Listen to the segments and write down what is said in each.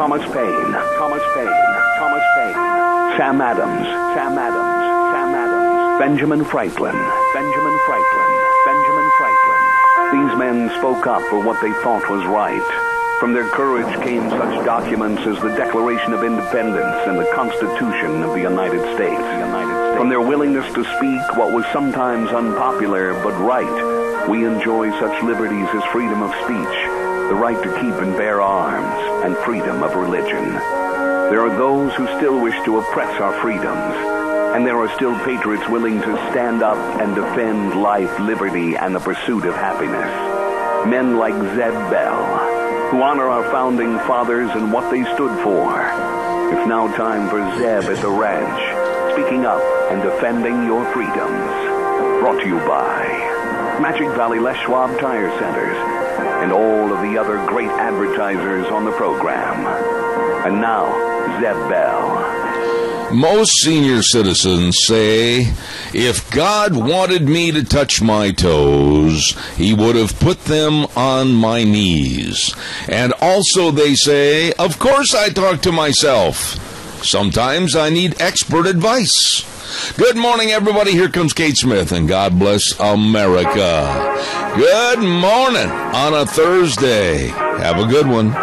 Thomas Paine, Thomas Paine, Thomas Paine, Sam Adams, Sam Adams, Sam Adams, Benjamin Franklin, Benjamin Franklin, Benjamin Franklin. These men spoke up for what they thought was right. From their courage came such documents as the Declaration of Independence and the Constitution of the United States. From their willingness to speak what was sometimes unpopular but right, we enjoy such liberties as freedom of speech, the right to keep and bear arms, and freedom of religion. There are those who still wish to oppress our freedoms, and there are still patriots willing to stand up and defend life, liberty, and the pursuit of happiness. Men like Zeb Bell, who honor our founding fathers and what they stood for. It's now time for Zeb at the Ranch, speaking up and defending your freedoms. Brought to you by Magic Valley Les Schwab Tire Centers and all of the other great advertisers on the program. And now, Zeb Bell. Most senior citizens say, if God wanted me to touch my toes, he would have put them on my knees. And also they say, of course I talk to myself. Sometimes I need expert advice. Good morning, everybody. Here comes Kate Smith, and God bless America. Good morning on a Thursday. Have a good one.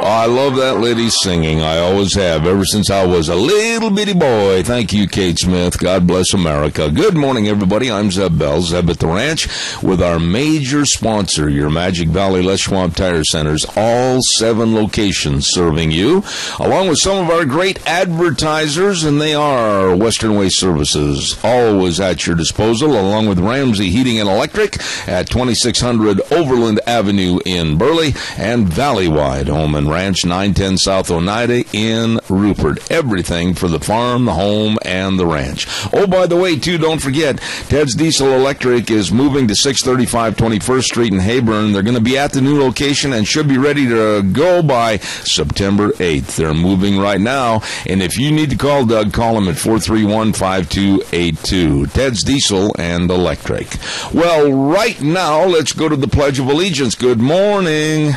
I love that lady singing. I always have, ever since I was a little bitty boy. Thank you, Kate Smith. God bless America. Good morning, everybody. I'm Zeb Bell, Zeb at the Ranch, with our major sponsor, your Magic Valley Les Schwab Tire Centers, all 7 locations serving you, along with some of our great advertisers, and they are Western Way Services, always at your disposal, along with Ramsey Heating and Electric at 2600 Overland Avenue in Burley, and Valleywide Home and Ranch, 910 South Oneida in Rupert. Everything for the farm, the home, and the ranch. Oh, by the way, too, don't forget, Ted's Diesel Electric is moving to 635 21st Street in Hayburn. They're going to be at the new location and should be ready to go by September 8th. They're moving right now, and if you need to call Doug, call him at 431-5282. Ted's Diesel and Electric. Well, right now, let's go to the Pledge of Allegiance. Good morning.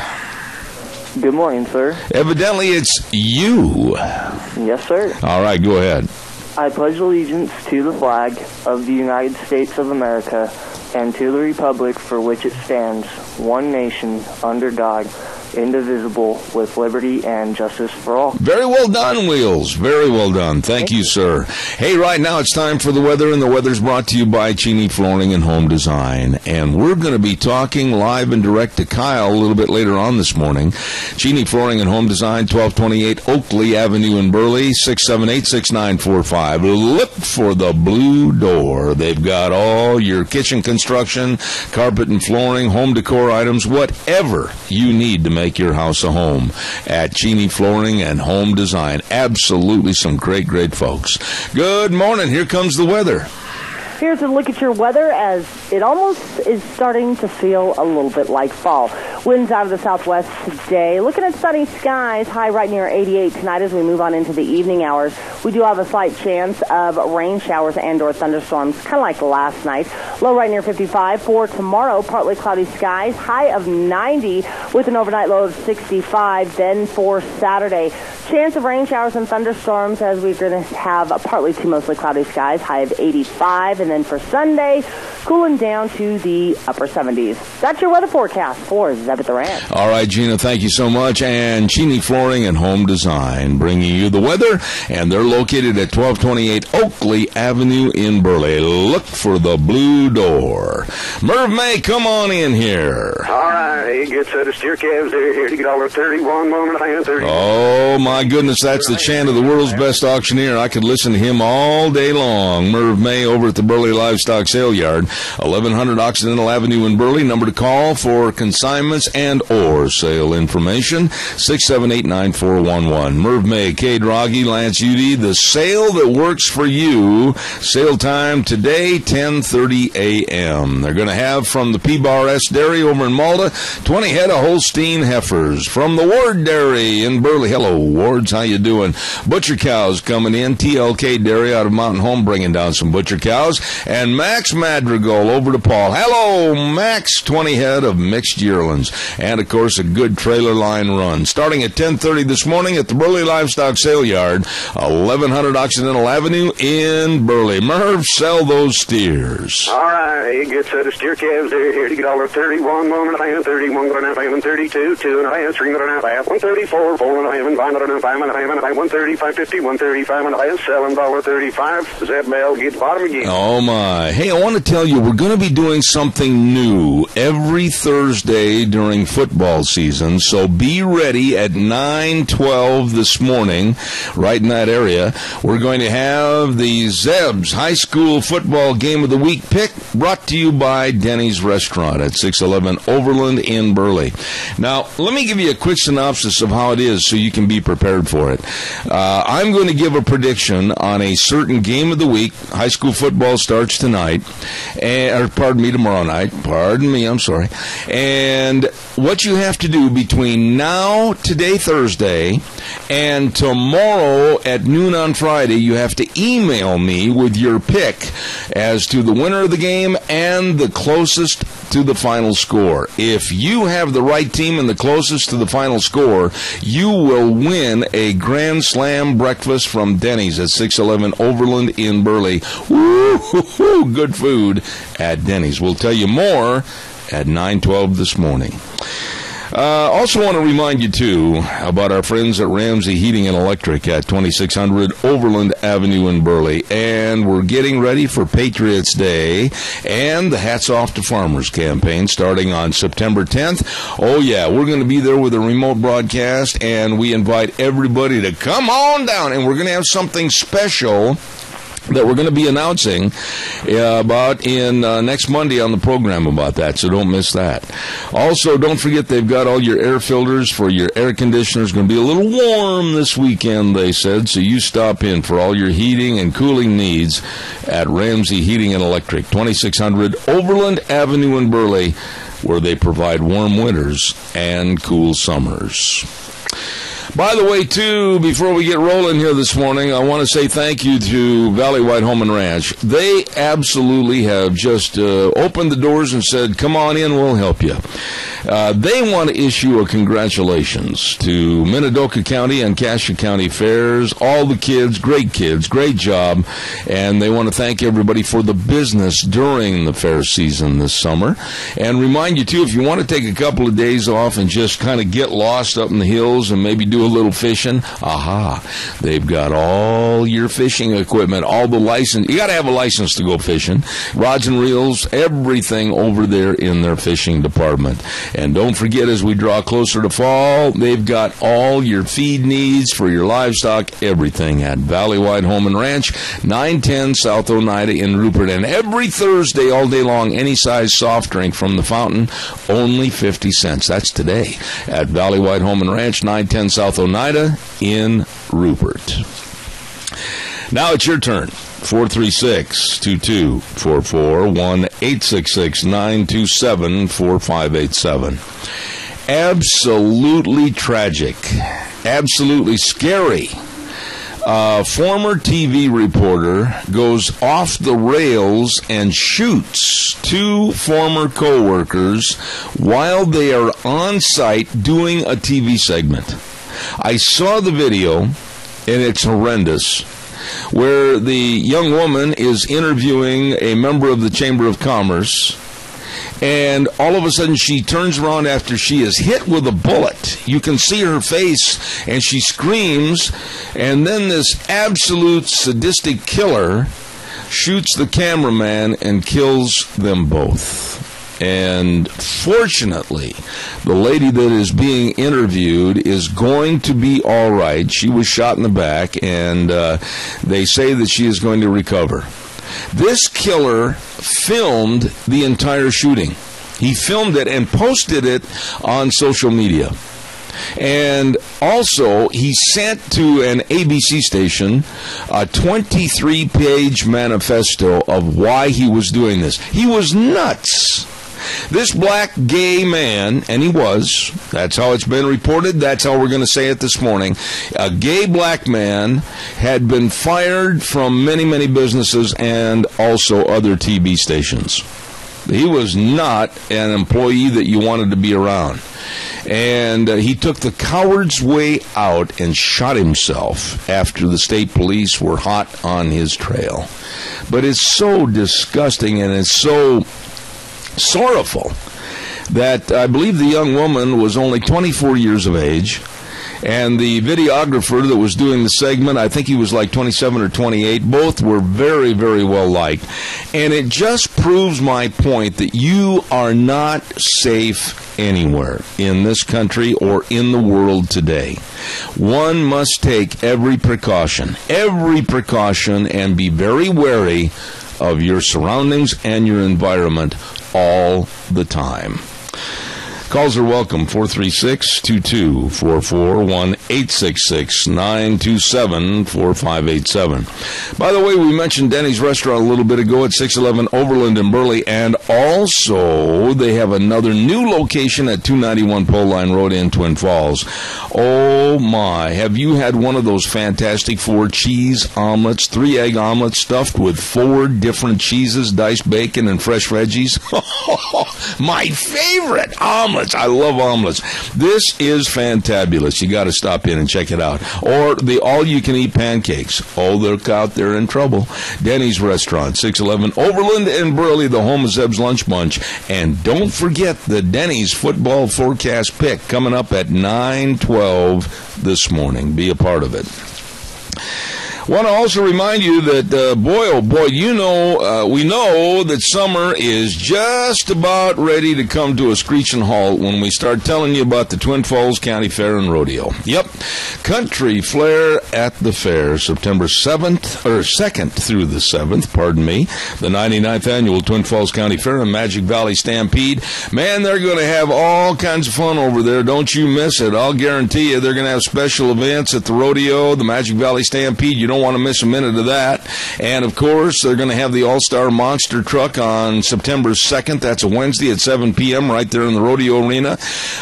Good morning, sir. Evidently, it's you. Yes, sir. All right, go ahead. I pledge allegiance to the flag of the United States of America and to the republic for which it stands, one nation, under God, indivisible, with liberty and justice for all. Very well done, Wheels. Very well done. Thank you, sir. Hey, right now it's time for the weather, and the weather's brought to you by Cheney Flooring and Home Design. And we're going to be talking live and direct to Kyle a little bit later on this morning. Cheney Flooring and Home Design, 1228 Oakley Avenue in Burley, 678-6945. Look for the blue door. They've got all your kitchen construction, carpet and flooring, home decor items, whatever you need to make your house a home at Cheney Flooring and Home Design. Absolutely some great, great folks. Good morning. Here comes the weather. Here's a look at your weather as it almost is starting to feel a little bit like fall. Winds out of the southwest today. Looking at sunny skies, high right near 88 tonight as we move on into the evening hours. We do have a slight chance of rain showers and or thunderstorms, kind of like last night. Low right near 55. For tomorrow, partly cloudy skies, high of 90 with an overnight low of 65. Then for Saturday, chance of rain showers and thunderstorms as we're going to have partly to mostly cloudy skies, high of 85. And then for Sunday, cooling down to the upper 70s. That's your weather forecast for Zeb at the Ranch. All right, Gina, thank you so much. And Cheney Flooring and Home Design bringing you the weather, and they're located at 1228 Oakley Avenue in Burley. Look for the blue door. Merv May, come on in here. All right, hey, good set of steer calves there, here to get all the 31 moment hand 30. Oh, my goodness, that's the chant of the world's best auctioneer. I could listen to him all day long. Merv May over at the Burley Livestock Sale Yard, 1100 Occidental Avenue in Burley. Number to call for consignments and or sale information, 678-9411. Merv May, K. Draghi, Lance Udy, the sale that works for you. Sale time today, 10:30 a.m. They're going to have from the P-Bar S Dairy over in Malta, 20 head of Holstein heifers from the Ward Dairy in Burley. Hello, Wards. How you doing? Butcher cows coming in. TLK Dairy out of Mountain Home bringing down some butcher cows. And Max Madrigal over to Paul. Hello, Max. 20 head of mixed yearlings. And, of course, a good trailer line run. Starting at 10:30 this morning at the Burley Livestock Sale Yard, 1100 Occidental Avenue in Burley. Merv, sell those steers. All right, a good set of steer calves there, here to get $31, 1.5, 31, 1.5, and 32, 2.5, 3.5, 134, 4.5, and 5.5, 5.5, 130, 550, 135, and $7.35. Zeb Bell, get the bottom again. Oh, my. Hey, I want to tell you, we're going to be doing something new every Thursday during football season, so be ready at 9:12 this morning, right in that area. We're going to have the Zeb's High School Football Game of the Week pick brought to you by Denny's Restaurant at 611 Overland in Burley. Now, let me give you a quick synopsis of how it is so you can be prepared for it. I'm going to give a prediction on a certain game of the week. High school football starts tonight, tomorrow night. I'm sorry. And what you have to do between now, today, Thursday, and tomorrow at noon on Friday, you have to email me with your pick as to the winner of the game and the closest to the final score. If you have the right team and the closest to the final score, you will win a Grand Slam breakfast from Denny's at 611 Overland in Burley. Woo-hoo-hoo, good food at Denny's. We'll tell you more at 9:12 this morning. Also want to remind you, too, about our friends at Ramsey Heating and Electric at 2600 Overland Avenue in Burley. And we're getting ready for Patriots Day and the Hats Off to Farmers campaign starting on September 10th. Oh, yeah, we're going to be there with a remote broadcast, and we invite everybody to come on down. And we're going to have something special that we're going to be announcing about in next Monday on the program about that, so don't miss that. Also, don't forget they've got all your air filters for your air conditioners. Going to be a little warm this weekend, they said, so you stop in for all your heating and cooling needs at Ramsey Heating and Electric, 2600 Overland Avenue in Burley, where they provide warm winters and cool summers. By the way, too, before we get rolling here this morning, I want to say thank you to Valley White Home and Ranch. They absolutely have just opened the doors and said, come on in, we'll help you. They want to issue a congratulations to Minidoka County and Cassia County Fairs, all the kids, great job, and they want to thank everybody for the business during the fair season this summer. And remind you, too, if you want to take a couple of days off and just kind of get lost up in the hills and maybe do a little fishing, they've got all your fishing equipment, all the license. You got to have a license to go fishing. Rods and reels, everything over there in their fishing department. And don't forget, as we draw closer to fall, they've got all your feed needs for your livestock, everything at Valley White Home and Ranch, 910 South Oneida in Rupert. And every Thursday, all day long, any size soft drink from the fountain, only 50 cents. That's today at Valley White Home and Ranch, 910 South Oneida in Rupert. Now it's your turn. 436-2244, 1-866-927-4587. Absolutely tragic. Absolutely scary. Former TV reporter goes off the rails and shoots two former co-workers while they are on site doing a TV segment. I saw the video, and it's horrendous, where the young woman is interviewing a member of the Chamber of Commerce, and all of a sudden she turns around after she is hit with a bullet. You can see her face, and she screams, and then this absolute sadistic killer shoots the cameraman and kills them both. And fortunately, the lady that is being interviewed is going to be all right. She was shot in the back, and they say that she is going to recover. This killer filmed the entire shooting. He filmed it and posted it on social media. And also, he sent to an ABC station a 23-page manifesto of why he was doing this. He was nuts. This black gay man, and he was, that's how it's been reported, that's how we're going to say it this morning, a gay black man had been fired from many, many businesses and also other TV stations. He was not an employee that you wanted to be around. And he took the coward's way out and shot himself after the state police were hot on his trail. But it's so disgusting and it's so sorrowful that I believe the young woman was only 24 years of age. And the videographer that was doing the segment, I think he was like 27 or 28. Both were very, very well liked. And it just proves my point that you are not safe anywhere in this country or in the world today. One must take every precaution, and be very wary of your surroundings and your environment all the time. Calls are welcome, 436-2244, 1-866-927-4587. By the way, we mentioned Denny's Restaurant a little bit ago at 611 Overland in Burley, and also they have another new location at 291 Pole Line Road in Twin Falls. Oh my, have you had one of those fantastic 4 cheese omelets, 3 egg omelets stuffed with 4 different cheeses, diced bacon, and fresh veggies? My favorite omelet. I love omelets. This is fantabulous. You got to stop in and check it out. Or the all-you-can-eat pancakes. Oh, they're out there in trouble. Denny's Restaurant, 611 Overland in Burley, the home of Zeb's Lunch Bunch. And don't forget the Denny's football forecast pick coming up at 9:12 this morning. Be a part of it. Want to also remind you that, boy, we know that summer is just about ready to come to a screeching halt when we start telling you about the Twin Falls County Fair and Rodeo. Yep, Country Flair at the Fair, September 2nd through the 7th, the 99th Annual Twin Falls County Fair and Magic Valley Stampede. Man, they're going to have all kinds of fun over there. Don't you miss it. I'll guarantee you they're going to have special events at the rodeo, the Magic Valley Stampede. You don't want to miss a minute of that. And, of course, they're going to have the All-Star Monster Truck on September 2nd. That's a Wednesday at 7 p.m. right there in the rodeo arena.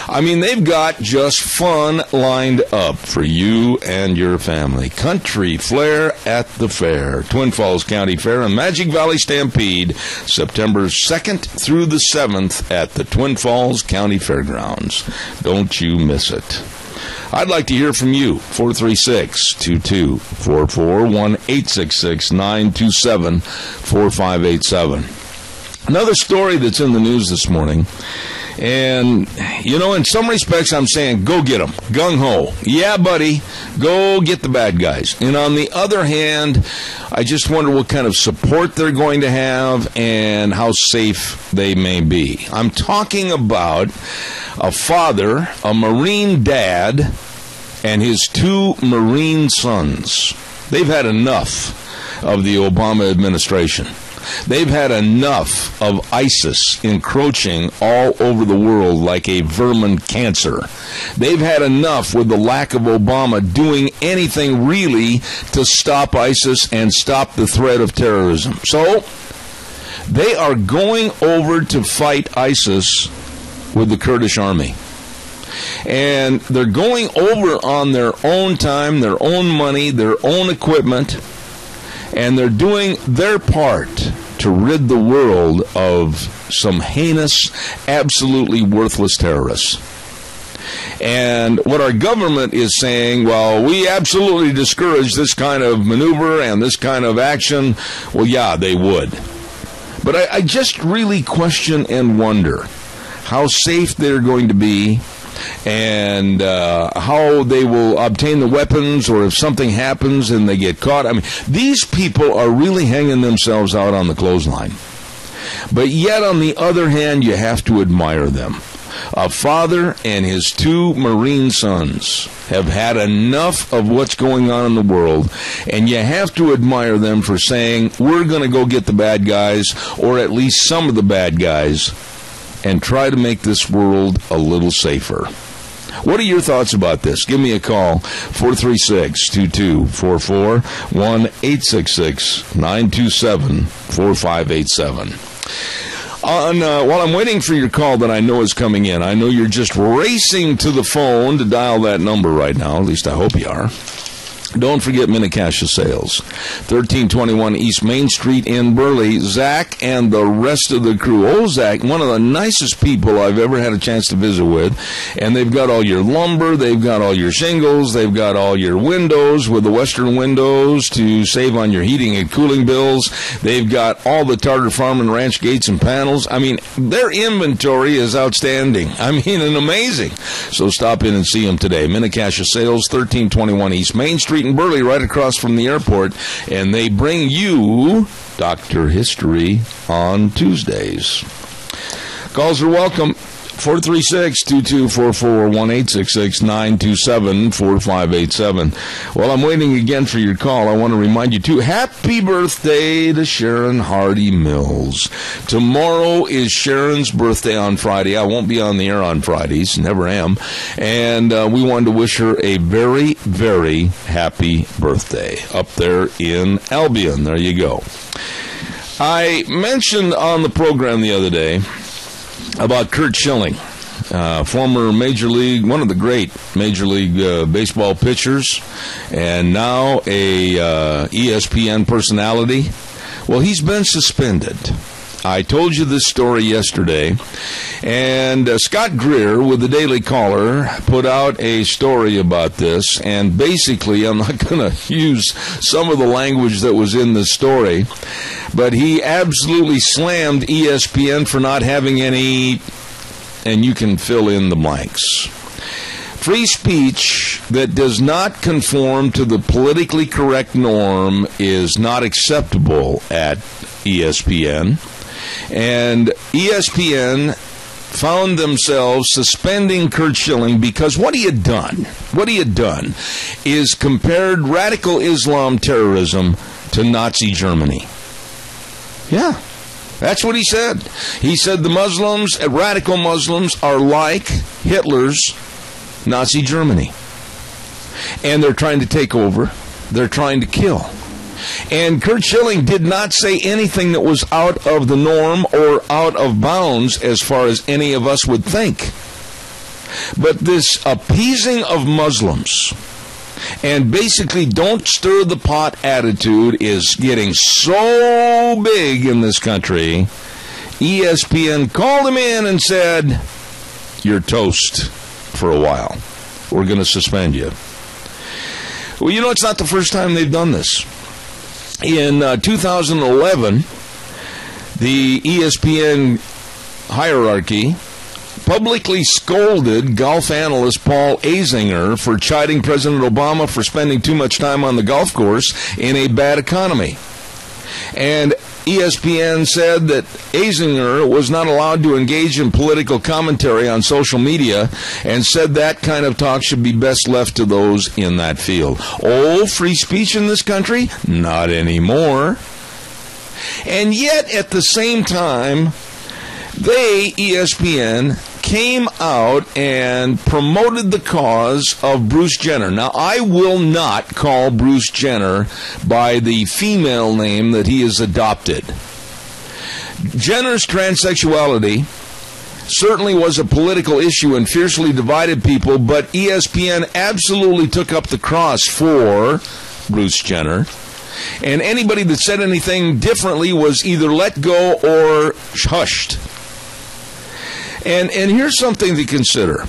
I mean, they've got just fun lined up for you and your family. Country Flair at the Fair, Twin Falls County Fair and Magic Valley Stampede, September 2nd through the 7th at the Twin Falls County Fairgrounds. Don't you miss it. I'd like to hear from you, 436-2244, 1-866-927-4587. Another story that's in the news this morning, and, in some respects I'm saying, go get them, gung-ho. Yeah, buddy, go get the bad guys. And on the other hand, I just wonder what kind of support they're going to have and how safe they may be. I'm talking about a father, a Marine dad, and his 2 Marine sons. They've had enough of the Obama administration. They've had enough of ISIS encroaching all over the world like a vermin cancer. They've had enough with the lack of Obama doing anything really to stop ISIS and stop the threat of terrorism. So, they are going over to fight ISIS with the Kurdish army. And they're going over on their own time, their own money, their own equipment, and they're doing their part to rid the world of some heinous, absolutely worthless terrorists. And what our government is saying, well, we absolutely discourage this kind of maneuver and this kind of action. Well, yeah, they would. But I just really question and wonder how safe they're going to be and how they will obtain the weapons, or if something happens and they get caught. I mean, these people are really hanging themselves out on the clothesline. But yet, on the other hand, you have to admire them. A father and his 2 Marine sons have had enough of what's going on in the world, and you have to admire them for saying, we're going to go get the bad guys, or at least some of the bad guys, and try to make this world a little safer. What are your thoughts about this? Give me a call, 436-2244, 1-866-927-4587. While I'm waiting for your call that I know is coming in, I know you're just racing to the phone to dial that number right now. At least I hope you are. Don't forget Minnecasia Sales, 1321 East Main Street in Burley. Zach and the rest of the crew. Oh, Zach, one of the nicest people I've ever had a chance to visit with. And they've got all your lumber, they've got all your shingles, they've got all your windows with the Western windows to save on your heating and cooling bills. They've got all the Tartar Farm and Ranch gates and panels. I mean, their inventory is outstanding. I mean, and amazing. So stop in and see them today. Minnecasia Sales, 1321 East Main Street in Burley, right across from the airport, and they bring you Dr. History on Tuesdays. Calls are welcome. 436-2244, 1-866-927-4587. While I'm waiting again for your call, I want to remind you, too, happy birthday to Sharon Hardy Mills. Tomorrow is Sharon's birthday on Friday. I won't be on the air on Fridays, never am. And we wanted to wish her a very, very happy birthday up there in Albion. There you go. I mentioned on the program the other day about Curt Schilling, former Major League, one of the great Major League baseball pitchers, and now a ESPN personality. Well, he's been suspended. I told you this story yesterday, and Scott Greer with the Daily Caller put out a story about this, and basically, I'm not going to use some of the language that was in the story, but he absolutely slammed ESPN for not having any, and you can fill in the blanks. Free speech that does not conform to the politically correct norm is not acceptable at ESPN. And ESPN found themselves suspending Curt Schilling because what he had done is compared radical Islam terrorism to Nazi Germany. Yeah, that's what he said. He said the Muslims, radical Muslims, are like Hitler's Nazi Germany. And they're trying to take over. They're trying to kill. And Curt Schilling did not say anything that was out of the norm or out of bounds as far as any of us would think. But this appeasing of Muslims and basically don't stir the pot attitude is getting so big in this country. ESPN called him in and said, "You're toast for a while. We're going to suspend you." Well, you know, it's not the first time they've done this. In 2011, the ESPN hierarchy publicly scolded golf analyst Paul Azinger for chiding President Obama for spending too much time on the golf course in a bad economy. And ESPN said that Azinger was not allowed to engage in political commentary on social media and said that kind of talk should be best left to those in that field. Oh, free speech in this country? Not anymore. And yet, at the same time, they, ESPN, came out and promoted the cause of Bruce Jenner. Now, I will not call Bruce Jenner by the female name that he has adopted. Jenner's transsexuality certainly was a political issue and fiercely divided people, but ESPN absolutely took up the cross for Bruce Jenner. And anybody that said anything differently was either let go or hushed. And here's something to consider,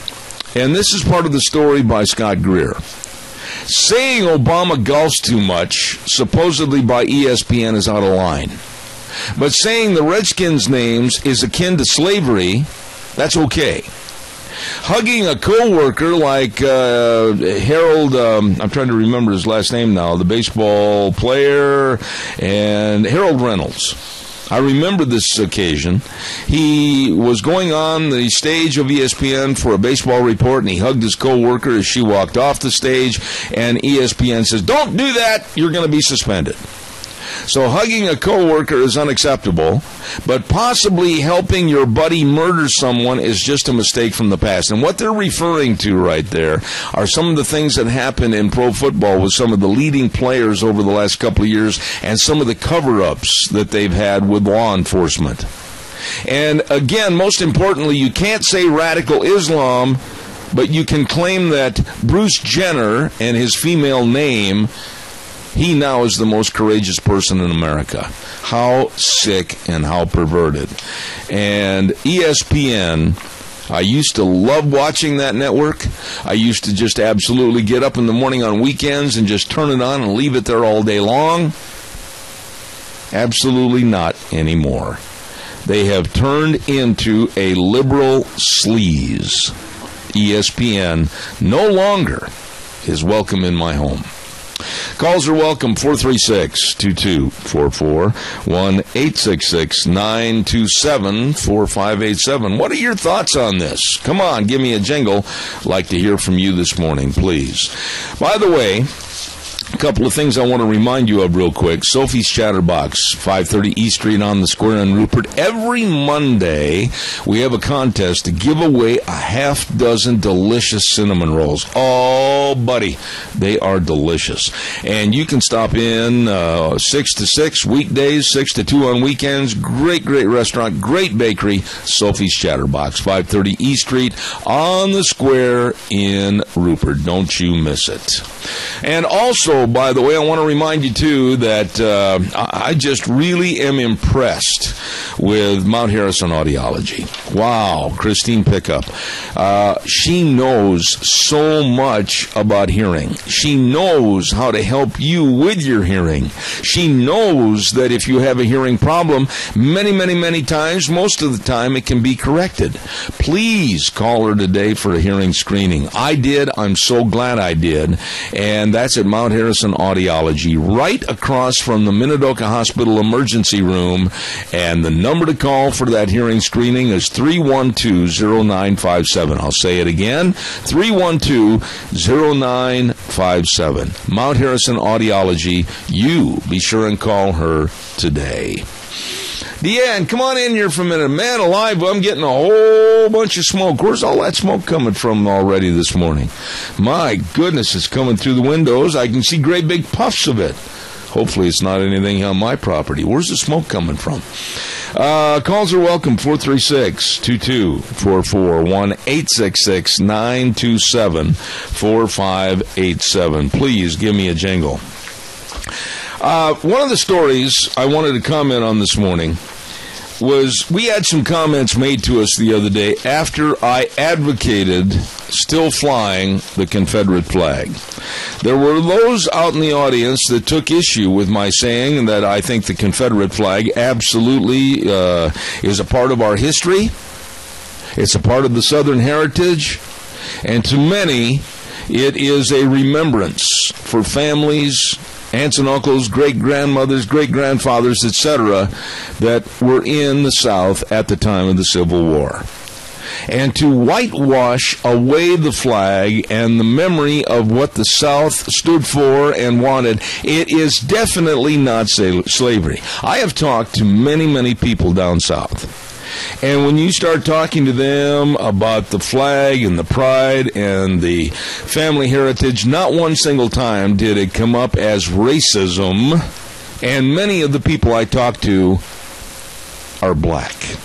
and this is part of the story by Scott Greer. Saying Obama golfs too much, supposedly by ESPN, is out of line. But saying the Redskins' names is akin to slavery, that's okay. Hugging a co-worker like Harold, I'm trying to remember his last name now, the baseball player, and Harold Reynolds. I remember this occasion. He was going on the stage of ESPN for a baseball report, and he hugged his co-worker as she walked off the stage, and ESPN says, "Don't do that, you're going to be suspended." So hugging a co-worker is unacceptable, but possibly helping your buddy murder someone is just a mistake from the past. And what they're referring to right there are some of the things that happened in pro football with some of the leading players over the last couple of years and some of the cover-ups that they've had with law enforcement. And again, most importantly, you can't say radical Islam, but you can claim that Bruce Jenner and his female name, he now is the most courageous person in America. How sick and how perverted. And ESPN, I used to love watching that network. I used to just absolutely get up in the morning on weekends and just turn it on and leave it there all day long. Absolutely not anymore. They have turned into a liberal sleaze. ESPN no longer is welcome in my home. Calls are welcome, 436-2244, 1-866-927-4587. What are your thoughts on this? Come on, give me a jingle. I'd like to hear from you this morning, please. By the way, a couple of things I want to remind you of real quick. Sophie's Chatterbox, 530 East Street on the Square in Rupert. Every Monday, we have a contest to give away a half dozen delicious cinnamon rolls. Oh, buddy, they are delicious. And you can stop in 6 to 6 weekdays, 6 to 2 on weekends. Great, great restaurant, great bakery. Sophie's Chatterbox, 530 East Street on the Square in Rupert. Don't you miss it. And also, by the way, I want to remind you, too, that I just really am impressed with Mount Harrison Audiology. Wow, Christine Pickup. She knows so much about hearing. She knows how to help you with your hearing. She knows that if you have a hearing problem, many, many, many times, most of the time, it can be corrected. Please call her today for a hearing screening. I did. I'm so glad I did. And that's at Mount Harrison Audiology, right across from the Minidoka Hospital emergency room. And the number to call for that hearing screening is 312-0957. I'll say it again, 312-0957. Mount Harrison Audiology. You be sure and call her today. Deanne, come on in here for a minute. Man alive, I'm getting a whole bunch of smoke. Where's all that smoke coming from already this morning? My goodness, it's coming through the windows. I can see great big puffs of it. Hopefully it's not anything on my property. Where's the smoke coming from? Calls are welcome, 436-2244, 1-866-927-4587. Please give me a jingle. One of the stories I wanted to comment on this morning was we had some comments made to us the other day after I advocated still flying the Confederate flag. There were those out in the audience that took issue with my saying that I think the Confederate flag absolutely is a part of our history. It's a part of the Southern heritage. And to many, it is a remembrance for families, aunts and uncles, great-grandmothers, great-grandfathers, etc., that were in the South at the time of the Civil War. And to whitewash away the flag and the memory of what the South stood for and wanted, it is definitely not slavery. I have talked to many, many people down South. And when you start talking to them about the flag and the pride and the family heritage, not one single time did it come up as racism. And many of the people I talk to are black.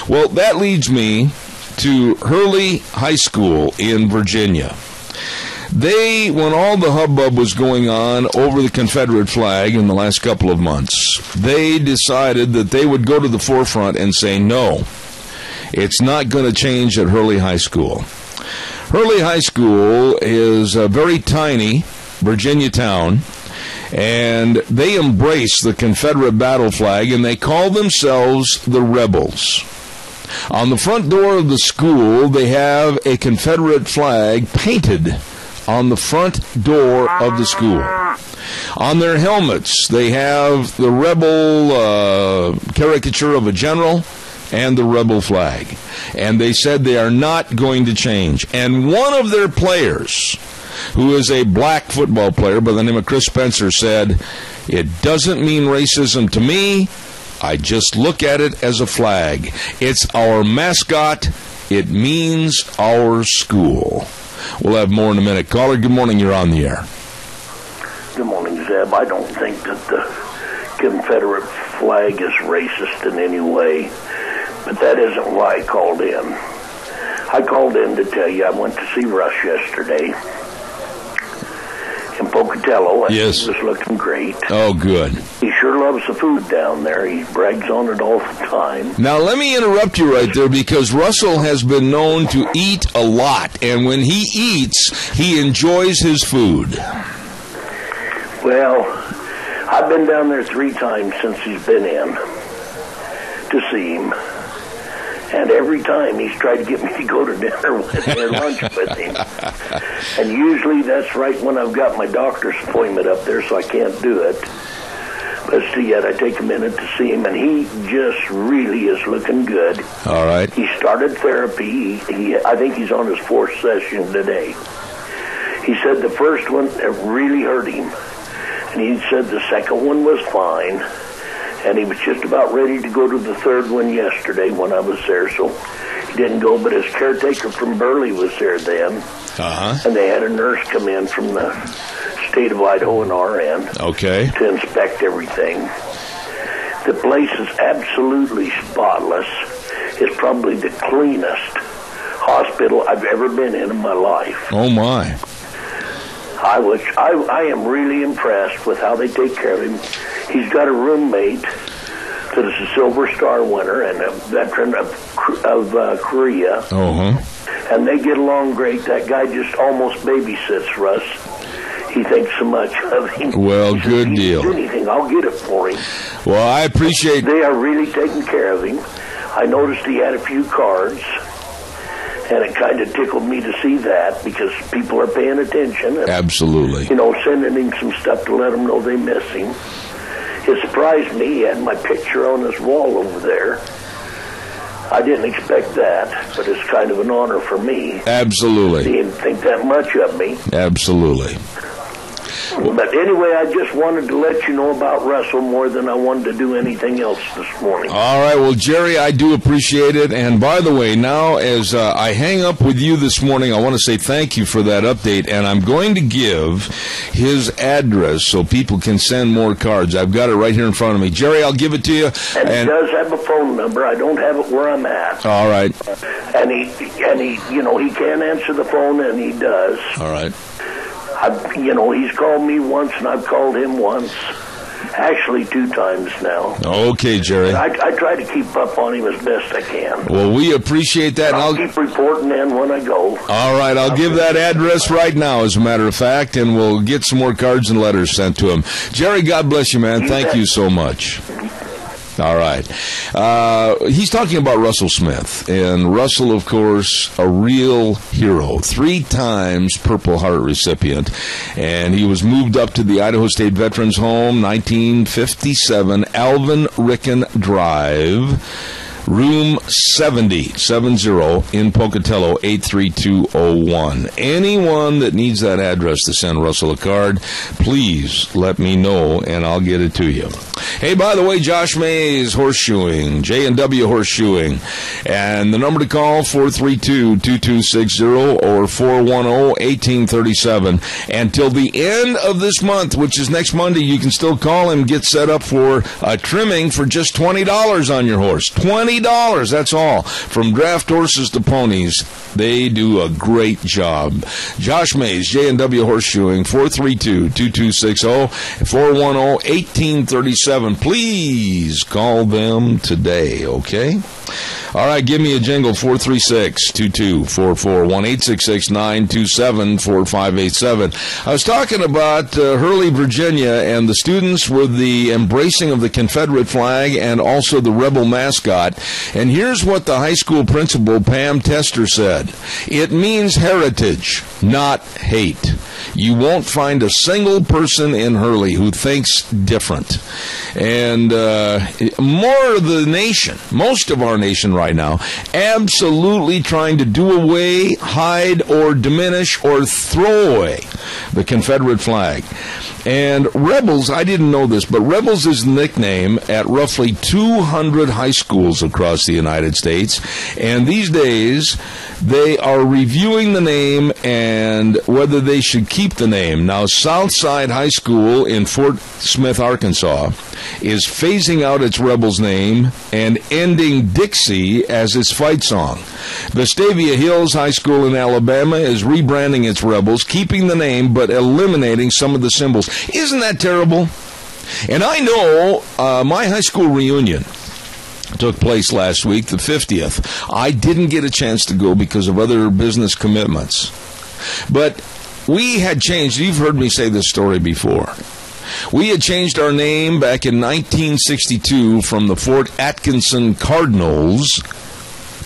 Well, that leads me to Hurley High School in Virginia. They, when all the hubbub was going on over the Confederate flag in the last couple of months, they decided that they would go to the forefront and say, no, it's not going to change at Hurley High School. Hurley High School is a very tiny Virginia town, and they embrace the Confederate battle flag, and they call themselves the Rebels. On the front door of the school, they have a Confederate flag painted on the front door of the school. On their helmets, they have the rebel caricature of a general and the rebel flag. And they said they are not going to change. And one of their players, who is a black football player by the name of Chris Spencer, said, "It doesn't mean racism to me. I just look at it as a flag. It's our mascot. It means our school." We'll have more in a minute. Caller, good morning. You're on the air. Good morning, Zeb. I don't think that the Confederate flag is racist in any way. that isn't why I called in. I called in to tell you I went to see Russ yesterday in Pocatello, and yes. He was looking great. Oh, good. He sure loves the food down there. He brags on it all the time. Now, let me interrupt you right there, because Russell has been known to eat a lot, and when he eats, he enjoys his food. Well, I've been down there 3 times since he's been in to see him. And every time he's tried to get me to go to dinner with him or lunch with him. And usually that's right when I've got my doctor's appointment up there, so I can't do it. But yet I take a minute to see him, and he just really is looking good. All right. He started therapy. I think he's on his 4th session today. He said the first one, it really hurt him. And he said the second one was fine. And he was just about ready to go to the 3rd one yesterday when I was there, so he didn't go. But his caretaker from Burley was there then, and they had a nurse come in from the state of Idaho and RN to inspect everything. The place is absolutely spotless. It's probably the cleanest hospital I've ever been in my life. Oh, my. I am really impressed with how they take care of him. He's got a roommate that is a Silver Star winner and a veteran of Korea. And they get along great. That guy just almost babysits Russ. He thinks so much of him. Well, good deal. Do anything, I'll get it for him. Well, I appreciate... They are really taking care of him. I noticed he had a few cards. And it kind of tickled me to see that, because people are paying attention. And, absolutely. You know, sending him some stuff to let him know they miss him. It surprised me. He had my picture on his wall over there. I didn't expect that, but it's kind of an honor for me. Absolutely. He didn't think that much of me. Absolutely. But anyway, I just wanted to let you know about Russell more than I wanted to do anything else this morning. All right. Well, Jerry, I do appreciate it. And by the way, now as I hang up with you this morning, I want to say thank you for that update. And I'm going to give his address so people can send more cards. I've got it right here in front of me. Jerry, I'll give it to you. And he does have a phone number. I don't have it where I'm at. All right. And he, you know, he can answer the phone, and he does. All right. He's called me once, and I've called him once. Actually, 2 times now. Okay, Jerry. I try to keep up on him as best I can. Well, we appreciate that. I'll keep reporting in when I go. All right, I'll give that address right now, as a matter of fact, and we'll get some more cards and letters sent to him. Jerry, God bless you, man. Thank you so much. All right. He's talking about Russell Smith. And Russell, of course, a real hero. 3 times Purple Heart recipient. And he was moved up to the Idaho State Veterans Home, 1957, Alvin Ricken Drive. Room 70 in Pocatello, 83201. Anyone that needs that address to send Russell a card, please let me know, and I'll get it to you. Hey, by the way, Josh Mays Horseshoeing, J&W Horseshoeing, and the number to call, 432-2260 or 410-1837. And till the end of this month, which is next Monday, you can still call him, get set up for a trimming for just $20 on your horse. $20, that's all. From draft horses to ponies, they do a great job. Josh Mays, J&W Horseshoeing, 432-2260, 410-1837. Please call them today, okay? All right, give me a jingle, 436-2244, 1-866-927-4587. I was talking about Hurley, Virginia, and the students with the embracing of the Confederate flag and also the rebel mascot. And here's what the high school principal, Pam Tester, said. It means heritage, not hate. You won't find a single person in Hurley who thinks different. And more of the nation, most of our nation right now, absolutely trying to do away, hide, or diminish, or throw away the Confederate flag. And Rebels, I didn't know this, but Rebels is the nickname at roughly 200 high schools across the United States. And these days, they are reviewing the name and whether they should keep the name. Now, Southside High School in Fort Smith, Arkansas, is phasing out its Rebels name and ending Dixie as its fight song. Vestavia Hills High School in Alabama is rebranding its Rebels, keeping the name but eliminating some of the symbols. Isn't that terrible? And I know my high school reunion took place last week, the 50th. I didn't get a chance to go because of other business commitments. But we had changed. You've heard me say this story before. We had changed our name back in 1962 from the Fort Atkinson Cardinals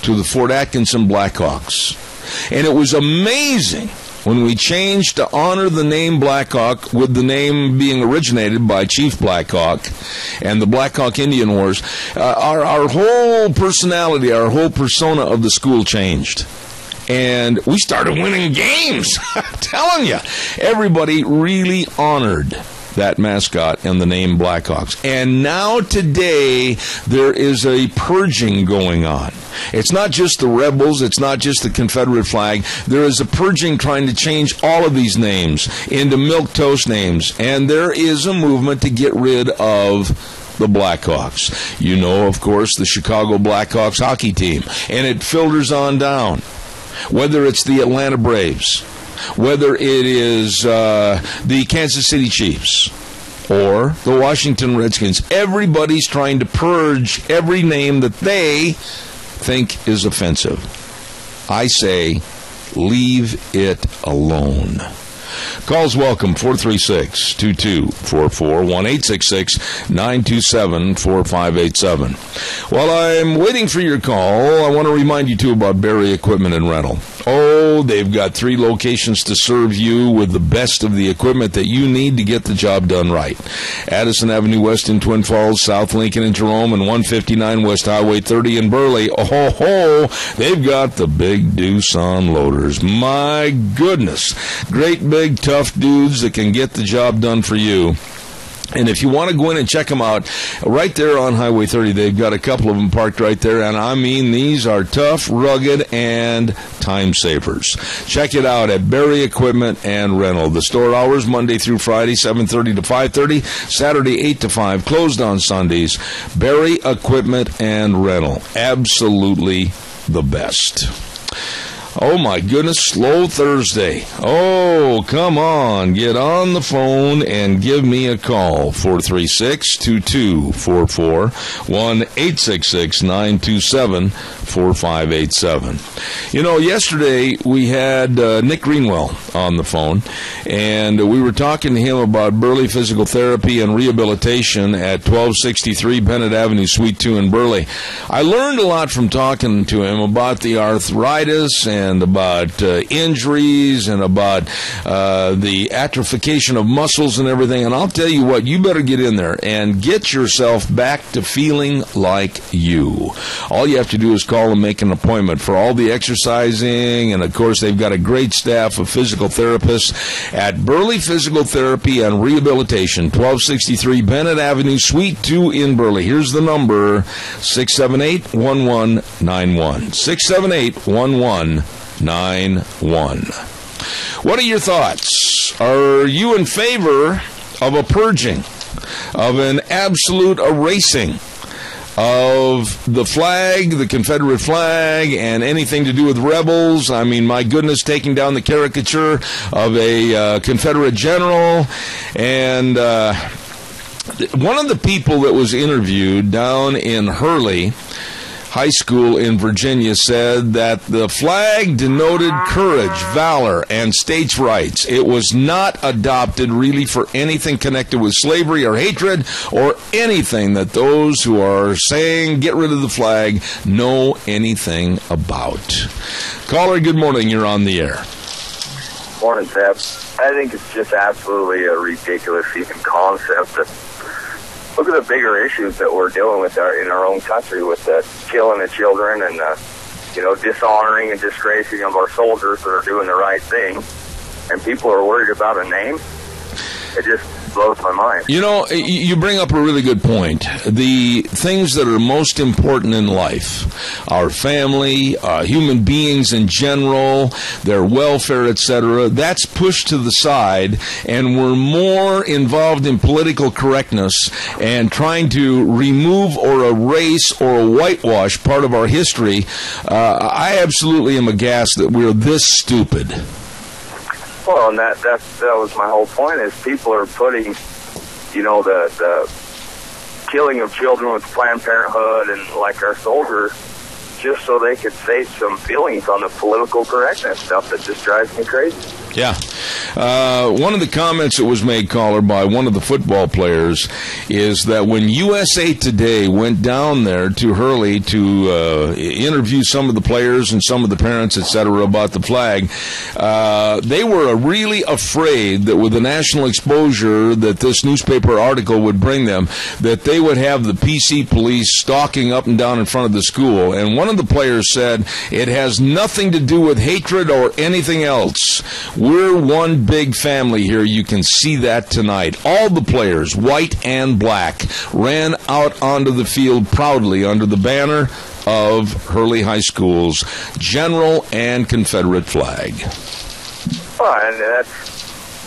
to the Fort Atkinson Blackhawks. And it was amazing when we changed to honor the name Blackhawk, with the name being originated by Chief Blackhawk and the Blackhawk Indian Wars. Our whole personality, our whole persona of the school changed. And we started winning games. I'm telling you, everybody really honored that mascot and the name Blackhawks. And now today, there is a purging going on. It's not just the Rebels, it's not just the Confederate flag. There is a purging trying to change all of these names into milquetoast names. And there is a movement to get rid of the Blackhawks. You know, of course, the Chicago Blackhawks hockey team. And it filters on down. Whether it's the Atlanta Braves, whether it is the Kansas City Chiefs or the Washington Redskins, everybody's trying to purge every name that they think is offensive. I say, leave it alone. Calls welcome, 436-2244, 1-866-927-4587. While I'm waiting for your call, I want to remind you, too, about Berry Equipment and Rental. Oh, they've got 3 locations to serve you with the best of the equipment that you need to get the job done right. Addison Avenue West in Twin Falls, South Lincoln in Jerome, and 159 West Highway 30 in Burley. Oh, they've got the big Doosan loaders. My goodness. Great big tough dudes that can get the job done for you. And if you want to go in and check them out, right there on Highway 30, they've got a couple of them parked right there. And I mean, these are tough, rugged, and time savers. Check it out at Berry Equipment and Rental. The store hours, Monday through Friday, 7:30 to 5:30, Saturday, 8 to 5, closed on Sundays. Berry Equipment and Rental. Absolutely the best. Oh, my goodness, slow Thursday. Oh, come on. Get on the phone and give me a call. 436-2244, 1-866-927-4587. You know, yesterday we had Nick Greenwell on the phone, and we were talking to him about Burley Physical Therapy and Rehabilitation at 1263 Bennett Avenue, Suite 2 in Burley. I learned a lot from talking to him about the arthritis and about injuries and about the atrophication of muscles and everything. And I'll tell you what, you better get in there and get yourself back to feeling like you. All you have to do is call and make an appointment for all the exercising. And, of course, they've got a great staff of physical therapists at Burley Physical Therapy and Rehabilitation, 1263 Bennett Avenue, Suite 2 in Burley. Here's the number, 678-1191. 678-1191. What are your thoughts? Are you in favor of a purging, of an absolute erasing of the flag, the Confederate flag, and anything to do with rebels? I mean, my goodness, taking down the caricature of a Confederate general. And one of the people that was interviewed down in Hurley High School in Virginia said that the flag denoted courage, valor, and states' rights. It was not adopted really for anything connected with slavery or hatred or anything that those who are saying get rid of the flag know anything about. Caller, good morning. You're on the air. Morning, Seb. I think it's just absolutely a ridiculous even concept. Look at the bigger issues that we're dealing with in our own country, with the killing of children and dishonoring and disgracing of our soldiers that are doing the right thing, and people are worried about a name. just blows my mind. You know, you bring up a really good point. The things that are most important in life, our family, human beings in general, their welfare, etc., that's pushed to the side, and we're more involved in political correctness and trying to remove or erase or whitewash part of our history. I absolutely am aghast that we're this stupid. Well, and that was my whole point, is people are putting, you know, the killing of children with Planned Parenthood and like our soldiers just so they could save some feelings on the political correctness stuff that just drives me crazy. Yeah. One of the comments that was made, caller, by one of the football players is that when USA Today went down there to Hurley to interview some of the players and some of the parents, etc., about the flag, they were really afraid that with the national exposure that this newspaper article would bring them, that they would have the PC police stalking up and down in front of the school. And one of the players said, it has nothing to do with hatred or anything else. We're one big family here. You can see that tonight. All the players, white and black, ran out onto the field proudly under the banner of Hurley High School's General and Confederate flag. Oh, and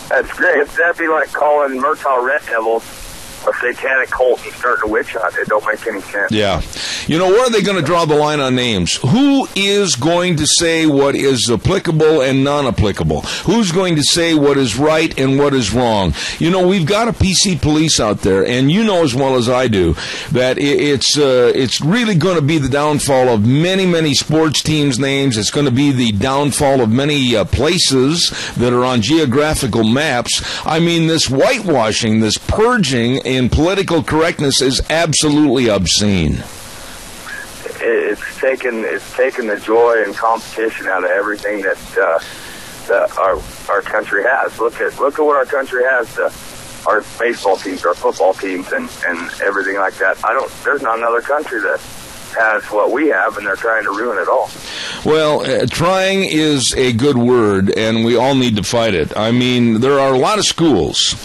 that's great. That'd be like calling Murtaugh Red Devils a satanic cult and starting a witch hunt. It don't make any sense. Yeah. You know, where are they going to draw the line on names? Who is going to say what is applicable and non-applicable? Who's going to say what is right and what is wrong? You know, we've got a PC police out there, and you know as well as I do that it's really going to be the downfall of many, many sports teams' names. It's going to be the downfall of many places that are on geographical maps. I mean, this whitewashing, this purging in political correctness is absolutely obscene. It's taken the joy and competition out of everything that our country has. Look at what our country has. Our baseball teams, our football teams, and everything like that. There's not another country that has what we have, and they're trying to ruin it all. Well, trying is a good word, and we all need to fight it. I mean, there are a lot of schools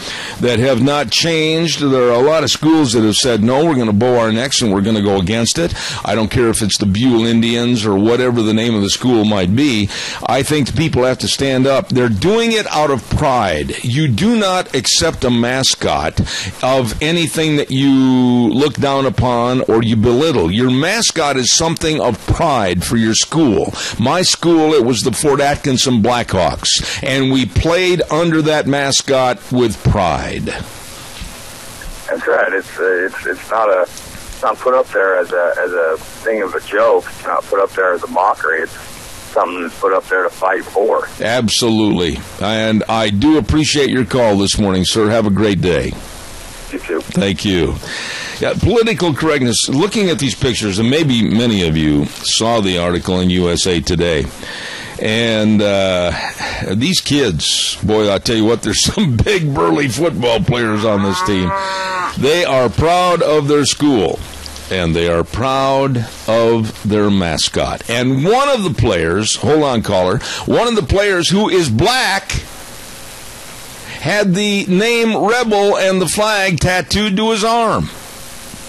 that have not changed. There are a lot of schools that have said, no, we're going to bow our necks and we're going to go against it. I don't care if it's the Buell Indians or whatever the name of the school might be. I think people have to stand up. They're doing it out of pride. You do not accept a mascot of anything that you look down upon or you belittle. Your mascot is something of pride for your school. My school, it was the Fort Atkinson Blackhawks, and we played under that mascot with pride. That's right. It's not put up there as a thing of a joke. It's not put up there as a mockery. It's something that's put up there to fight for. Absolutely. And I do appreciate your call this morning, sir. Have a great day. You too. Thank you. Yeah, political correctness, looking at these pictures, and maybe many of you saw the article in USA Today, and these kids, boy, I tell you what, there's some big burly football players on this team. They are proud of their school, and they are proud of their mascot. And one of the players, hold on, caller, one of the players who is black had the name Rebel and the flag tattooed to his arm.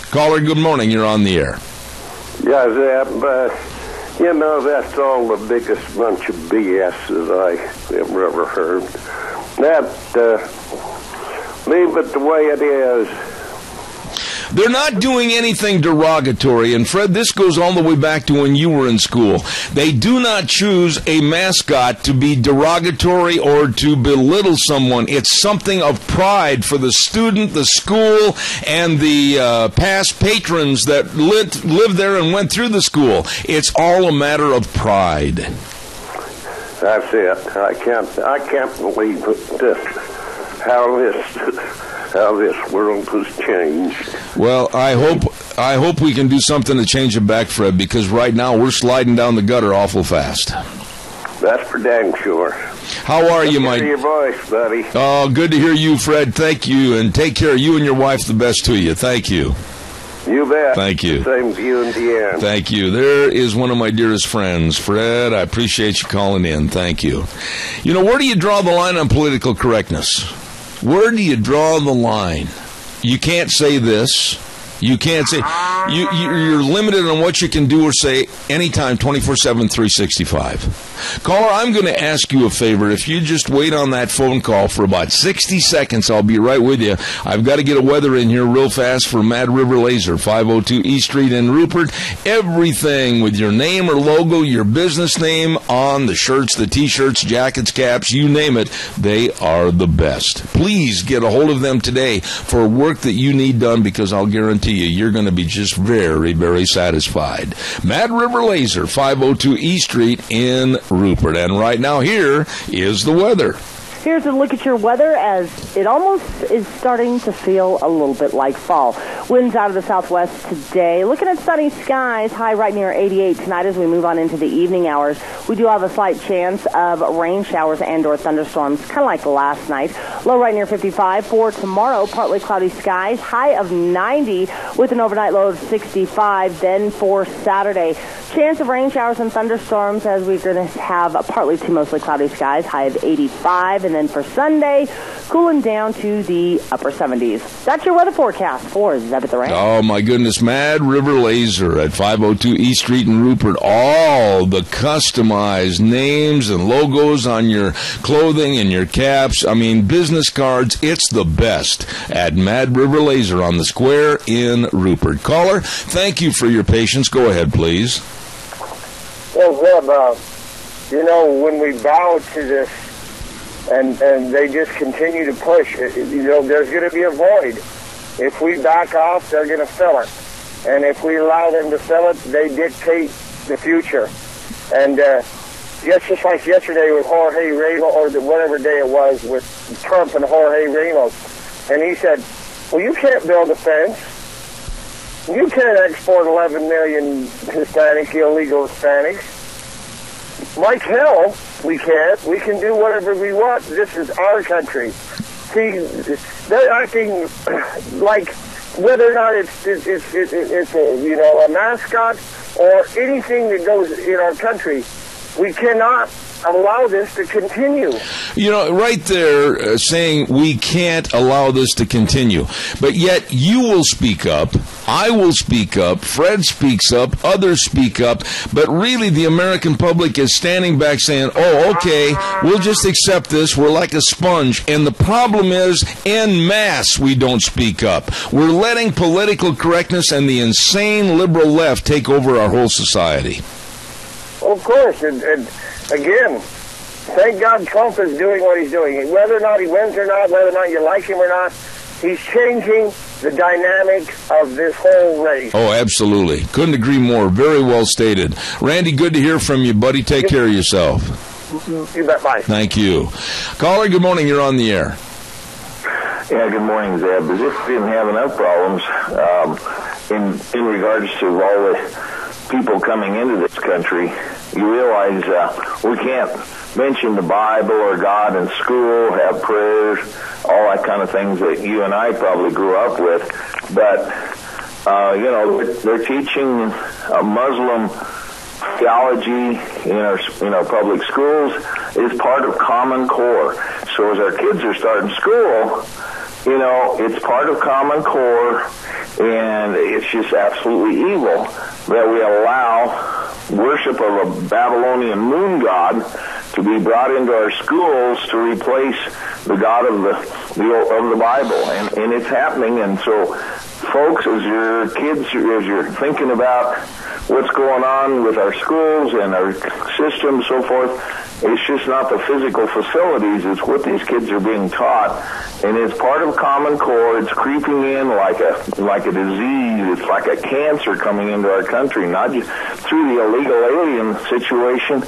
Caller, good morning. You're on the air. Yeah, Zeb, you know, that's all the biggest bunch of BS that I have ever heard. Leave it the way it is. They're not doing anything derogatory. And, Fred, this goes all the way back to when you were in school. They do not choose a mascot to be derogatory or to belittle someone. It's something of pride for the student, the school, and the past patrons that lived there and went through the school. It's all a matter of pride. That's it. I can't believe how this world has changed. Well, I hope we can do something to change it back, Fred, because right now we're sliding down the gutter awful fast. That's for dang sure. How are you, Mike? Good to hear your voice, buddy. Oh, good to hear you, Fred. Thank you, and take care. You and your wife, the best to you. Thank you. You bet. Thank you. Same to you and Deanne. Thank you. There is one of my dearest friends, Fred. I appreciate you calling in. Thank you. You know, where do you draw the line on political correctness? Where do you draw the line? You can't say this. You can't say, you're limited on what you can do or say anytime, 24/7, 365. Caller, I'm going to ask you a favor. If you just wait on that phone call for about 60 seconds, I'll be right with you. I've got to get a weather in here real fast for Mad River Laser, 502 East Street in Rupert. Everything with your name or logo, your business name on the shirts, the T-shirts, jackets, caps, you name it, they are the best. Please get a hold of them today for work that you need done, because I'll guarantee you're going to be just very, very satisfied. Mad River Laser, 502 East Street in Rupert. And right now, here is the weather. Here's a look at your weather as it almost is starting to feel a little bit like fall. Winds out of the southwest today. Looking at sunny skies, high right near 88 tonight as we move on into the evening hours. We do have a slight chance of rain showers and or thunderstorms, kind of like last night. Low right near 55 for tomorrow. Partly cloudy skies, high of 90 with an overnight low of 65. Then for Saturday, chance of rain showers and thunderstorms as we're going to have partly to mostly cloudy skies, high of 85. And then for Sunday, cooling down to the upper 70s. That's your weather forecast for Zeb at the Ranch. Oh, my goodness. Mad River Laser at 502 East Street in Rupert. All the customized names and logos on your clothing and your caps. I mean, business cards. It's the best at Mad River Laser on the square in Rupert. Caller, thank you for your patience. Go ahead, please. Well, Zeb, when we bow to this, and they just continue to push, there's going to be a void. If we back off, they're going to fill it. And if we allow them to fill it, they dictate the future. And just like yesterday with Jorge Ramos, or whatever day it was, with Trump and Jorge Ramos. And he said, well, you can't build a fence. You can't export 11 million Hispanics, illegal Hispanics. Like hell, we can't. We can do whatever we want. This is our country. See, they're acting like whether or not it's a mascot or anything that goes in our country. We cannot allow this to continue. Right there saying we can't allow this to continue. But yet you will speak up, I will speak up, Fred speaks up, others speak up, but really the American public is standing back saying, oh, okay, we'll just accept this, we're like a sponge. And the problem is, en masse, we don't speak up. We're letting political correctness and the insane liberal left take over our whole society. Well, of course, and again, thank God Trump is doing what he's doing. Whether or not he wins or not, whether or not you like him or not, he's changing the dynamic of this whole race. Oh, absolutely. Couldn't agree more. Very well stated. Randy, good to hear from you, buddy. Take care of yourself. You bet. Bye. Thank you. Caller, good morning. You're on the air. Yeah, good morning, Zeb. As if we didn't have enough problems in regards to all the people coming into this country, you realize we can't mention the Bible or God in school, have prayers, all that kind of things that you and I probably grew up with. But, they're teaching Muslim theology in our public schools is part of Common Core. So as our kids are starting school, it's part of Common Core, and it's just absolutely evil that we allow worship of a Babylonian moon god to be brought into our schools to replace the God of the Bible, and it's happening. And so, folks, as your kids, as you're thinking about what's going on with our schools and our system and so forth, it's just not the physical facilities, it's what these kids are being taught. And it's part of Common Core. It's creeping in like a disease. It's like a cancer coming into our country, not just through the illegal alien situation,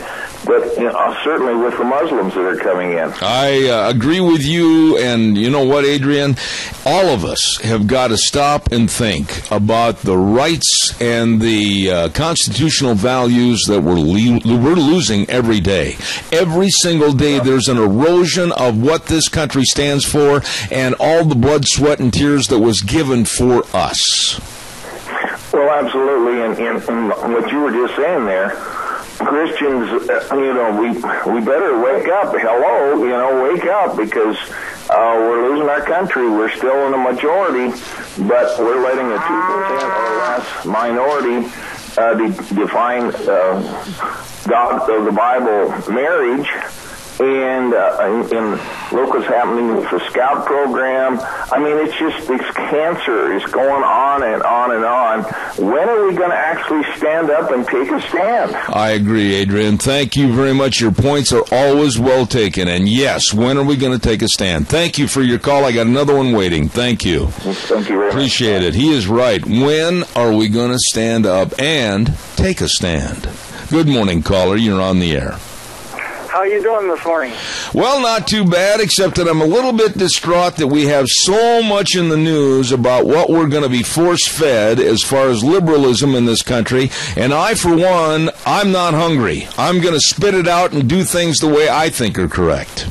but certainly with the Muslims that are coming in. I agree with you, and you know what, Adrian? All of us have got to stop and think about the rights and the constitutional values that we're losing every day. Every single day there's an erosion of what this country stands for and all the blood, sweat, and tears that was given for us. Well, absolutely, and what you were just saying there, Christians, we better wake up. Hello, wake up, because we're losing our country. We're still in a majority, but we're letting a 2% or less minority define God of the Bible marriage. And look what's happening with the Scout program. I mean, it's cancer is going on and on and on. When are we going to actually stand up and take a stand? I agree, Adrian. Thank you very much. Your points are always well taken. And yes, when are we going to take a stand? Thank you for your call. I got another one waiting. Thank you. Thank you very much. Appreciate it. He is right. When are we going to stand up and take a stand? Good morning, caller. You're on the air. How are you doing this morning? Well, not too bad, except that I'm a little bit distraught that we have so much in the news about what we're going to be force-fed as far as liberalism in this country. And I, for one, I'm not hungry. I'm going to spit it out and do things the way I think are correct.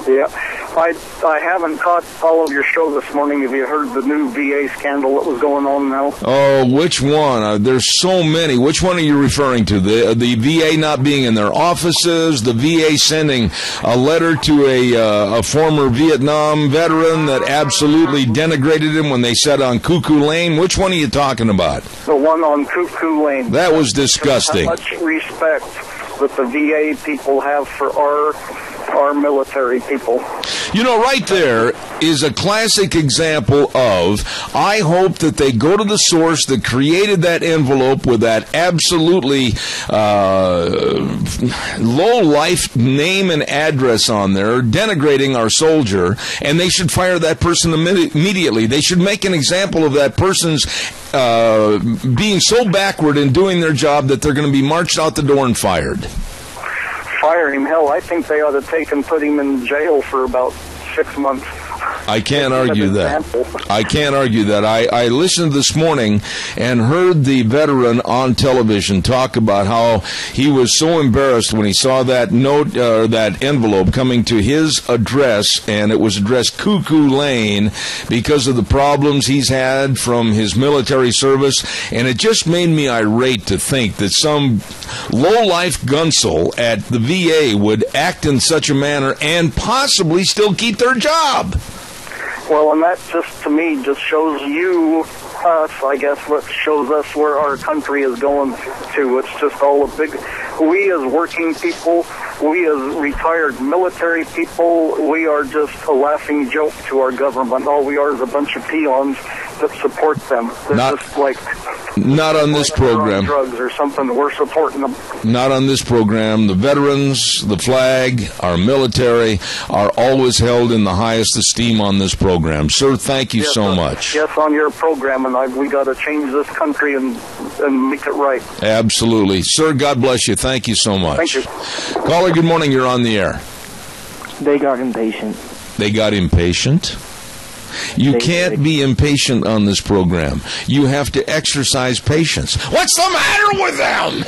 Yeah. I haven't caught all of your show this morning. Have you heard the new VA scandal that was going on now? Oh, which one? There's so many. Which one are you referring to? The VA not being in their offices, the VA sending a letter to a former Vietnam veteran that absolutely denigrated him when they said on Cuckoo Lane? Which one are you talking about? The one on Cuckoo Lane. That was disgusting. How much respect that the VA people have for our military people. You know, right there is a classic example of, I hope that they go to the source that created that envelope with that absolutely low-life name and address on there, denigrating our soldier, and they should fire that person immediately. They should make an example of that person's being so backward in doing their job that they're going to be marched out the door and fired. Fire him. Hell, I think they ought to take and put him in jail for about 6 months. I can't argue that. I can't argue that. I listened this morning and heard the veteran on television talk about how he was so embarrassed when he saw that note, that envelope coming to his address, and it was addressed Cuckoo Lane because of the problems he's had from his military service, and it just made me irate to think that some low-life gunsel at the VA would act in such a manner and possibly still keep their job. Well, and that just, to me, just shows us, I guess, what shows us where our country is going to. It's just all a big, we as working people, we as retired military people, we are just a laughing joke to our government. All we are is a bunch of peons that support them. They're just like... Not on this program. Drugs or something. We're supporting them. Not on this program. The veterans, the flag, our military are always held in the highest esteem on this program. Sir, thank you so much. Yes, on your program, and we got to change this country and make it right. Absolutely. Sir, God bless you. Thank you so much. Thank you. Caller, good morning. You're on the air. They got impatient. They got impatient? You can't be impatient on this program. You have to exercise patience. What's the matter with them?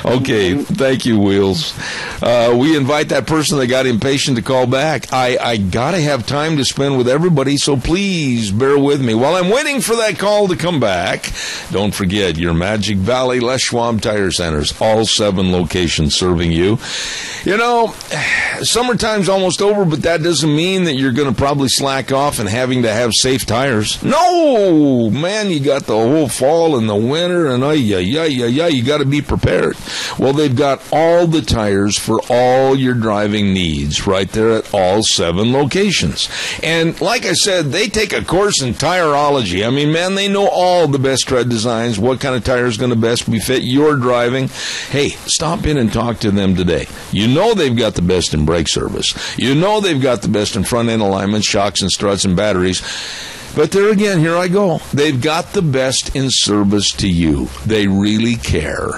Okay, thank you, Wheels. We invite that person that got impatient to call back. I got to have time to spend with everybody, so please bear with me. While I'm waiting for that call to come back, don't forget your Magic Valley Les Schwab Tire Centers, all 7 locations serving you. You know, summertime's almost over, but that doesn't mean that you're going to probably slack off and having to have safe tires. No, man, you got the whole fall and the winter, and you got to be prepared. Well, they've got all the tires for all your driving needs right there at all 7 locations. And like I said, they take a course in tireology. I mean, man, they know all the best tread designs, what kind of tire is going to best befit your driving. Hey, stop in and talk to them today. You know they've got the best in brake service. You know they've got the best in front end alignment, shocks and struts and batteries. But there again, here I go. They've got the best in service to you. They really care.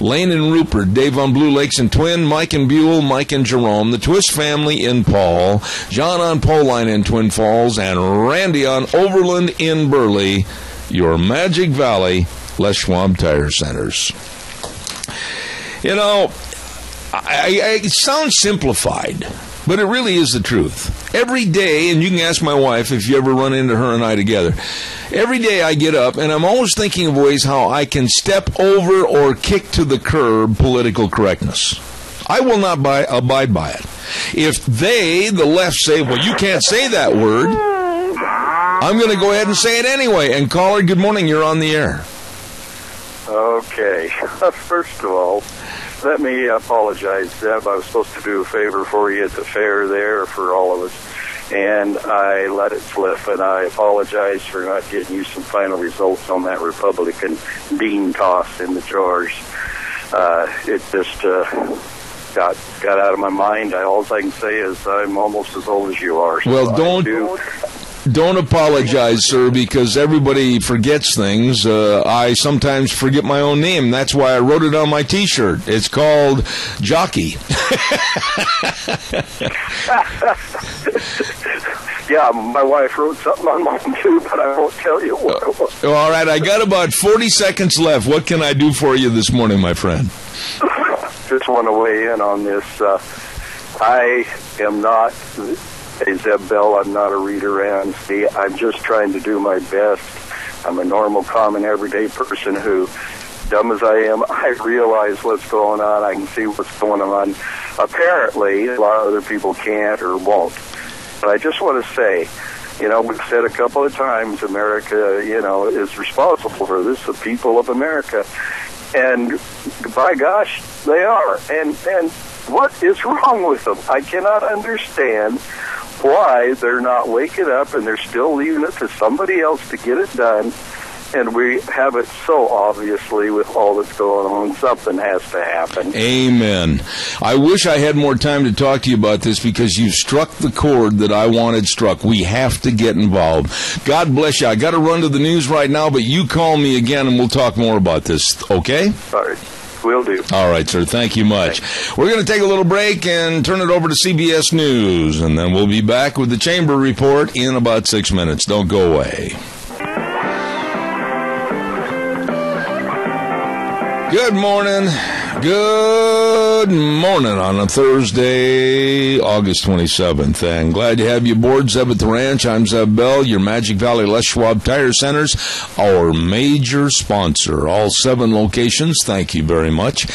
Lane and Rupert, Dave on Blue Lakes and Twin, Mike and Buell, Mike and Jerome, the Twist family in Paul, John on Poline in Twin Falls, and Randy on Overland in Burley. Your Magic Valley Les Schwab Tire Centers. You know, it sounds simplified, but it really is the truth. Every day, and you can ask my wife if you ever run into her and I together, every day I get up and I'm always thinking of ways how I can step over or kick to the curb political correctness. I will not abide by it. If they, the left, say, well, you can't say that word, I'm going to go ahead and say it anyway. And caller, good morning. You're on the air. Okay. First of all, let me apologize, Zeb. I was supposed to do a favor for you at the fair there for all of us, and I let it slip, and I apologize for not getting you some final results on that Republican bean toss in the drawers. It just got out of my mind. All I can say is I'm almost as old as you are. So well, don't apologize, sir, because everybody forgets things. I sometimes forget my own name. That's why I wrote it on my T-shirt. It's called Jockey. Yeah, my wife wrote something on mine too, but I won't tell you what it was. All right, I got about 40 seconds left. What can I do for you this morning, my friend? Just want to weigh in on this. I am not a Zeb Bell. I'm not a Rita Ramsey. I'm just trying to do my best. I'm a normal, common, everyday person who, dumb as I am, I realize what's going on. I can see what's going on. Apparently, a lot of other people can't or won't. But I just want to say, we've said a couple of times, America, is responsible for this, the people of America. And by gosh, they are. And what is wrong with them? I cannot understand why they're not waking up and they're still leaving it to somebody else to get it done. And we have it so obviously with all that's going on. Something has to happen. Amen. I wish I had more time to talk to you about this because you've struck the chord that I wanted struck. We have to get involved. God bless you. I got to run to the news right now, but you call me again and we'll talk more about this, okay? All right. Will do. All right, sir. Thank you much. Thanks. We're going to take a little break and turn it over to CBS News, and then we'll be back with the Chamber Report in about 6 minutes. Don't go away. Good morning. Good morning on a Thursday, August 27th. And glad to have you aboard Zeb at the Ranch. I'm Zeb Bell, your Magic Valley Les Schwab Tire Centers, our major sponsor. All 7 locations, thank you very much.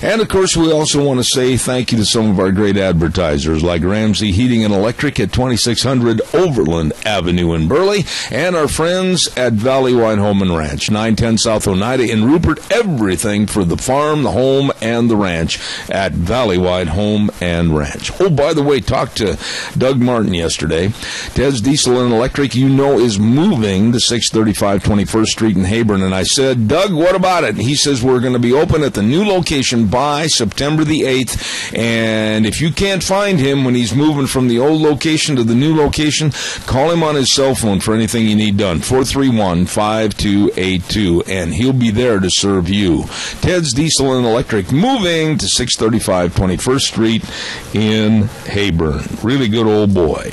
And, of course, we also want to say thank you to some of our great advertisers like Ramsey Heating and Electric at 2600 Overland Avenue in Burley, and our friends at Valley Wine Home and Ranch, 910 South Oneida in Rupert. Everything for the farm, the home, and the ranch at Valleywide Home and Ranch. Oh, by the way, talked to Doug Martin yesterday. Ted's Diesel and Electric, is moving to 635 21st Street in Heyburn. And I said, Doug, what about it? And he says we're going to be open at the new location by September the 8th. And if you can't find him when he's moving from the old location to the new location, call him on his cell phone for anything you need done. 431-5282. And he'll be there to serve you. Ted's Diesel and Electric, moving to 635 21st Street in Heyburn. Really good old boy.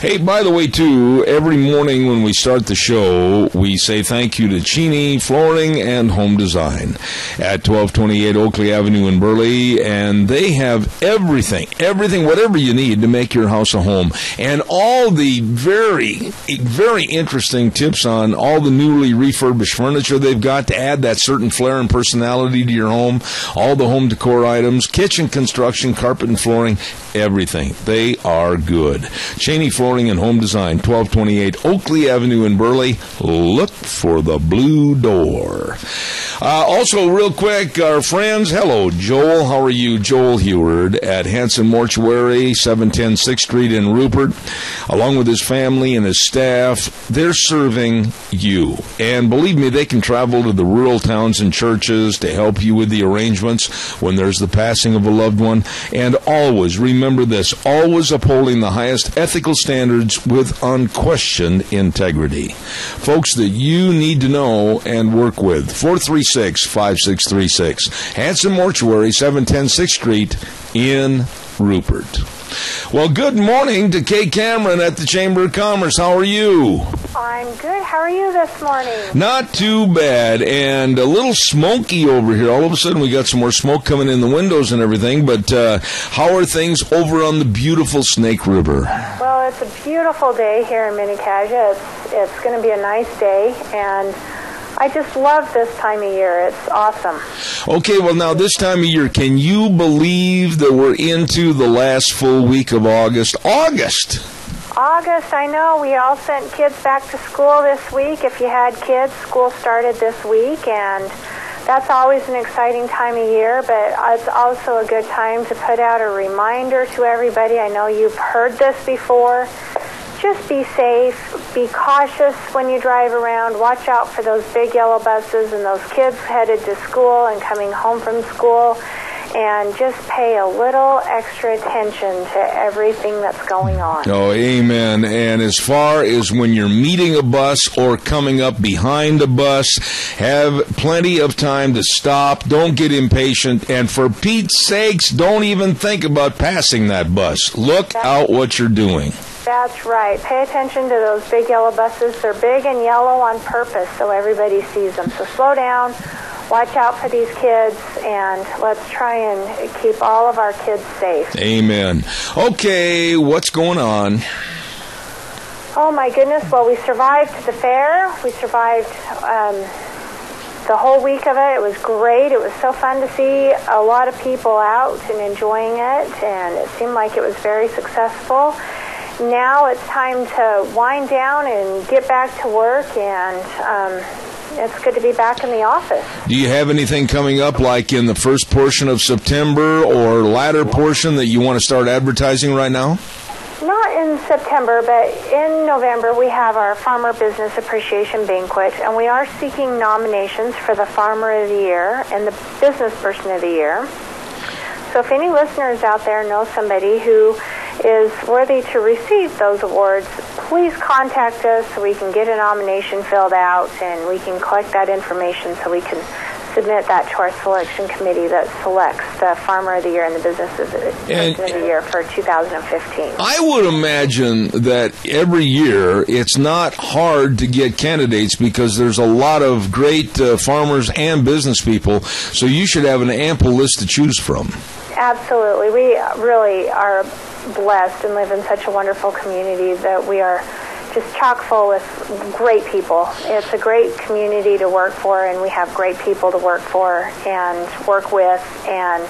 Hey, by the way, too, every morning when we start the show, we say thank you to Cheney Flooring and Home Design at 1228 Oakley Avenue in Burley, and they have everything, whatever you need to make your house a home, and all the very, very interesting tips on all the newly refurbished furniture they've got to add that certain flair and personality to your home, all the home decor items, kitchen construction, carpet and flooring, everything. They are good. Cheney Flooring and Home Design, 1228 Oakley Avenue in Burley. Look for the blue door. Also, real quick, our friends, hello, Joel. How are you? Joel Heward at Hanson Mortuary, 710 6th Street in Rupert, along with his family and his staff. They're serving you. And believe me, they can travel to the rural towns and churches to help you with the arrangements when there's the passing of a loved one. And always, remember this, always upholding the highest ethical standards with unquestioned integrity. Folks that you need to know and work with. 436-5636. Hanson Mortuary, 710 6th Street in Rupert. Well, good morning to Kay Cameron at the Chamber of Commerce. How are you? I'm good. How are you this morning? Not too bad, and a little smoky over here. All of a sudden, we got some more smoke coming in the windows and everything, but how are things over on the beautiful Snake River? Well, it's a beautiful day here in Mini-Casia. It's going to be a nice day, and I just love this time of year. It's awesome. Okay, well, now this time of year, can you believe that we're into the last full week of August? August, I know. We all sent kids back to school this week. If you had kids, school started this week, and that's always an exciting time of year, but it's also a good time to put out a reminder to everybody. I know you've heard this before. Just be safe, be cautious when you drive around, watch out for those big yellow buses and those kids headed to school and coming home from school, and just pay a little extra attention to everything that's going on. Oh, amen. And as far as when you're meeting a bus or coming up behind a bus, have plenty of time to stop. Don't get impatient. And for Pete's sakes, don't even think about passing that bus. Look out what you're doing. That's right. Pay attention to those big yellow buses. They're big and yellow on purpose so everybody sees them. So slow down, watch out for these kids, and let's try and keep all of our kids safe. Amen. Okay, what's going on? Oh, my goodness. Well, we survived the fair. We survived the whole week of it. It was great. It was so fun to see a lot of people out and enjoying it, and it seemed like it was very successful. Now it's time to wind down and get back to work, and it's good to be back in the office. Do you have anything coming up, like in the first portion of September or latter portion, that you want to start advertising right now? Not in September, but in November we have our Farmer Business Appreciation Banquet, and we are seeking nominations for the Farmer of the Year and the Business Person of the Year. So if any listeners out there know somebody who is worthy to receive those awards, please contact us so we can get a nomination filled out and we can collect that information so we can submit that to our selection committee that selects the Farmer of the Year and the Business Person of the Year for 2015. I would imagine that every year it's not hard to get candidates because there's a lot of great farmers and business people, so you should have an ample list to choose from. Absolutely. We really are blessed and live in such a wonderful community that we are just chock full with great people. It's a great community to work for, and we have great people to work for and work with, and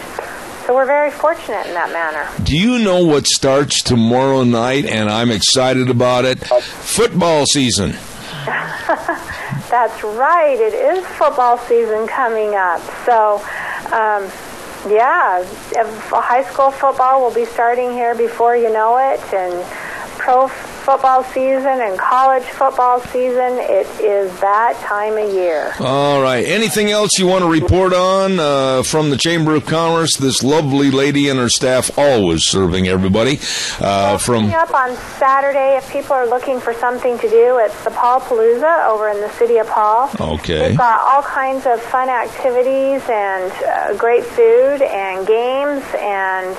so we're very fortunate in that manner. Do you know what starts tomorrow night, and I'm excited about it? Football season. That's right. It is football season coming up. So, high school football will be starting here before you know it, and pro football season and college football season, it is that time of year. All right. Anything else you want to report on from the Chamber of Commerce? This lovely lady and her staff always serving everybody. Coming up on Saturday, if people are looking for something to do, it's the Paul Palooza over in the city of Paul. Okay. We've got all kinds of fun activities and great food and games and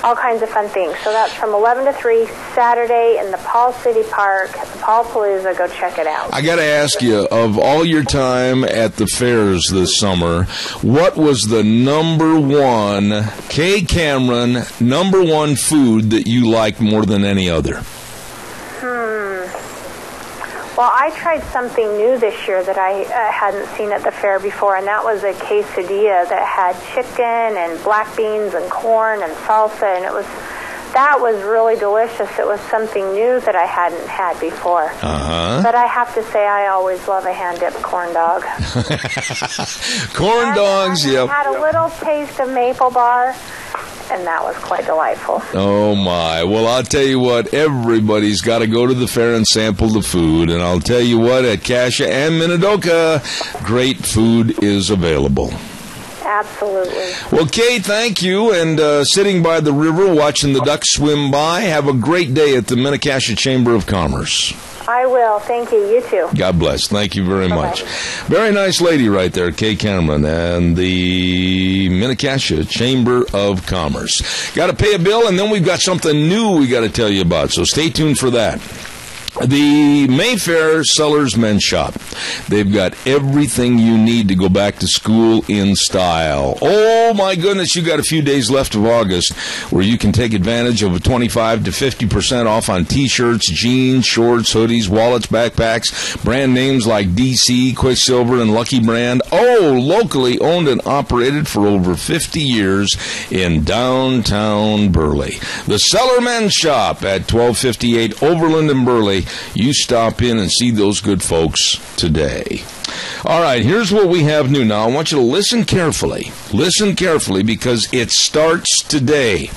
all kinds of fun things. So that's from 11 to 3 Saturday in the Paul City Park, the Paul Palooza. Go check it out. I got to ask you, of all your time at the fairs this summer, what was the number one, Kay Cameron, number one food that you liked more than any other? Well, I tried something new this year that I hadn't seen at the fair before, and that was a quesadilla that had chicken and black beans and corn and salsa, and that was really delicious. It was something new that I hadn't had before. Uh-huh. But I have to say, I always love a hand-dipped corn dog. Corn dogs, yep. I had a little taste of maple bar, and that was quite delightful. Oh, my. Well, I'll tell you what, everybody's got to go to the fair and sample the food. And I'll tell you what, at Cassia and Minidoka, great food is available. Absolutely. Well, Kay, thank you. And sitting by the river, watching the ducks swim by, have a great day at the Minnecasia Chamber of Commerce. I will. Thank you. You too. God bless. Thank you very much. Very nice lady right there, Kay Cameron, and the Minnecasia Chamber of Commerce. Got to pay a bill, and then we've got something new we got to tell you about, so stay tuned for that. The Mayfair Sellers Men's Shop. They've got everything you need to go back to school in style. Oh, my goodness, you got a few days left of August where you can take advantage of a 25 to 50% off on T-shirts, jeans, shorts, hoodies, wallets, backpacks, brand names like DC, Quicksilver, and Lucky Brand. Oh, locally owned and operated for over 50 years in downtown Burley. The Seller Men's Shop at 1258 Overland in Burley. You stop in and see those good folks today. All right, here's what we have new. Now, I want you to listen carefully. Listen carefully because it starts today.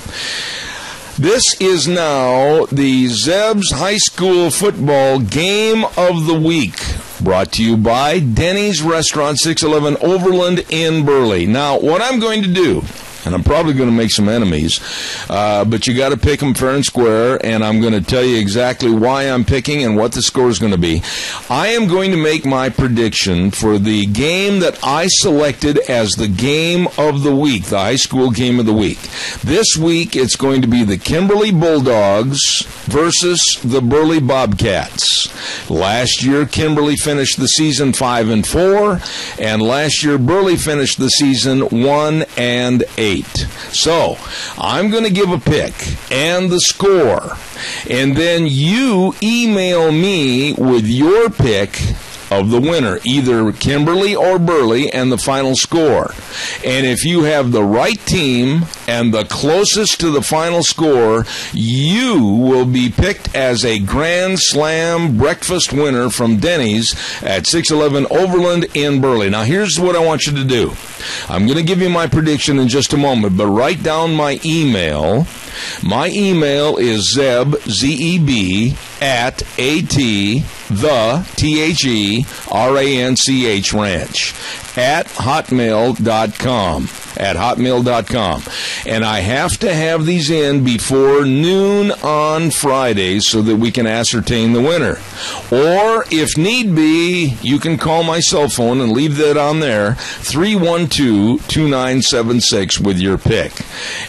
This is now the Zeb's High School Football Game of the Week, brought to you by Denny's Restaurant, 611 Overland in Burley. Now, what I'm going to do, and I'm probably going to make some enemies, but you got to pick them fair and square, and I'm going to tell you exactly why I'm picking and what the score is going to be. I am going to make my prediction for the game that I selected as the game of the week, the high school game of the week. This week, it's going to be the Kimberly Bulldogs versus the Burley Bobcats. Last year, Kimberly finished the season 5-4, and last year, Burley finished the season 1-8. So, I'm going to give a pick and the score, and then you email me with your pick of the winner, either Kimberly or Burley, and the final score. And if you have the right team and the closest to the final score, you will be picked as a Grand Slam breakfast winner from Denny's at 611 Overland in Burley. Now, here's what I want you to do. I'm going to give you my prediction in just a moment, but write down my email. My email is Zeb, Z-E-B, at A-T, the, T-H-E-R-A-N-C-H, ranch, at hotmail.com. At hotmail.com. And I have to have these in before noon on Friday so that we can ascertain the winner. Or, if need be, you can call my cell phone and leave that on there, 312-2976 with your pick.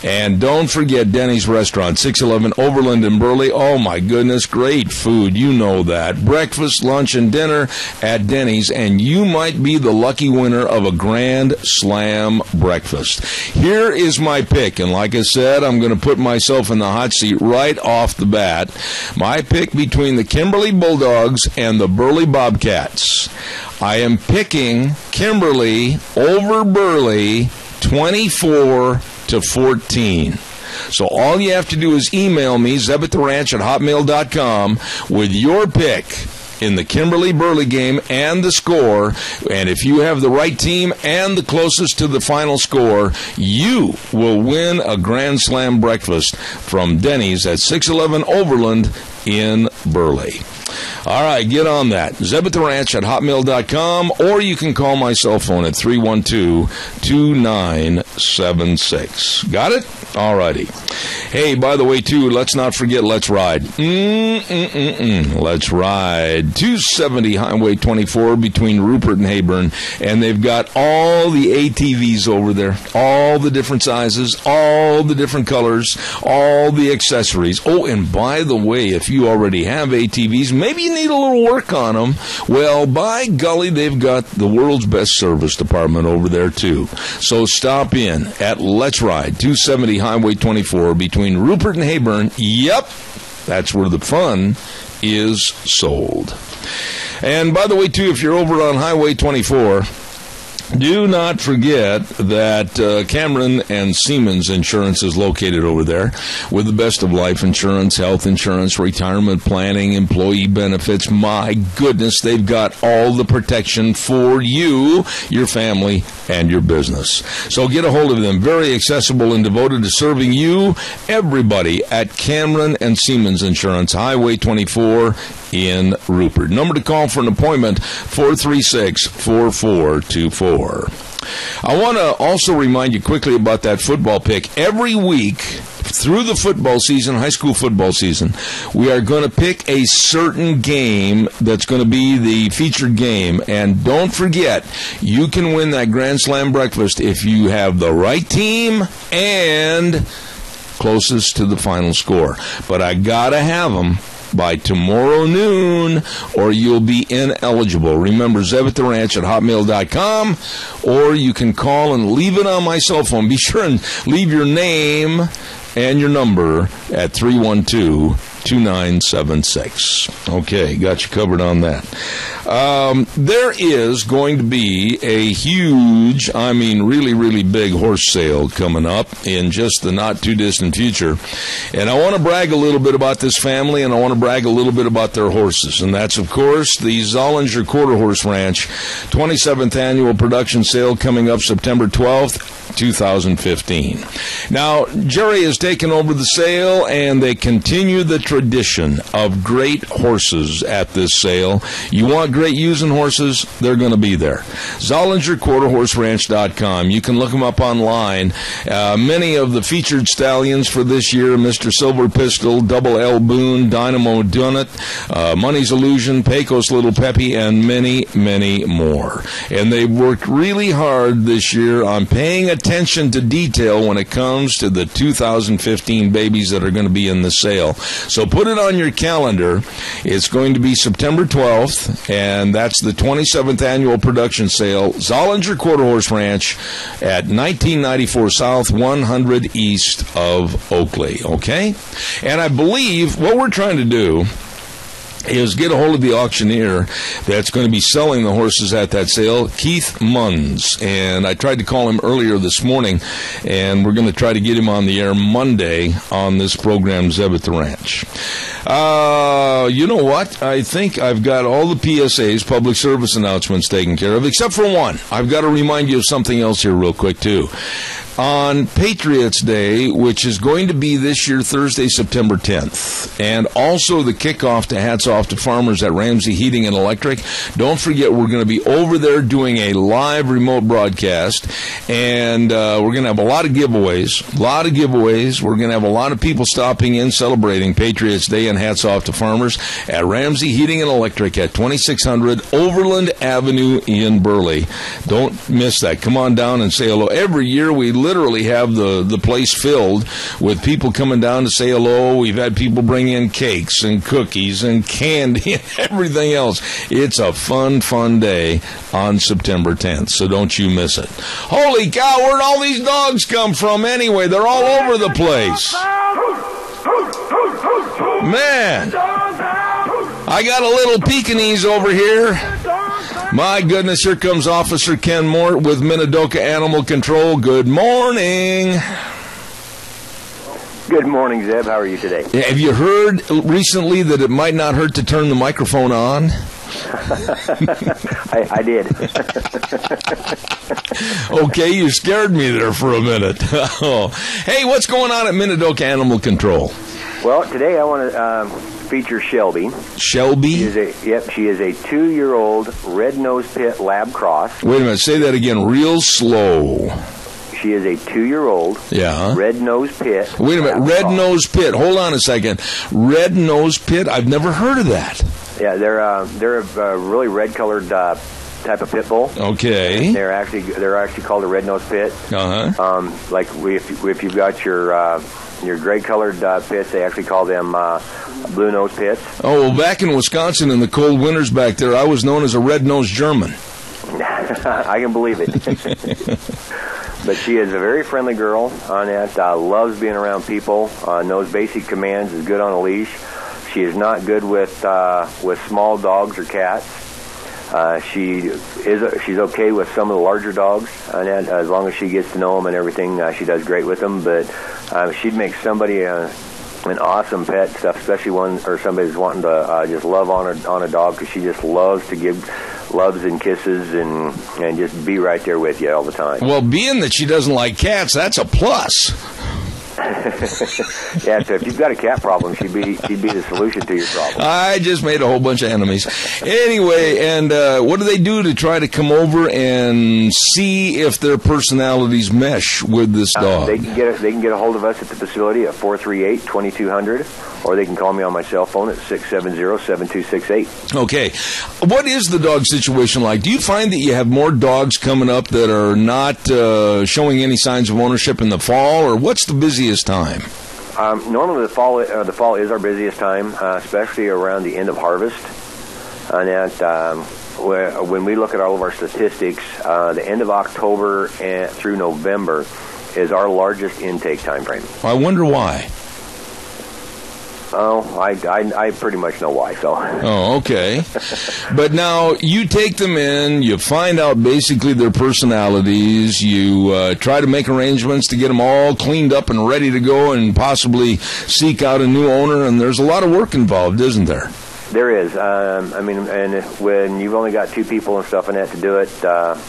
And don't forget Denny's Restaurant, 611 Overland in Burley. Oh, my goodness, great food. You know that. Breakfast, lunch, and dinner at Denny's, and you might be the lucky winner of a Grand Slam breakfast. Here is my pick, and like I said, I'm going to put myself in the hot seat right off the bat. My pick between the Kimberly Bulldogs and the Burley Bobcats. I am picking Kimberly over Burley 24-14. So all you have to do is email me, zebattheranch@hotmail.com, with your pick in the Kimberly-Burley game and the score, and if you have the right team and the closest to the final score, you will win a Grand Slam breakfast from Denny's at 611 Overland in Burley. All right, get on that. zebattheranch@hotmail.com, or you can call my cell phone at 312-2976. Got it? All righty. Hey, by the way, too, let's not forget Let's Ride. Let's Ride. 270 Highway 24 between Rupert and Hayburn, and they've got all the ATVs over there, all the different sizes, all the different colors, all the accessories. Oh, and by the way, if you already have ATVs, maybe you need a little work on them. Well, by golly, they've got the world's best service department over there, too. So stop in at Let's Ride, 270 Highway 24 between Rupert and Hayburn. Yep, that's where the fun is sold. And by the way, too, if you're over on Highway 24, do not forget that Cameron and Siemens Insurance is located over there with the best of life insurance, health insurance, retirement planning, employee benefits. My goodness, they've got all the protection for you, your family, and your business. So get a hold of them. Very accessible and devoted to serving you, everybody, at Cameron and Siemens Insurance, Highway 24 in Rupert. Number to call for an appointment, 436-4424. I want to also remind you quickly about that football pick. Every week through the football season, high school football season, we are going to pick a certain game that's going to be the featured game. And don't forget, you can win that Grand Slam breakfast if you have the right team and closest to the final score. But I got to have them. by tomorrow noon, or you'll be ineligible. Remember, ZebAtTheRanch@hotmail.com, or you can call and leave it on my cell phone. Be sure and leave your name and your number at 312-2976. Okay, got you covered on that. There is going to be a huge, I mean really, really big horse sale coming up in just the not-too-distant future. And I want to brag a little bit about this family, and I want to brag a little bit about their horses. And that's, of course, the Zollinger Quarter Horse Ranch 27th Annual Production Sale coming up September 12th. 2015. Now, Jerry has taken over the sale, and they continue the tradition of great horses at this sale. You want great using horses? They're going to be there. ZollingerQuarterHorseRanch.com. You can look them up online. Many of the featured stallions for this year, Mr. Silver Pistol, Double L Boone, Dynamo Dunnett, Money's Illusion, Pecos Little Peppy, and many, many more. And they've worked really hard this year on paying attention to detail when it comes to the 2015 babies that are going to be in the sale. So put it on your calendar. It's going to be September 12th, and that's the 27th Annual Production Sale, Zollinger Quarter Horse Ranch at 1994 South, 100 East of Oakley, okay? And I believe what we're trying to do is get a hold of the auctioneer that's going to be selling the horses at that sale, Keith Munns. And I tried to call him earlier this morning, and we're going to try to get him on the air Monday on this program, Zeb at the Ranch. You know what? I think I've got all the PSAs, public service announcements, taken care of, except for one. I've got to remind you of something else here real quick, too. On Patriots Day, which is going to be this year, Thursday, September 10th, and also the kickoff to Hats Off to Farmers at Ramsey Heating and Electric, don't forget we're going to be over there doing a live remote broadcast, and we're going to have a lot of giveaways. We're going to have a lot of people stopping in, celebrating Patriots Day and Hats Off to Farmers at Ramsey Heating and Electric at 2600 Overland Avenue in Burley. Don't miss that. Come on down and say hello. Every year we literally have the place filled with people coming down to say hello. We've had people bring in cakes and cookies and candy and everything else. It's a fun day on September 10th, so don't you miss it. Holy cow, where'd all these dogs come from anyway? They're all over the place. Man, I got a little Pekingese over here. My goodness, here comes Officer Ken Mort with Minidoka Animal Control. Good morning. Good morning, Zeb. How are you today? Have you heard recently that it might not hurt to turn the microphone on? I did. Okay, you scared me there for a minute. Hey, what's going on at Minidoka Animal Control? Well, today I want to feature Shelby. Shelby? She is a 2-year-old red-nosed pit lab cross. Wait a minute, say that again real slow. She is a 2-year-old red-nosed pit. Wait a minute, red-nosed pit. Hold on a second. Red-nosed pit? I've never heard of that. Yeah, they're a really red-colored type of pit bull. Okay. And they're actually called a red-nosed pit. Uh-huh. Like if you've got your gray-colored pits, they actually call them blue-nosed pits. Oh, well, back in Wisconsin in the cold winters back there, I was known as a red-nosed German. I can believe it. But she is a very friendly girl on that, loves being around people, knows basic commands, is good on a leash. She is not good with small dogs or cats. She's okay with some of the larger dogs, and as long as she gets to know them and everything, she does great with them. But she'd make somebody an awesome pet stuff, especially somebody who's wanting to just love on a dog, because she just loves to give loves and kisses and just be right there with you all the time. Well, being that she doesn't like cats, that's a plus. Yeah, so if you've got a cat problem, she'd be the solution to your problem. I just made a whole bunch of enemies. Anyway, and what do they do to try to come over and see if their personalities mesh with this dog? They can get a hold of us at the facility at 438-2200, or they can call me on my cell phone at 670-7268. Okay. What is the dog situation like? Do you find that you have more dogs coming up that are not showing any signs of ownership in the fall, or what's the busiest time? Normally the fall is our busiest time, especially around the end of harvest. And that when we look at all of our statistics, the end of October through November is our largest intake time frame. I wonder why. Oh, I pretty much know why, so. Oh, okay. But now you take them in, you find out basically their personalities, you try to make arrangements to get them all cleaned up and ready to go and possibly seek out a new owner, and there's a lot of work involved, isn't there? There is. And when you've only got 2 people and stuff in that to do it,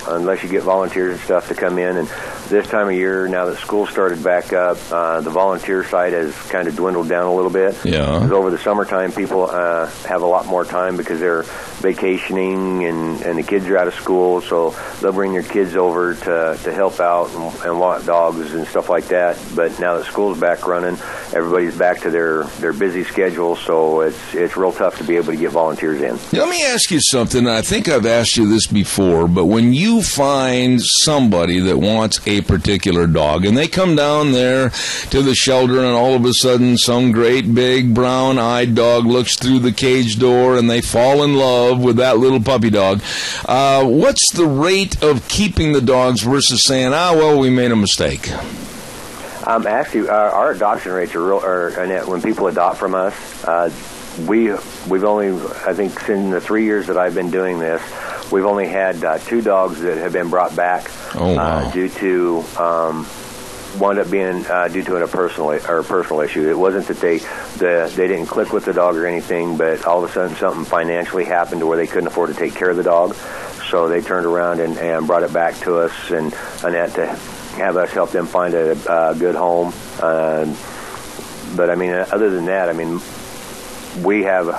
unless you get volunteers and stuff to come in, and this time of year, now that school started back up, the volunteer side has kind of dwindled down a little bit. Yeah. Because over the summertime, people have a lot more time because they're vacationing and the kids are out of school, so they'll bring their kids over to help out and walk dogs and stuff like that. But now that school's back running, everybody's back to their busy schedule, so it's real tough to be able to get volunteers in. Let me ask you something. I think I've asked you this before, but when you find somebody that wants a particular dog and they come down there to the shelter and all of a sudden some great big brown-eyed dog looks through the cage door and they fall in love with that little puppy dog, what's the rate of keeping the dogs versus saying, well, we made a mistake? Actually, our adoption rates are when people adopt from us, we've only, I think, in the 3 years that I've been doing this, we've only had 2 dogs that have been brought back due to wound up being due to a personal issue. It wasn't that they didn't click with the dog or anything, but all of a sudden something financially happened to where they couldn't afford to take care of the dog, so they turned around and brought it back to us and that to have us help them find a good home. But I mean, other than that, I mean, we have,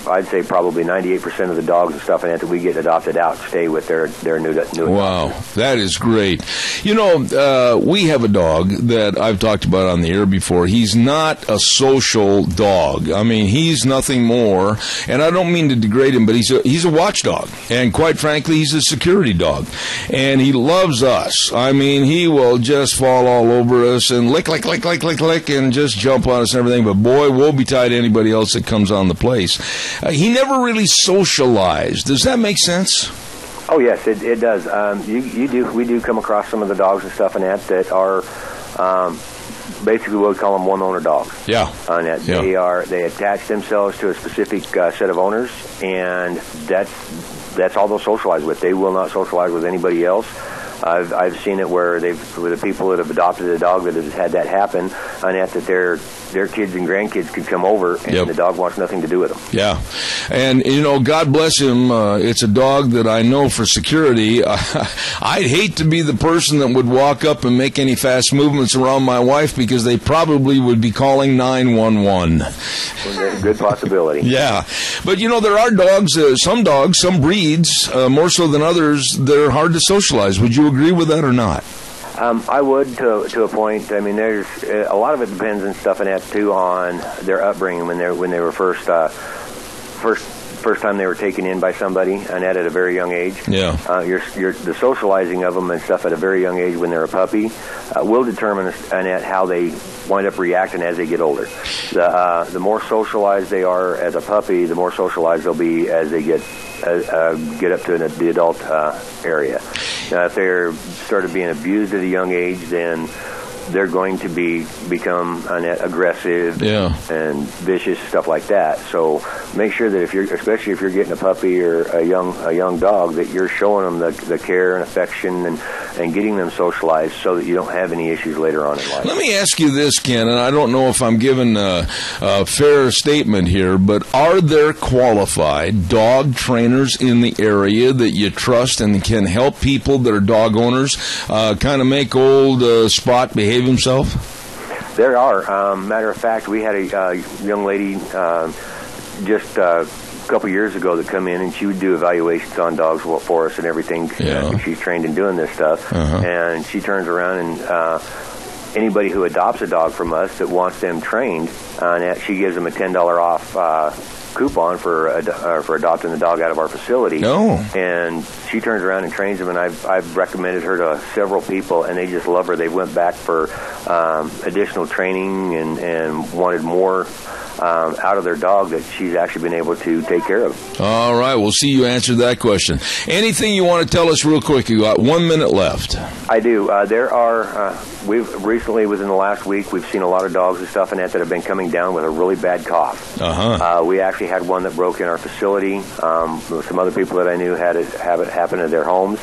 I'd say probably 98% of the dogs and stuff that we get adopted out stay with their new Wow, that is great. You know, we have a dog that I've talked about on the air before. He's not a social dog. I mean, he's nothing more, and I don't mean to degrade him, but he's a watchdog, and quite frankly, he's a security dog, and he loves us. I mean, he will just fall all over us and lick, and just jump on us and everything, but boy, woe betide anybody else that comes on the place. He never really socialized. Does that make sense? Oh yes, it does. We do come across some of the dogs and stuff that are basically what we call them one-owner dogs. Yeah. They attach themselves to a specific set of owners, and that's all they'll socialize with. They will not socialize with anybody else. I've seen it where with the people that have adopted a dog that has had that happen, and that their kids and grandkids could come over, and the dog wants nothing to do with them. Yeah, and you know, God bless him. It's a dog that I know for security. I'd hate to be the person that would walk up and make any fast movements around my wife because they probably would be calling 911. Good possibility. Yeah, but you know, there are dogs, some breeds, more so than others, they're hard to socialize. Would you agree with that or not? I would to a point. I mean, there's a lot of it depends and stuff and that too on their upbringing when they were first time they were taken in by somebody, and that at a very young age. Yeah. The socializing of them and stuff at a very young age when they're a puppy will determine how they wind up reacting as they get older. The more socialized they are as a puppy, the more socialized they'll be as they get up to the adult area. Now, if they're started being abused at a young age, then they're going to become aggressive and vicious, stuff like that. So make sure that especially if you're getting a puppy or a young dog, that you're showing them the care and affection and getting them socialized so that you don't have any issues later on in life. Let me ask you this, Ken, and I don't know if I'm giving a fair statement here, but are there qualified dog trainers in the area that you trust and can help people that are dog owners kind of make old Spot behave himself? There are. Matter of fact, we had a young lady just a couple years ago that come in, and she would do evaluations on dogs for us and everything. She's trained in doing this stuff, and she turns around and anybody who adopts a dog from us that wants them trained, she gives them a $10 off coupon for adopting the dog out of our facility. No. And she turns around and trains them, and I've recommended her to several people, and they just love her. They went back for additional training and wanted more out of their dog that she's actually been able to take care of. All right, we'll see you answer that question. Anything you want to tell us real quick? You got 1 minute left. I do. There are, we've recently, within the last week, we've seen a lot of dogs and stuff in that have been coming down with a really bad cough. We actually had one that broke in our facility. Some other people that I knew have it happen at their homes.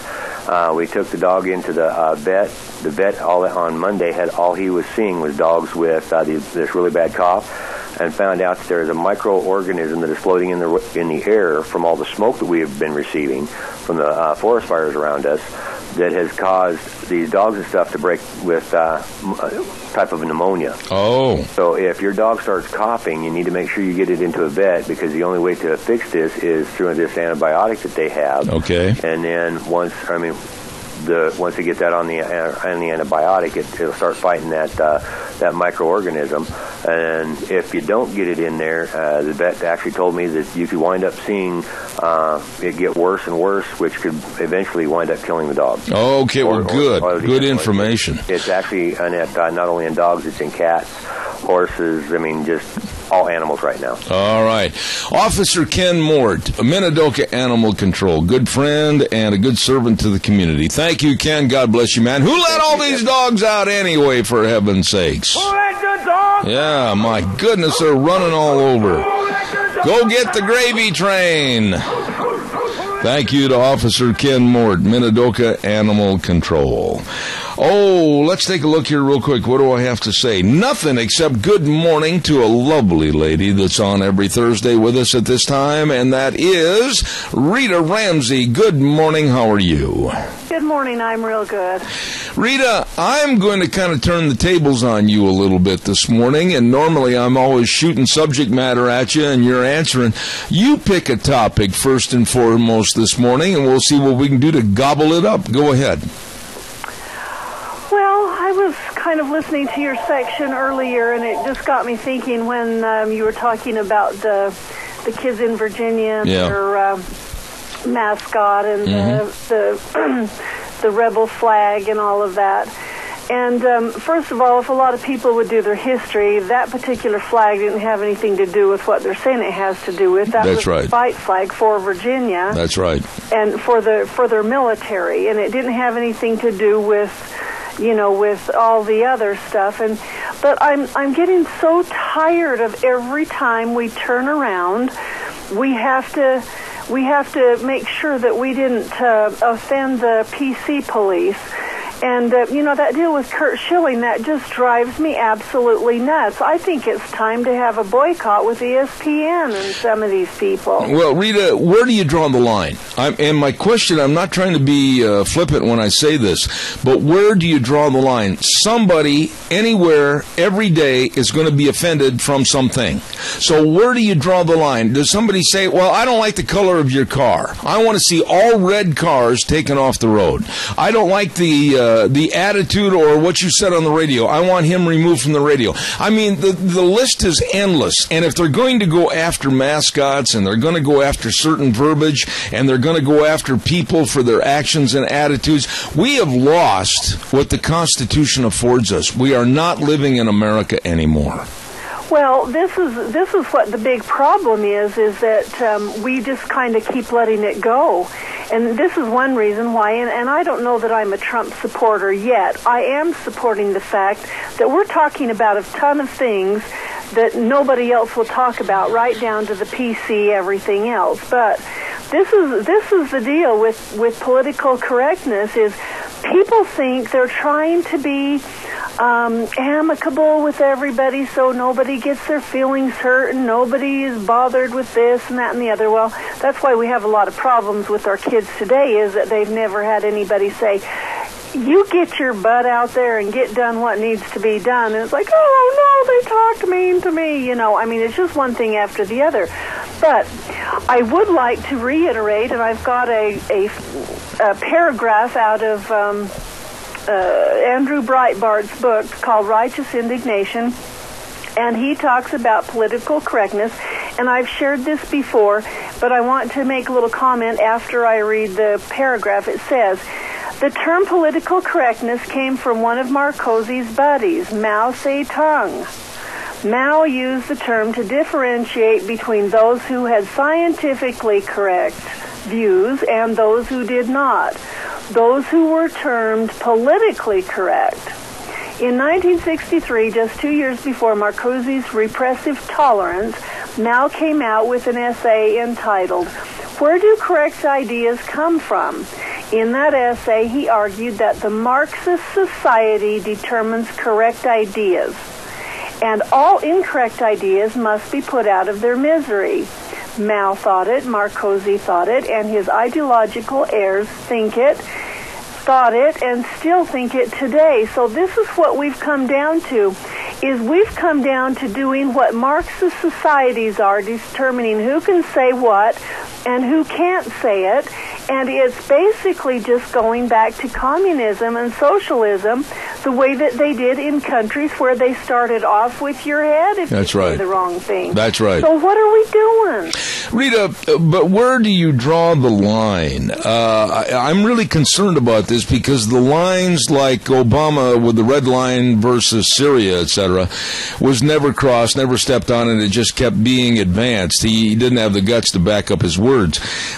We took the dog into the vet. The vet on Monday all he was seeing was dogs with this really bad cough, and found out that there is a microorganism that is floating in the air from all the smoke that we have been receiving from the forest fires around us, that has caused these dogs and stuff to break with type of pneumonia. Oh. So if your dog starts coughing, you need to make sure you get it into a vet, because the only way to fix this is through this antibiotic that they have. Okay. And then once they get that on the antibiotic, it'll start fighting that microorganism. And if you don't get it in there, the vet actually told me that you could wind up seeing it get worse and worse, which could eventually wind up killing the dog. Okay, good information. It's actually not only in dogs, it's in cats, horses, just all animals right now. All right. Officer Ken Mort, Minidoka Animal Control, good friend and a good servant to the community. Thank you, Ken. God bless you, man. Who let all these dogs out anyway, for heaven's sakes? Who let the dogs? Yeah, my goodness, they're running all over. Go get the gravy train. Thank you to Officer Ken Mort, Minidoka Animal Control. Oh, let's take a look here real quick. What do I have to say? Nothing except good morning to a lovely lady that's on every Thursday with us at this time, and that is Rita Ramsey. Good morning. How are you? Good morning. I'm real good. Rita, I'm going to kind of turn the tables on you a little bit this morning, and normally I'm always shooting subject matter at you, and you're answering. You pick a topic first and foremost this morning, and we'll see what we can do to gobble it up. Go ahead. Well, I was kind of listening to your section earlier, and it just got me thinking when you were talking about the kids in Virginia, their mascot, and the rebel flag and all of that. And first of all, if a lot of people would do their history, that particular flag didn't have anything to do with what they're saying it has to do with. That was right. The fight flag for Virginia. That's right. And for their military, and it didn't have anything to do with all the other stuff. But I'm getting so tired of every time we turn around, we have to make sure that we didn't offend the PC police. And, that deal with Kurt Schilling, that just drives me absolutely nuts. I think it's time to have a boycott with ESPN and some of these people. Well, Rita, where do you draw the line? And my question, I'm not trying to be flippant when I say this, but where do you draw the line? Somebody, anywhere, every day is going to be offended from something. So where do you draw the line? Does somebody say, well, I don't like the color of your car. I want to see all red cars taken off the road. I don't like the attitude or what you said on the radio. I want him removed from the radio. I mean, the list is endless. And if they're going to go after mascots, and they're going to go after certain verbiage, and they're going to go after people for their actions and attitudes, we have lost what the Constitution affords us. We are not living in America anymore. Well, this is what the big problem is that we just kind of keep letting it go. And this is one reason why, and I don't know that I'm a Trump supporter yet. I am supporting the fact that we're talking about a ton of things that nobody else will talk about, right down to the PC, everything else. But this is the deal with political correctness, is people think they're trying to be amicable with everybody so nobody gets their feelings hurt and nobody is bothered with this and that and the other. Well, that's why we have a lot of problems with our kids today, is that they've never had anybody say, you get your butt out there and get done what needs to be done. And it's like, oh, no, they talked mean to me. It's just one thing after the other. But I would like to reiterate, and I've got a paragraph out of Andrew Breitbart's book called Righteous Indignation, and he talks about political correctness, And I've shared this before, but I want to make a little comment after I read the paragraph. It says, the term political correctness came from one of Marcose's buddies, Mao Zedong. Mao used the term to differentiate between those who had scientifically correct views and those who did not, those who were termed politically correct. In 1963, just 2 years before Marcose's repressive tolerance, Mao came out with an essay entitled, Where Do Correct Ideas Come From? In that essay, he argued that the Marxist society determines correct ideas, and all incorrect ideas must be put out of their misery. Mao thought it, Marcose thought it, and his ideological heirs think it, thought it, and still think it today. So this is what we've come down to, is we've come down to doing what Marxist societies are, determining who can say what and who can't say it, and it's basically just going back to communism and socialism the way that they did in countries where they started off with your head if you say the wrong thing. That's right. So what are we doing? Rita, but where do you draw the line? I'm really concerned about this because the lines like Obama with the red line versus Syria, etc., was never crossed, never stepped on, and it just kept being advanced. He didn't have the guts to back up his words.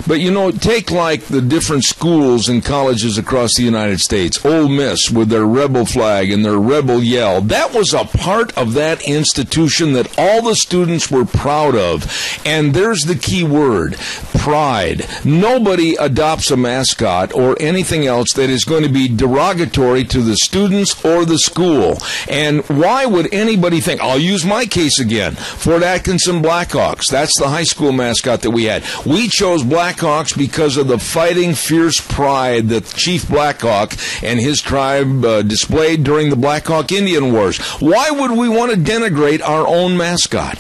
But, you know, take like the different schools and colleges across the United States. Ole Miss with their rebel flag and their rebel yell. That was a part of that institution that all the students were proud of. And there's the key word, pride. Nobody adopts a mascot or anything else that is going to be derogatory to the students or the school. And why would anybody think, I'll use my case again, Fort Atkinson Blackhawks. That's the high school mascot that we had. We chose Blackhawks because of the fighting, fierce pride that Chief Blackhawk and his tribe displayed during the Blackhawk Indian Wars. Why would we want to denigrate our own mascot?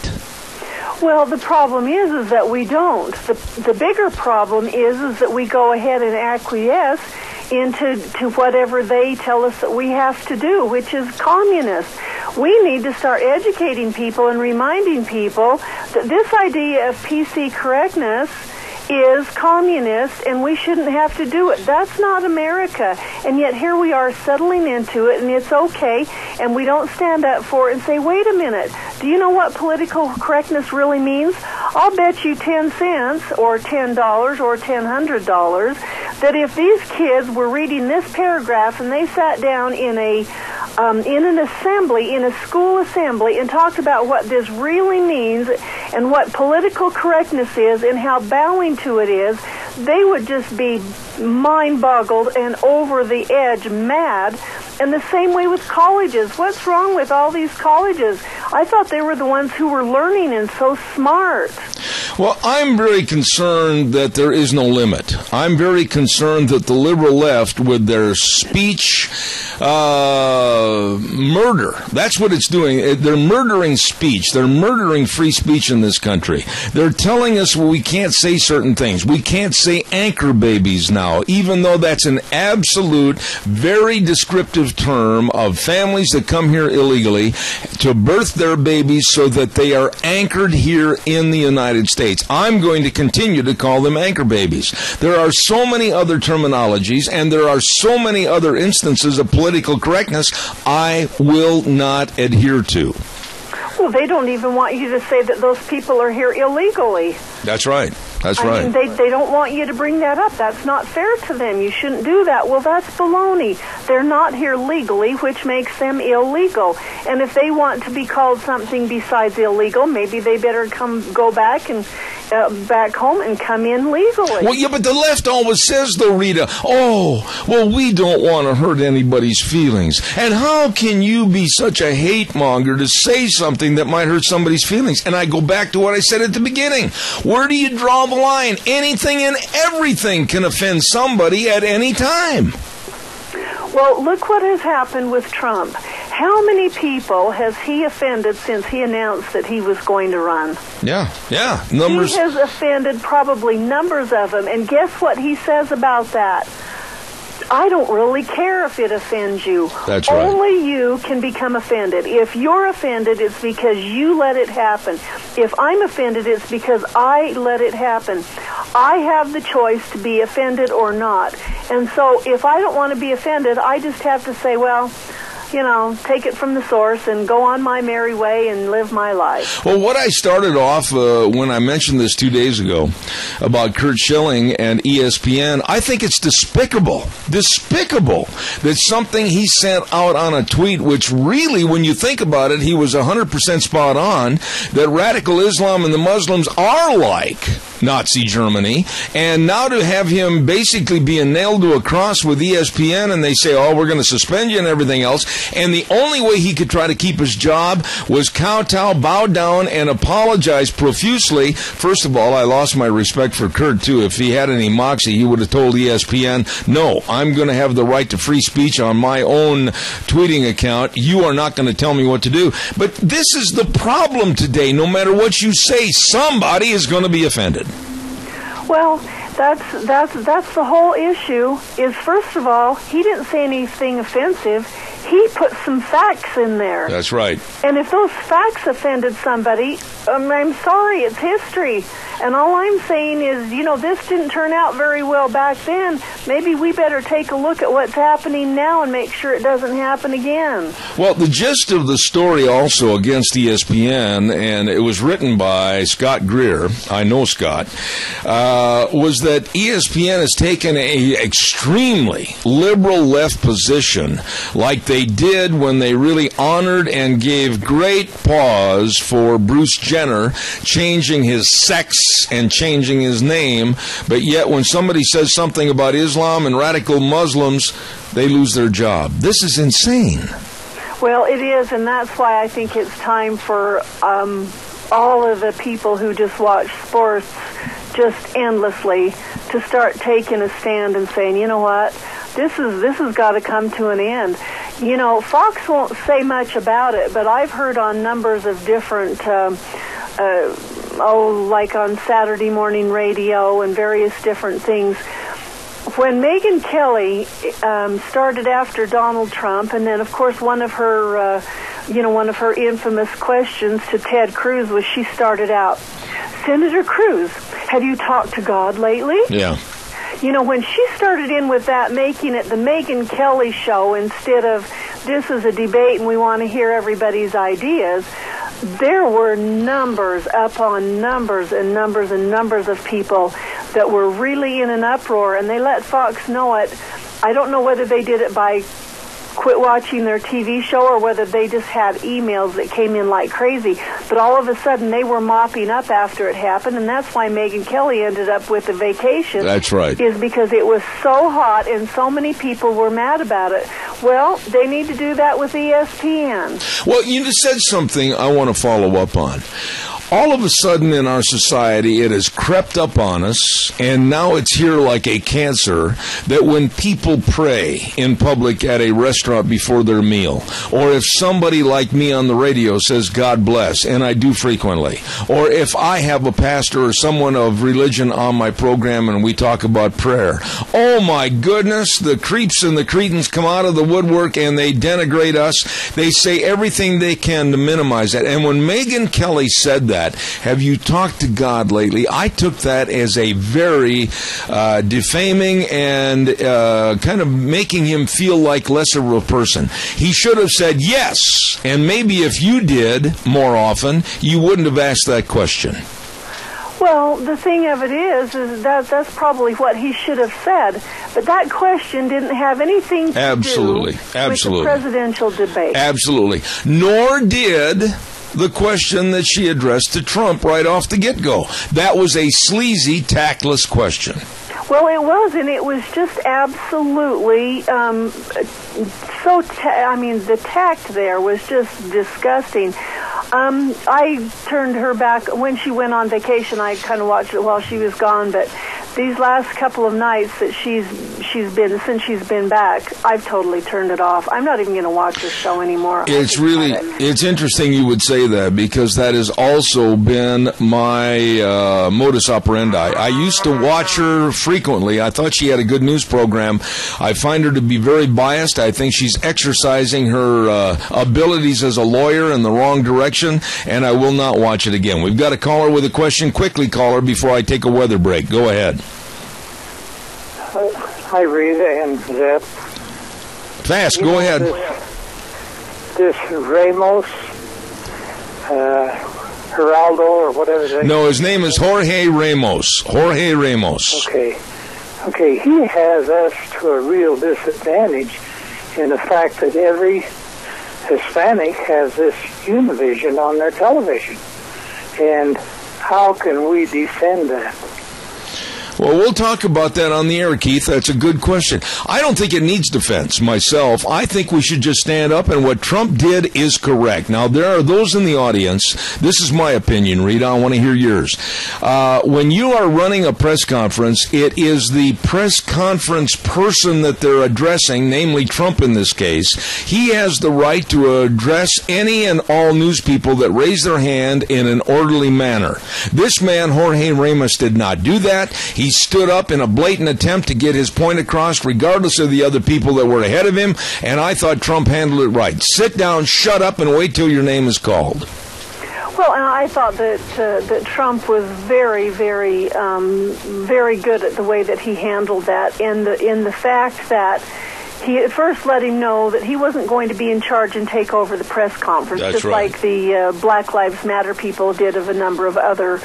Well, the problem is that we don't. The bigger problem is that we go ahead and acquiesce into whatever they tell us that we have to do, which is communist. We need to start educating people and reminding people that this idea of PC correctness is communist, and we shouldn't have to do it. That's not America. And yet here we are settling into it, and it's okay, and we don't stand up for it and say, wait a minute, do you know what political correctness really means? I'll bet you 10 cents or $10 or $100 that if these kids were reading this paragraph and they sat down in an assembly, in a school assembly, and talked about what this really means and what political correctness is and how bowing to it is, they would just be mind-boggled and over the edge mad. And the same way with colleges. What's wrong with all these colleges? I thought they were the ones who were learning and so smart. Well, I'm very concerned that there is no limit. I'm very concerned that the liberal left, with their speech murder, that's what it's doing. They're murdering speech. They're murdering free speech in this country. They're telling us, well, we can't say certain things. We can't say anchor babies now, even though that's an absolute, very descriptive term of families that come here illegally to birth their babies so that they are anchored here in the United States. I'm going to continue to call them anchor babies. There are so many other terminologies, and there are so many other instances of political correctness I will not adhere to. Well, they don't even want you to say that those people are here illegally. That's right. That's right. I mean, they don't want you to bring that up. That's not fair to them. You shouldn't do that. Well, that's baloney. They're not here legally, which makes them illegal. And if they want to be called something besides illegal, maybe they better go back and back home and come in legally. Well, yeah, but the left always says, though, Rita, oh, well, we don't want to hurt anybody's feelings. And how can you be such a hate monger to say something that might hurt somebody's feelings? And I go back to what I said at the beginning. Where do you draw the line? Anything and everything can offend somebody at any time. Well, look what has happened with Trump. How many people has he offended since he announced that he was going to run? Yeah, numbers. He has offended probably numbers of them. And guess what he says about that? I don't really care if it offends you. That's right. Only you can become offended. If you're offended, it's because you let it happen. If I'm offended, it's because I let it happen. I have the choice to be offended or not. And so if I don't want to be offended, I just have to say, well, take it from the source and go on my merry way and live my life. Well, what I started off when I mentioned this 2 days ago about Curt Schilling and ESPN, I think it's despicable that something he sent out on a tweet, which really, when you think about it, he was 100% spot on, that radical Islam and the Muslims are like Nazi Germany, and now to have him basically being nailed to a cross with ESPN, and they say, oh, we're going to suspend you and everything else, and the only way he could try to keep his job was kowtow, bow down, and apologize profusely. First of all, I lost my respect for Curt, too. If he had any moxie, he would have told ESPN, no, I'm going to have the right to free speech on my own tweeting account. You are not going to tell me what to do. But this is the problem today. No matter what you say, somebody is going to be offended. Well, that's the whole issue. Is first of all, he didn't say anything offensive. He put some facts in there. That's right. And if those facts offended somebody, I'm sorry, it's history. And all I'm saying is, this didn't turn out very well back then. Maybe we better take a look at what's happening now and make sure it doesn't happen again. Well, the gist of the story also against ESPN, and it was written by Scott Greer, I know Scott, was that ESPN has taken a extremely liberal left position, like they did when they really honored and gave great pause for Bruce Jenner changing his sex and changing his name, but yet when somebody says something about Islam and radical Muslims, they lose their job. This is insane. Well, it is, and that's why I think it's time for all of the people who just watch sports just endlessly to start taking a stand and saying, you know what, this has got to come to an end. Fox won't say much about it, but I've heard on numbers of different like on Saturday morning radio and various different things. When Megyn Kelly started after Donald Trump, and then, of course, one of her infamous questions to Ted Cruz was, she started out, Senator Cruz, have you talked to God lately? Yeah. When she started in with that, making it the Megyn Kelly show instead of this is a debate and we want to hear everybody's ideas, there were numbers upon numbers and numbers and numbers of people that were really in an uproar, and they let Fox know it. I don't know whether they did it by quit watching their TV show or whether they just had emails that came in like crazy. But all of a sudden, they were mopping up after it happened, and that's why Megyn Kelly ended up with a vacation. That's right. Is because it was so hot and so many people were mad about it. Well, they need to do that with ESPN. Well, you just said something I want to follow up on. All of a sudden in our society, it has crept up on us, and now it's here like a cancer, that when people pray in public at a restaurant before their meal, or if somebody like me on the radio says, God bless, and I do frequently, or if I have a pastor or someone of religion on my program and we talk about prayer, oh my goodness, the creeps and the cretins come out of the woodwork and they denigrate us. They say everything they can to minimize that. And when Megyn Kelly said that, have you talked to God lately? I took that as a very defaming and kind of making him feel like less of a person. He should have said yes, and maybe if you did more often, you wouldn't have asked that question. Well, the thing of it is that that's probably what he should have said. But that question didn't have anything to do with the presidential debate. Absolutely. Nor did the question that she addressed to Trump right off the get-go. That was a sleazy, tactless question. Well, it was, and it was just absolutely the tact there was just disgusting. I turned her back when she went on vacation. I kind of watched it while she was gone, but these last couple of nights that since she's been back, I've totally turned it off. I'm not even going to watch this show anymore. It's interesting you would say that, because that has also been my modus operandi. I used to watch her frequently. I thought she had a good news program. I find her to be very biased. I think she's exercising her abilities as a lawyer in the wrong direction, and I will not watch it again. We've got a caller with a question. Quickly, caller, before I take a weather break. Go ahead. Hi, Rita and Zeb. Fast, go ahead. This Ramos, Geraldo, or whatever. No, his name is Jorge Ramos. Jorge Ramos. Okay, he has us to a real disadvantage in the fact that every Hispanic has this Univision on their television. And how can we defend that? Well, we'll talk about that on the air, Keith. That's a good question. I don't think it needs defense myself. I think we should just stand up, and what Trump did is correct. Now, there are those in the audience. This is my opinion, Rita. I want to hear yours. When you are running a press conference, it is the press conference person that they're addressing, namely Trump in this case. He has the right to address any and all news people that raise their hand in an orderly manner. This man, Jorge Ramos, did not do that. He stood up in a blatant attempt to get his point across, regardless of the other people that were ahead of him, and I thought Trump handled it right. Sit down, shut up, and wait till your name is called. Well, and I thought that Trump was very, very, very good at the way that he handled that, in the fact that he at first let him know that he wasn't going to be in charge and take over the press conference, That's just right. like the Black Lives Matter people did of a number of other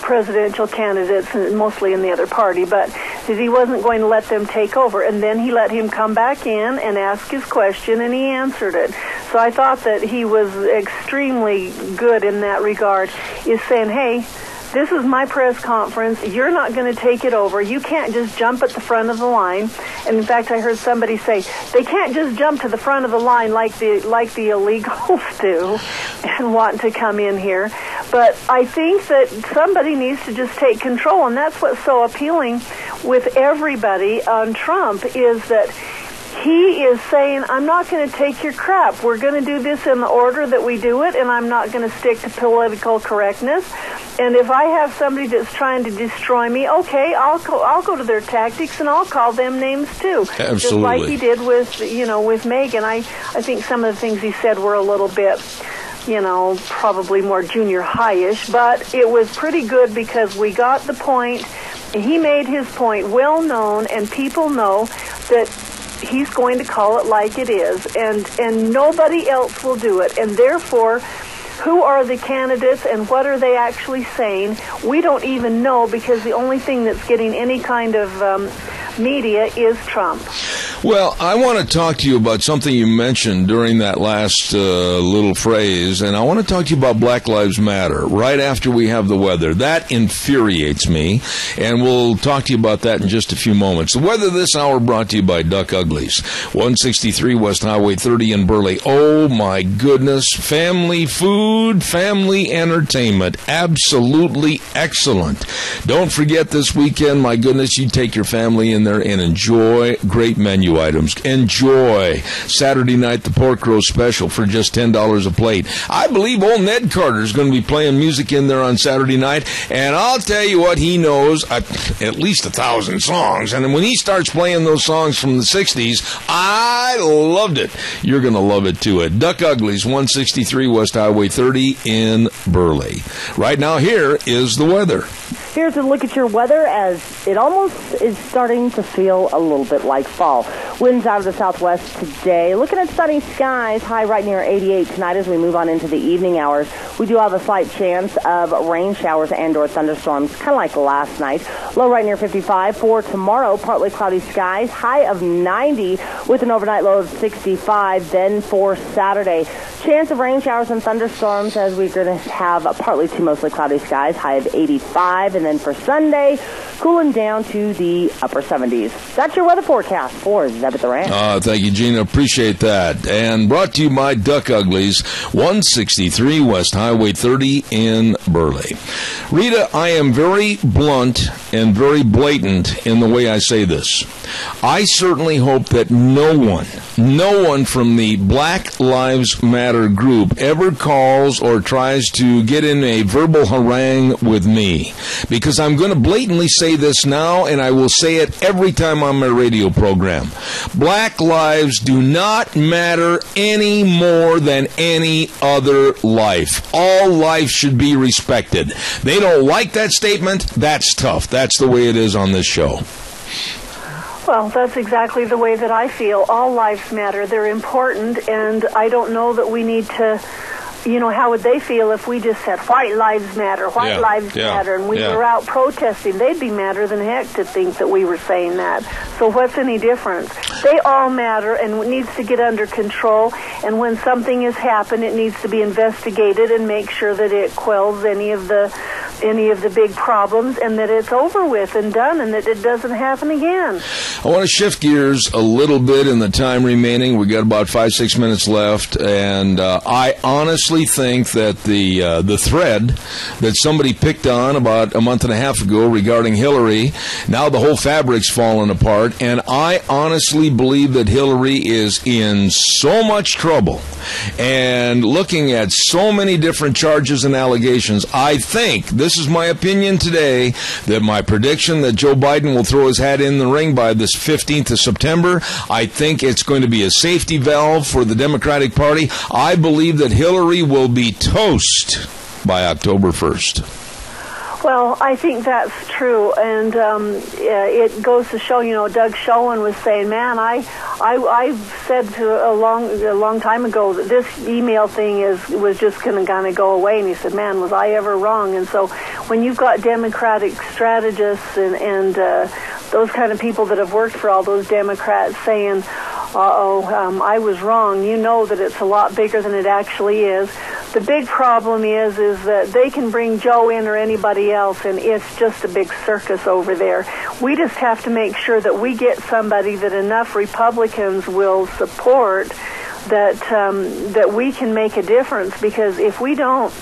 presidential candidates, mostly in the other party, but that he wasn't going to let them take over. And then he let him come back in and ask his question, and he answered it. So I thought that he was extremely good in that regard, is saying, hey, this is my press conference. You're not going to take it over. You can't just jump at the front of the line. And in fact, I heard somebody say they can't just jump to the front of the line like the illegals do and want to come in here. But I think that somebody needs to just take control, and that's what's so appealing with everybody on Trump, is that he is saying, I'm not going to take your crap. We're going to do this in the order that we do it, and I'm not going to stick to political correctness. And if I have somebody that's trying to destroy me, okay, I'll go to their tactics, and I'll call them names too. Absolutely. Just like he did with Megan. I think some of the things he said were a little bit, probably more junior high-ish, but it was pretty good because we got the point. He made his point well known, and people know that he's going to call it like it is, and nobody else will do it. And therefore, who are the candidates and what are they actually saying? We don't even know, because the only thing that's getting any kind of media is Trump. Well, I want to talk to you about something you mentioned during that last little phrase, and I want to talk to you about Black Lives Matter right after we have the weather. That infuriates me, and we'll talk to you about that in just a few moments. The weather this hour brought to you by Duck Uglies, 163 West Highway 30 in Burley. Oh, my goodness. Family food, family entertainment. Absolutely excellent. Don't forget this weekend, my goodness, you take your family in there and enjoy great menu items. Enjoy Saturday night, the pork roast special for just $10 a plate. I believe old Ned Carter is going to be playing music in there on Saturday night, and I'll tell you what, he knows at least 1,000 songs, and when he starts playing those songs from the 60s, I loved it. You're going to love it too at Duck Uglies, 163 West Highway 30 in Burley. Right now, here is the weather. Here's a look at your weather as it almost is starting to feel a little bit like fall. Winds out of the southwest today. Looking at sunny skies, high right near 88 tonight as we move on into the evening hours. We do have a slight chance of rain showers and or thunderstorms, kind of like last night. Low right near 55. For tomorrow, partly cloudy skies, high of 90 with an overnight low of 65. Then for Saturday, chance of rain showers and thunderstorms as we're going to have partly to mostly cloudy skies, high of 85. And then for Sunday, cooling down to the upper 70s. That's your weather forecast for that. Zeb at the Ranch. Thank you, Gina. Appreciate that. And brought to you by Duck Uglies, 163 West Highway 30 in Burley. Rita, I am very blunt and very blatant in the way I say this. I certainly hope that no one from the Black Lives Matter group ever calls or tries to get in a verbal harangue with me, because I'm going to blatantly say this now, and I will say it every time on my radio program. Black lives do not matter any more than any other life. All life should be respected. They don't like that statement. That's tough. That's the way it is on this show. Well, that's exactly the way that I feel. All lives matter. They're important, and I don't know that we need to, how would they feel if we just said, white lives matter, white lives matter, and we were out protesting? They'd be madder than heck to think that we were saying that. So what's any difference? They all matter, and it needs to get under control, and when something has happened, it needs to be investigated and make sure that it quells any of the big problems, and that it's over with and done, and that it doesn't happen again. I want to shift gears a little bit in the time remaining. We got about 5-6 minutes left, and I honestly think that the thread that somebody picked on about a month and a half ago regarding Hillary, now the whole fabric's fallen apart, and I honestly believe that Hillary is in so much trouble, and looking at so many different charges and allegations, I think, this is my opinion today, that my prediction that Joe Biden will throw his hat in the ring by this 15th of September, I think it's going to be a safety valve for the Democratic Party. I believe that Hillary will be toast by October 1st. Well, I think that's true, and it goes to show. Doug Schoen was saying, "Man, I said a long time ago that this email thing was just going to kind of go away." And he said, "Man, was I ever wrong?" And so, when you've got Democratic strategists and those kind of people that have worked for all those Democrats saying, I was wrong, that it's a lot bigger than it actually is. The big problem is that they can bring Joe in or anybody else, and it's just a big circus over there. We just have to make sure that we get somebody that enough Republicans will support, that we can make a difference, because if we don't,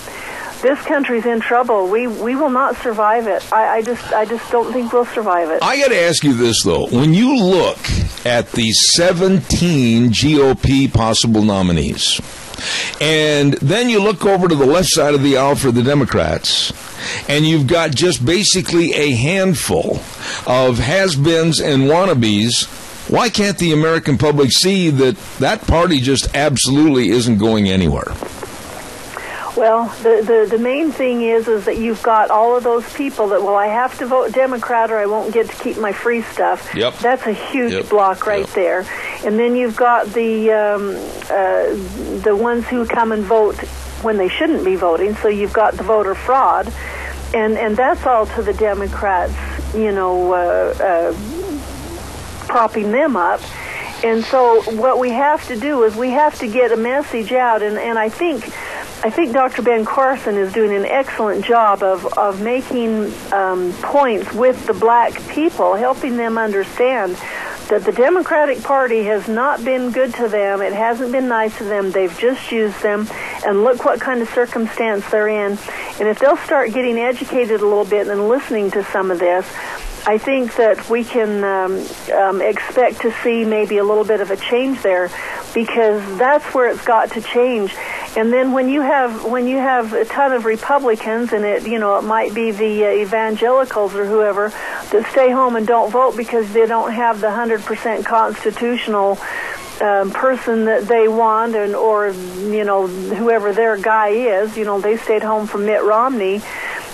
this country's in trouble. We will not survive it. I just don't think we'll survive it. I got to ask you this, though. When you look at the 17 GOP possible nominees, and then you look over to the left side of the aisle for the Democrats, and you've got just basically a handful of has-beens and wannabes, why can't the American public see that that party just absolutely isn't going anywhere? Well, the main thing is that you've got all of those people that, I have to vote Democrat or I won't get to keep my free stuff. Yep. That's a huge block right there. And then you've got the ones who come and vote when they shouldn't be voting. So you've got the voter fraud, and that's all to the Democrats, propping them up. And so what we have to do is we have to get a message out, and I think Dr. Ben Carson is doing an excellent job of making points with the black people, helping them understand that the Democratic Party has not been good to them. It hasn't been nice to them. They've just used them, and look what kind of circumstance they're in. And if they'll start getting educated a little bit and listening to some of this, I think that we can expect to see maybe a little bit of a change there, because that's where it's got to change. And then when you have a ton of Republicans, and it might be the evangelicals or whoever that stay home and don't vote because they don't have the 100% constitutional person that they want, or whoever their guy is, they stayed home from Mitt Romney.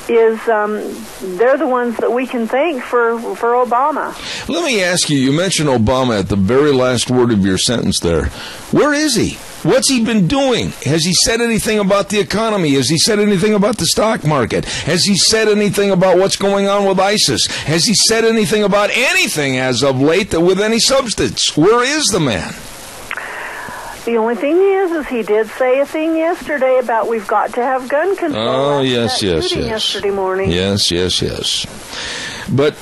They're the ones that we can thank for Obama. Let me ask you, you mentioned Obama at the very last word of your sentence there. Where is he? What's he been doing? Has he said anything about the economy? Has he said anything about the stock market? Has he said anything about what's going on with ISIS? Has he said anything about anything as of late that with any substance? Where is the man? The only thing is he did say a thing yesterday about we've got to have gun control. Oh, yes. Yesterday morning. Yes. But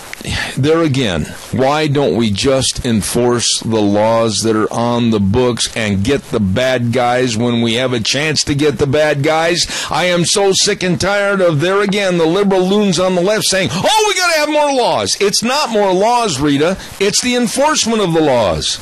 there again, why don't we just enforce the laws that are on the books and get the bad guys when we have a chance to get the bad guys? I am so sick and tired of, there again, the liberal loons on the left saying, oh, we got to have more laws. It's not more laws, Rita. It's the enforcement of the laws.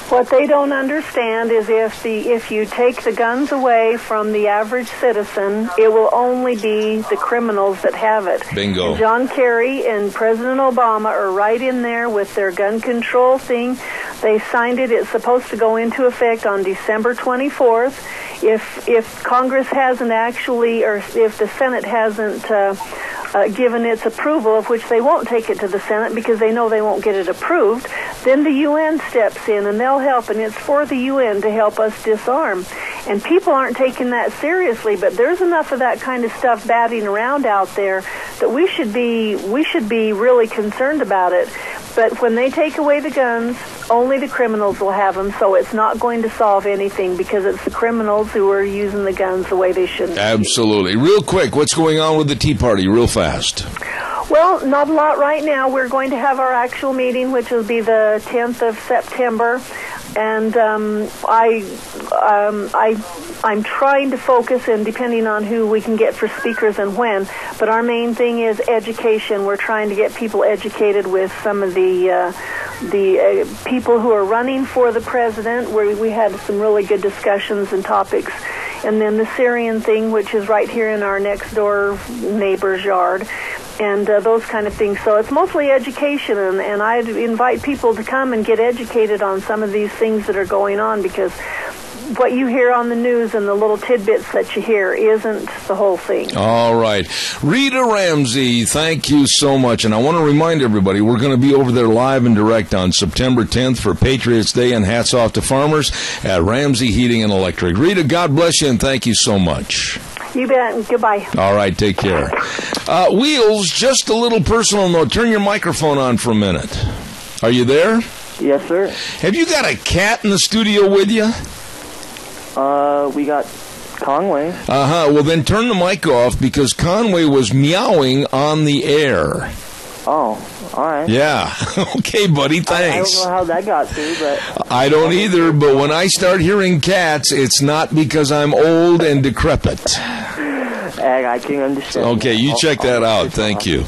What they don't understand is if you take the guns away from the average citizen, it will only be the criminals that have it. Bingo. And John Kerry and President Obama are right in there with their gun control thing. They signed it. It's supposed to go into effect on December 24th. If Congress hasn't actually, or if the Senate hasn't given its approval, of which they won't take it to the Senate because they know they won't get it approved, then the UN steps in and they'll help, and it's for the UN to help us disarm. And people aren't taking that seriously, but there's enough of that kind of stuff batting around out there that we should be really concerned about it. But when they take away the guns, only the criminals will have them, so it's not going to solve anything because it's the criminals who are using the guns the way they shouldn't. Absolutely. Real quick, what's going on with the Tea Party? Real fast. Well, not a lot right now. We're going to have our actual meeting, which will be the 10th of September. And I'm trying to focus, and depending on who we can get for speakers and when, but our main thing is education. We're trying to get people educated with some of the people who are running for the president, where we had some really good discussions and topics. And then the Syrian thing, which is right here in our next door neighbor's yard. And those kind of things. So it's mostly education, and I invite people to come and get educated on some of these things that are going on, because what you hear on the news and the little tidbits that you hear isn't the whole thing. All right. Rita Ramsey, thank you so much. And I want to remind everybody, we're going to be over there live and direct on September 10th for Patriots Day, and hats off to farmers at Ramsey Heating and Electric. Rita, God bless you, and thank you so much. You bet. Goodbye. All right, take care. Wheels, just a little personal note. Turn your microphone on for a minute. Are you there? Yes, sir. Have you got a cat in the studio with you? We got Conway. Well, then turn the mic off, because Conway was meowing on the air. Oh, all right. Yeah. Okay, buddy, thanks. I don't know how that got through, but... I don't either, but when I start hearing cats, it's not because I'm old and decrepit. I can understand. Okay, you check that out. Thank you.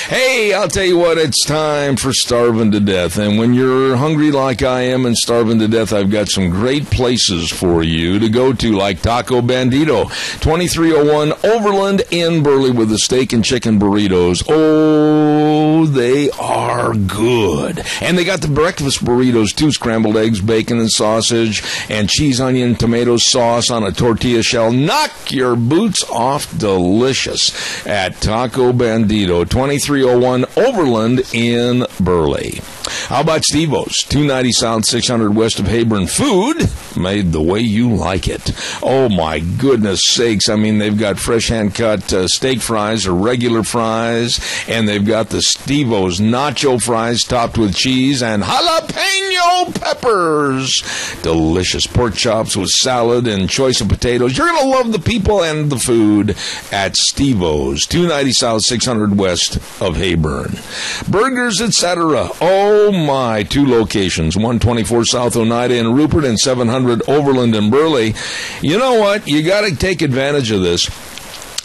Hey, I'll tell you what, it's time for Starving to Death. And when you're hungry like I am and starving to death, I've got some great places for you to go to, like Taco Bandito, 2301 Overland in Burley, with the steak and chicken burritos. Oh, they are good. And they got the breakfast burritos, too, scrambled eggs, bacon, and sausage, and cheese, onion, tomato sauce on a tortilla shell. Knock your boots off. Delicious at Taco Bandito, 2301 Overland in Burley. How about Steve-O's, 290 South, 600 west of Heyburn? Food made the way you like it. Oh, my goodness sakes. I mean, they've got fresh hand-cut steak fries or regular fries, and they've got the Steve-O's nacho fries topped with cheese and jalapeno peppers. Delicious pork chops with salad and choice of potatoes. You're going to love the people and the food at Steve-O's, 290 South, 600 west of Heyburn. Burgers, etc. Oh, my. 2 locations, 124 South Oneida in Rupert and 700 Overland in Burley. You know what? You got to take advantage of this.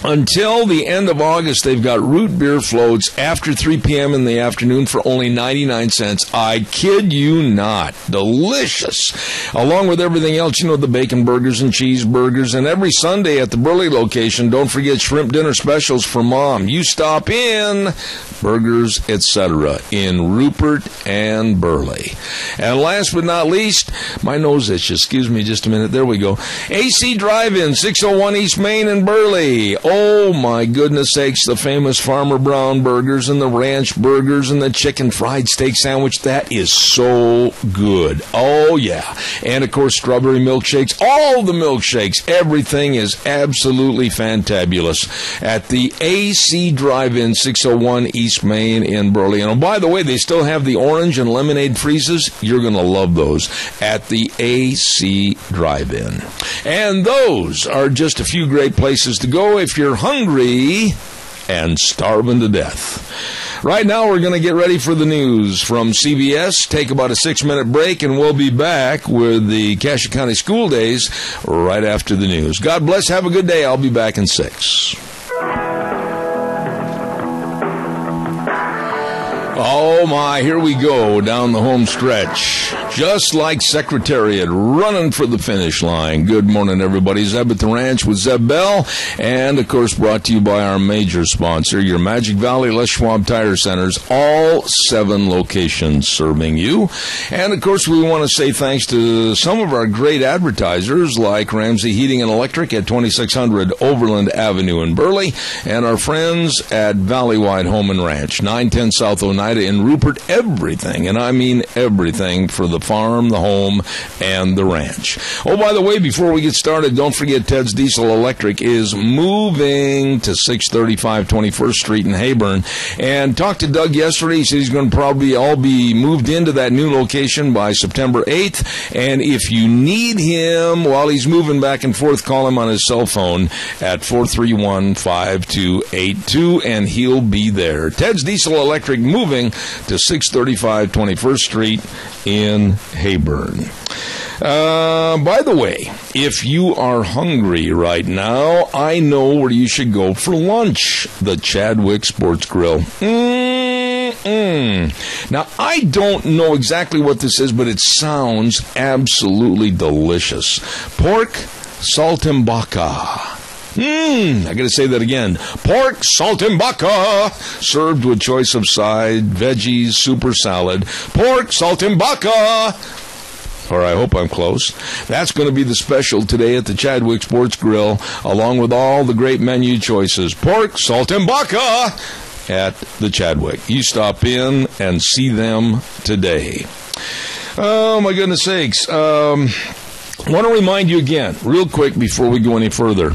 Until the end of August, they've got root beer floats after 3 p.m. in the afternoon for only 99 cents. I kid you not. Delicious. Along with everything else, you know, the bacon burgers and cheeseburgers. And every Sunday at the Burley location, don't forget shrimp dinner specials for Mom. You stop in, burgers, etc. in Rupert and Burley. And last but not least, my nose itches. Excuse me just a minute. There we go. AC Drive-In, 601 East Main in Burley. Oh, my goodness sakes, the famous Farmer Brown burgers and the ranch burgers and the chicken fried steak sandwich. That is so good. Oh, yeah. And, of course, strawberry milkshakes. All the milkshakes. Everything is absolutely fantabulous at the AC Drive-In, 601 East Main in Burley. And, oh, by the way, they still have the orange and lemonade freezes. You're going to love those at the AC Drive-In. And those are just a few great places to go if you're hungry and starving to death. Right now, we're going to get ready for the news from CBS. Take about a 6-minute break, and we'll be back with the Cassia County School Days right after the news. God bless. Have a good day. I'll be back in 6. Oh, my, here we go down the home stretch. Just like Secretariat, running for the finish line. Good morning, everybody. Zeb at the Ranch with Zeb Bell. And, of course, brought to you by our major sponsor, your Magic Valley Les Schwab Tire Centers. All 7 locations serving you. And, of course, we want to say thanks to some of our great advertisers like Ramsey Heating and Electric at 2600 Overland Avenue in Burley. And our friends at Valleywide Home and Ranch, 910 South Oneida in Rupert. Everything, and I mean everything, for the farm, the home, and the ranch. Oh, by the way, before we get started, don't forget Ted's Diesel Electric is moving to 635 21st Street in Hayburn. And talked to Doug yesterday. He said he's going to probably all be moved into that new location by September 8th. And if you need him while he's moving back and forth, call him on his cell phone at 431-5282, and he'll be there. Ted's Diesel Electric moving to 635 21st Street in Hayburn. By the way, if you are hungry right now, I know where you should go for lunch. The Chadwick Sports Grill. Now, I don't know exactly what this is, but it sounds absolutely delicious. Pork saltimbocca. I got to say that again. Pork saltimbocca, served with choice of side, veggies, super salad. Pork saltimbocca. Or I hope I'm close. That's going to be the special today at the Chadwick Sports Grill, along with all the great menu choices. Pork saltimbocca at the Chadwick. You stop in and see them today. Oh, my goodness sakes. I want to remind you again, real quick before we go any further,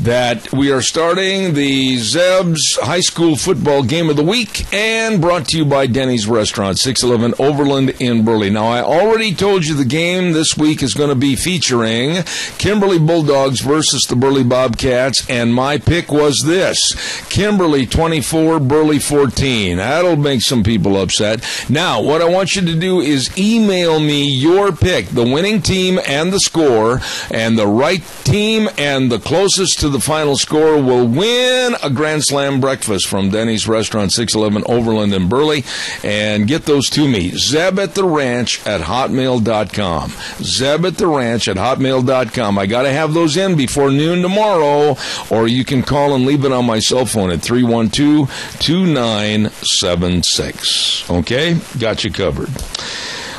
that we are starting the Zeb's High School Football Game of the Week, and brought to you by Denny's Restaurant, 611 Overland in Burley. Now, I already told you the game this week is going to be featuring Kimberly Bulldogs versus the Burley Bobcats, and my pick was this: Kimberly 24, Burley 14. That'll make some people upset. Now, what I want you to do is email me your pick, the winning team and the score, and the right team and the closest to the final score will win a Grand Slam breakfast from Denny's Restaurant, 611 Overland in Burley. And get those to me, Zeb at the Ranch at hotmail.com. Zeb at the Ranch at hotmail.com. I got to have those in before noon tomorrow, or you can call and leave it on my cell phone at 312-2976. Okay? Got you covered.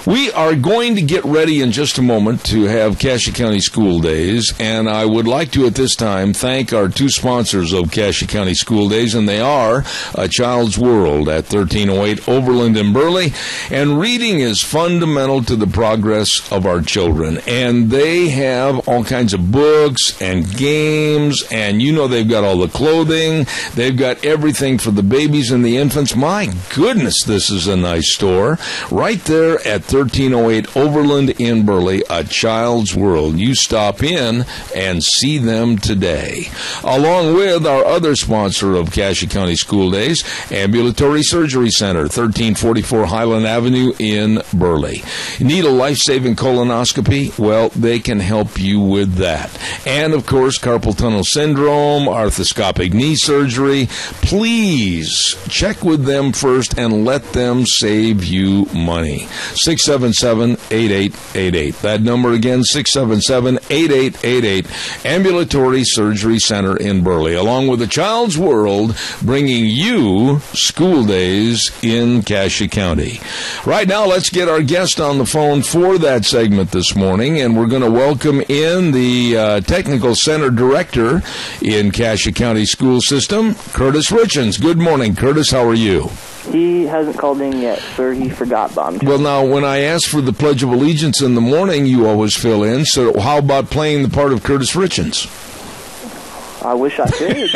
We are going to get ready in just a moment to have Cassia County School Days, and I would like to at this time thank our 2 sponsors of Cassia County School Days, and they are A Child's World at 1308 Overland in Burley. And reading is fundamental to the progress of our children, and they have all kinds of books and games, and you know they've got all the clothing, they've got everything for the babies and the infants. My goodness, this is a nice store right there at 1308 Overland in Burley, A Child's World. You stop in and see them today. Along with our other sponsor of Cassia County School Days, Ambulatory Surgery Center, 1344 Highland Avenue in Burley. Need a life-saving colonoscopy? Well, they can help you with that. And, of course, carpal tunnel syndrome, arthroscopic knee surgery. Please check with them first and let them save you money. 677-8888. That number again, 677-8888. Ambulatory Surgery Center in Burley, along with A Child's World, bringing you School Days in Cassia County. Right now, let's get our guest on the phone for that segment this morning, and we're going to welcome in the Technical Center Director in Cassia County School System, Curtis Richens. Good morning, Curtis. How are you? He hasn't called in yet, sir. He forgot, Bob. Well, now, when I ask for the Pledge of Allegiance in the morning, you always fill in. So how about playing the part of Curtis Richens? I wish I could.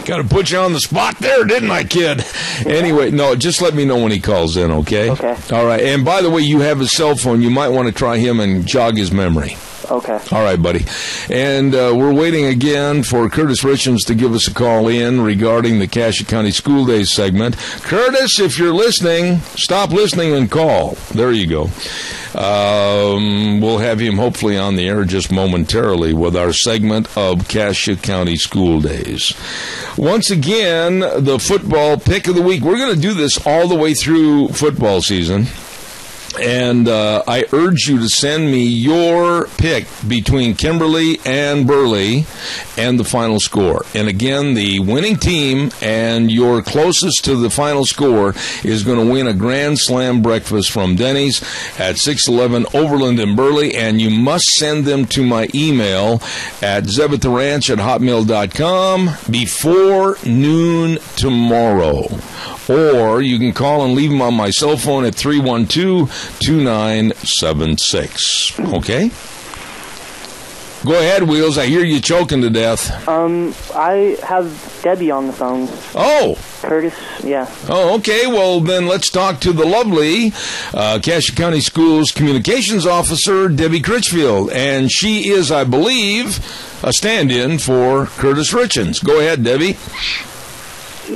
Got to put you on the spot there, didn't I, kid? Anyway, no, just let me know when he calls in, okay? Okay. All right. And by the way, you have his cell phone. You might want to try him and jog his memory. Okay. All right, buddy. And we're waiting again for Curtis Richens to give us a call in regarding the Cassia County School Days segment. Curtis, if you're listening, stop listening and call. There you go. We'll have him hopefully on the air just momentarily with our segment of Cassia County School Days. Once again, the football pick of the week. We're going to do this all the way through football season. And I urge you to send me your pick between Kimberly and Burley and the final score. And again, the winning team and your closest to the final score is going to win a Grand Slam breakfast from Denny's at 611 Overland in Burley. And you must send them to my email at zebettheranch@hotmail.com before noon tomorrow. Or you can call and leave them on my cell phone at 312-2976. Okay? Go ahead, Wheels. I hear you choking to death. I have Debbie on the phone. Oh. Curtis, yeah. Oh, okay. Well, then let's talk to the lovely Cassia County Schools Communications Officer, Debbie Critchfield. And she is, I believe, a stand-in for Curtis Richens. Go ahead, Debbie.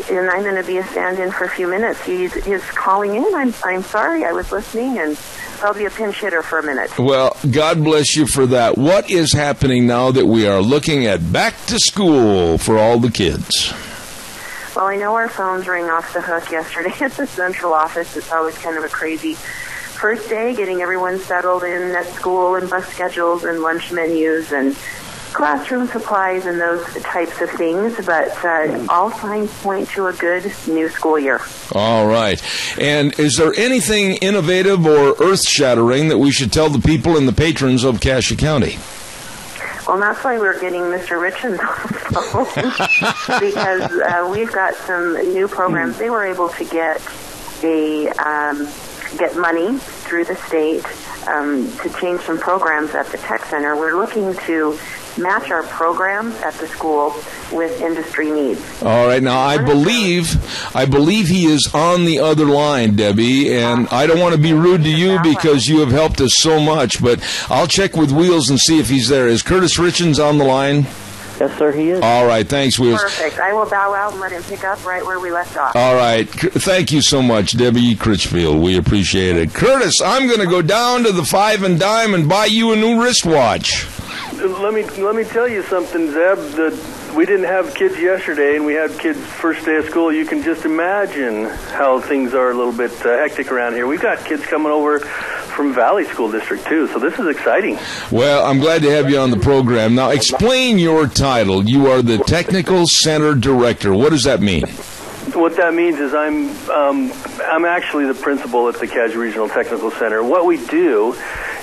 And I'm going to be a stand-in for a few minutes. He's calling in. I'm sorry. I was listening, and I'll be a pinch hitter for a minute. Well, God bless you for that. What is happening now that we are looking at back to school for all the kids? Well, I know our phones rang off the hook yesterday at the central office. It's always kind of a crazy first day, getting everyone settled in at school and bus schedules and lunch menus and classroom supplies and those types of things, but all signs point to a good new school year. All right. And is there anything innovative or earth-shattering that we should tell the people and the patrons of Cassia County? Well, that's why we're getting Mr. Richens on the phone, because we've got some new programs. They were able to get money through the state to change some programs at the tech center. We're looking to match our programs at the school with industry needs. All right. Now, I believe he is on the other line, Debbie, and I don't want to be rude to you because you have helped us so much, but I'll check with Wheels and see if he's there. Is Curtis Richens on the line? Yes, sir, he is. All right. Thanks, Wheels. Perfect. I will bow out and let him pick up right where we left off. All right. Thank you so much, Debbie Critchfield. We appreciate it. Curtis, I'm going to go down to the Five and Dime and buy you a new wristwatch. Let me tell you something, Zeb. We didn't have kids yesterday, and we had kids first day of school. You can just imagine how things are a little bit hectic around here. We've got kids coming over from Valley School District, too, so this is exciting. Well, I'm glad to have you on the program. Now, explain your title. You are the Technical Center Director. What does that mean? What that means is I'm actually the principal at the Cassia Regional Technical Center. What we do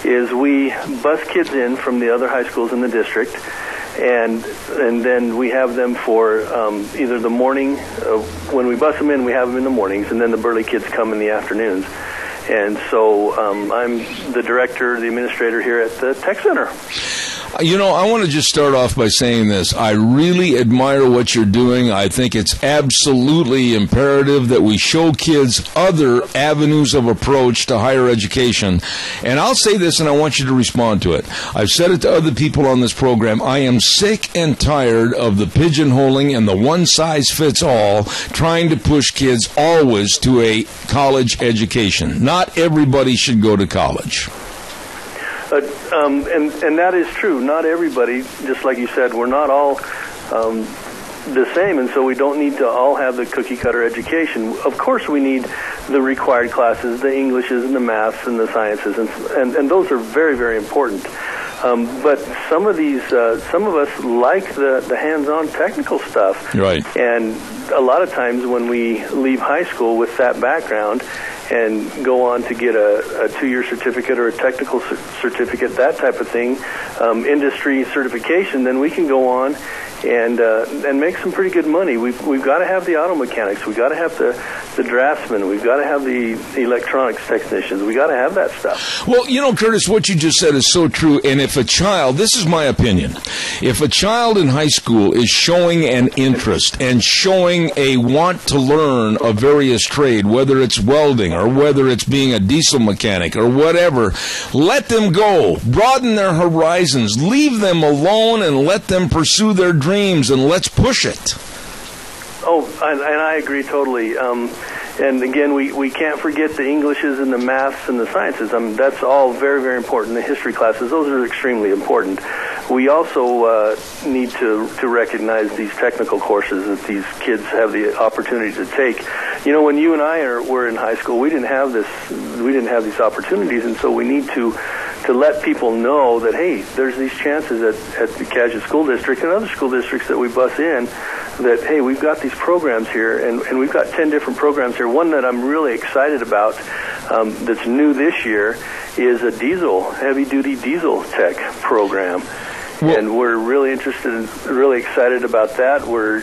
is we bus kids in from the other high schools in the district, and then we have them for either the morning. When we bus them in, we have them in the mornings, and then the Burley kids come in the afternoons. And so I'm the director, the administrator here at the Tech Center. You know, I want to just start off by saying this. I really admire what you're doing. I think it's absolutely imperative that we show kids other avenues of approach to higher education. And I'll say this, and I want you to respond to it. I've said it to other people on this program. I am sick and tired of the pigeonholing and the one-size-fits-all trying to push kids always to a college education. Not everybody should go to college. And that is true. Not everybody, just like you said, we're not all the same, and so we don't need to all have the cookie-cutter education. Of course we need the required classes, the Englishes and the maths and the sciences, and those are very, very important. But some of us like the hands-on technical stuff. Right. And a lot of times when we leave high school with that background and go on to get a 2-year certificate or a technical certificate, that type of thing, industry certification, then we can go on and make some pretty good money. We've got to have the auto mechanics. We've got to have the draftsmen. We've got to have the electronics technicians. We got to have that stuff. Well, Curtis, what you just said is so true. And if a child, this is my opinion, if a child in high school is showing an interest and showing a want to learn a various trade, whether it's welding or whether it's being a diesel mechanic or whatever, let them go. Broaden their horizons. Leave them alone and let them pursue their dreams, and let's push it. Oh, and I agree totally. And again, we can't forget the Englishes and the maths and the sciences. That's all very, very important. The history classes, those are extremely important. We also need to recognize these technical courses that these kids have the opportunity to take. When you and I were in high school, we didn't have these opportunities, and so we need to let people know that, hey, there's these chances at the Cassia School District and other school districts that we bus in, that, hey, we've got these programs here, and we've got 10 different programs here. One that I'm really excited about that's new this year is a heavy-duty diesel tech program. And we're really interested and really excited about that. We're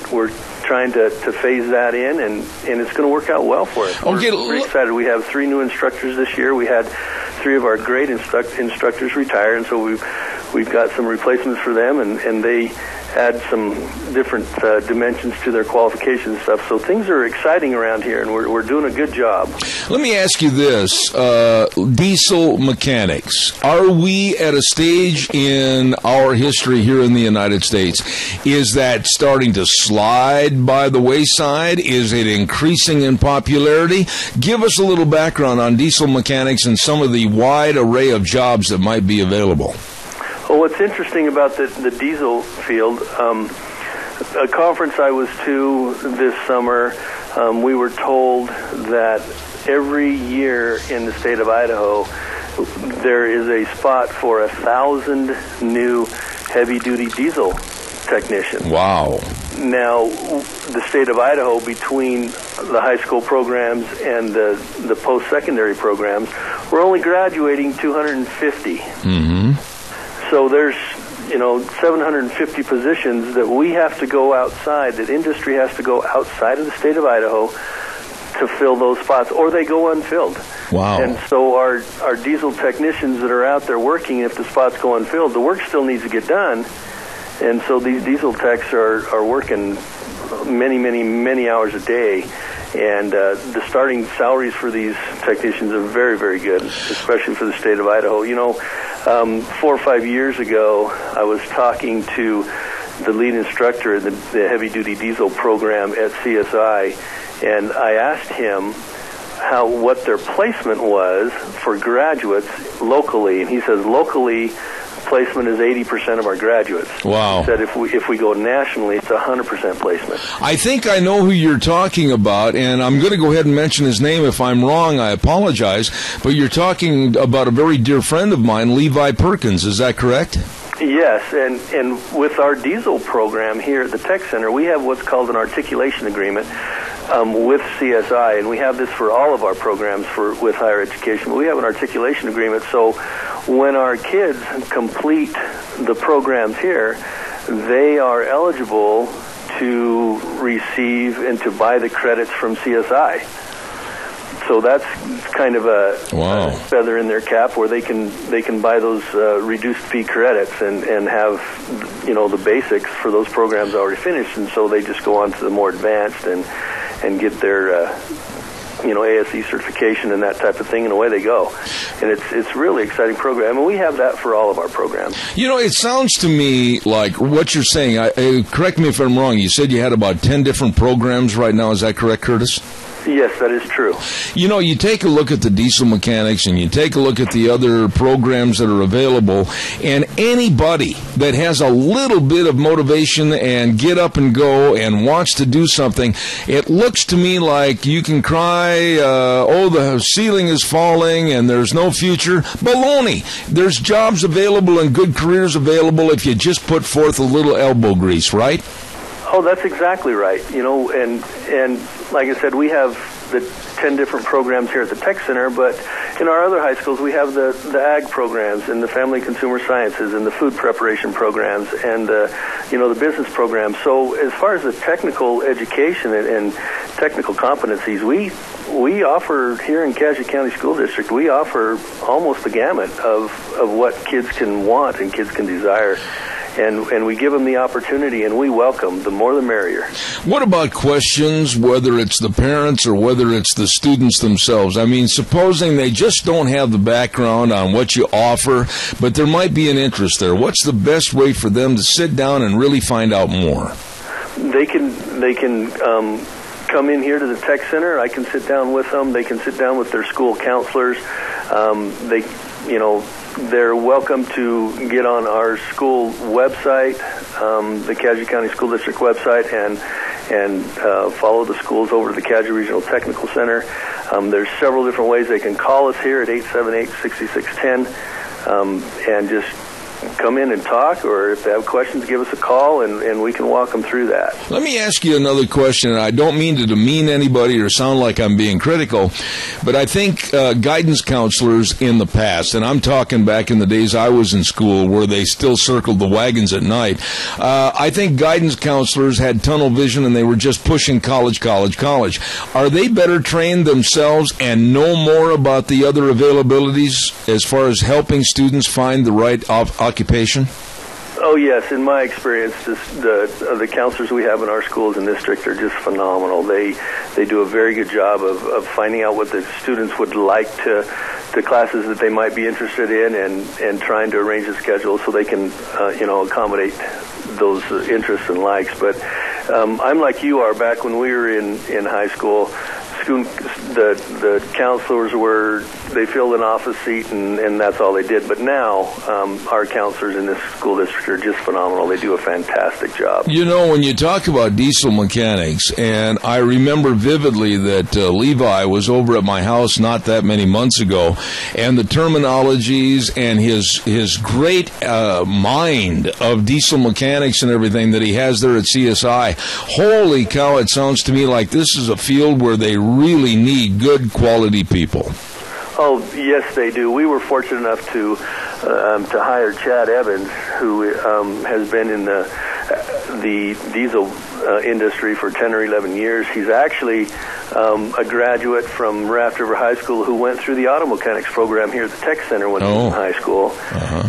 trying to phase that in, and it's going to work out well for us. We're excited. We have 3 new instructors this year. We had 3 of our great instructors retire, and so we've got some replacements for them, and they add some different dimensions to their qualifications and stuff. So things are exciting around here, and we're doing a good job. Let me ask you this. Diesel mechanics. Are we at a stage in our history here in the United States? Is that starting to slide by the wayside? Is it increasing in popularity? Give us a little background on diesel mechanics and some of the wide array of jobs that might be available. Well, what's interesting about the diesel field, a conference I was to this summer, we were told that every year in the state of Idaho, there is a spot for 1,000 new heavy-duty diesel technicians. Wow. Now, the state of Idaho, between the high school programs and the post-secondary programs, we're only graduating 250. Mm-hmm. So there's, 750 positions that we have to go outside, that industry has to go outside of the state of Idaho to fill those spots, or they go unfilled. Wow. And so our diesel technicians that are out there working, if the spots go unfilled, the work still needs to get done. And so these diesel techs are working many, many, many hours a day. And the starting salaries for these technicians are very, very good, especially for the state of Idaho. 4 or 5 years ago, I was talking to the lead instructor in the heavy-duty diesel program at CSI, and I asked him what their placement was for graduates locally. And he says locally, placement is 80% of our graduates. Wow. He said if we go nationally, it's 100% placement. I think I know who you're talking about, and I'm going to go ahead and mention his name. If I'm wrong, I apologize. But you're talking about a very dear friend of mine, Levi Perkins. Is that correct? Yes, and with our diesel program here at the Tech Center, we have what's called an articulation agreement with CSI, and we have this for all of our programs with higher education. But we have an articulation agreement, so when our kids complete the programs here, they are eligible to receive and to buy the credits from CSI. So that's kind of a feather in their cap, where they can buy those reduced fee credits and have the basics for those programs already finished, and so they just go on to the more advanced and get their ASE certification and that type of thing, and away they go. And it's really exciting program, and we have that for all of our programs. It sounds to me like what you're saying. Correct me if I'm wrong. You said you had about 10 different programs right now. Is that correct, Curtis? Yes, that is true. You take a look at the diesel mechanics and you take a look at the other programs that are available, and anybody that has a little bit of motivation and get up and go and wants to do something, it looks to me like you can cry, the ceiling is falling and there's no future. Baloney. There's jobs available and good careers available if you just put forth a little elbow grease, right? Oh, that's exactly right. And like I said, we have the 10 different programs here at the Tech Center, but in our other high schools, we have the ag programs and the family consumer sciences and the food preparation programs and the business programs. So as far as the technical education and technical competencies, we offer here in Cassia County School District, we offer almost the gamut of what kids can want and kids can desire. And we give them the opportunity, and we welcome. The more the merrier. What about questions, whether it's the parents or whether it's the students themselves? I mean, supposing they just don't have the background on what you offer, but there might be an interest there. What's the best way for them to sit down and really find out more? They can come in here to the tech center. I can sit down with them. They can sit down with their school counselors. They're welcome to get on our school website, the Cassia County School District website, and follow the schools over to the Cassia Regional Technical Center. There's several different ways they can call us here at 878-6610 and just come in and talk, or if they have questions, give us a call, and we can walk them through that. Let me ask you another question. I don't mean to demean anybody or sound like I'm being critical, but I think guidance counselors in the past, and I'm talking back in the days I was in school where they still circled the wagons at night, I think guidance counselors had tunnel vision and they were just pushing college. Are they better trained themselves and know more about the other availabilities as far as helping students find the right occupation? Oh, yes. In my experience, the counselors we have in our schools and district are just phenomenal. They do a very good job of finding out what the students would like to classes that they might be interested in and trying to arrange a schedule so they can, accommodate those interests and likes. But I'm like you are back when we were in high school. The counselors they filled an office seat and that's all they did. But now our counselors in this school district are just phenomenal. They do a fantastic job. You know, when you talk about diesel mechanics, and I remember vividly that Levi was over at my house not that many months ago, and the terminologies and his great mind of diesel mechanics and everything that he has there at CSI. Holy cow, it sounds to me like this is a field where they really need good quality people. Oh, yes, they do. We were fortunate enough to hire Chad Evans, who has been in the diesel industry for 10 or 11 years. He's actually a graduate from Raft River High School who went through the auto mechanics program here at the Tech Center when he was in high school.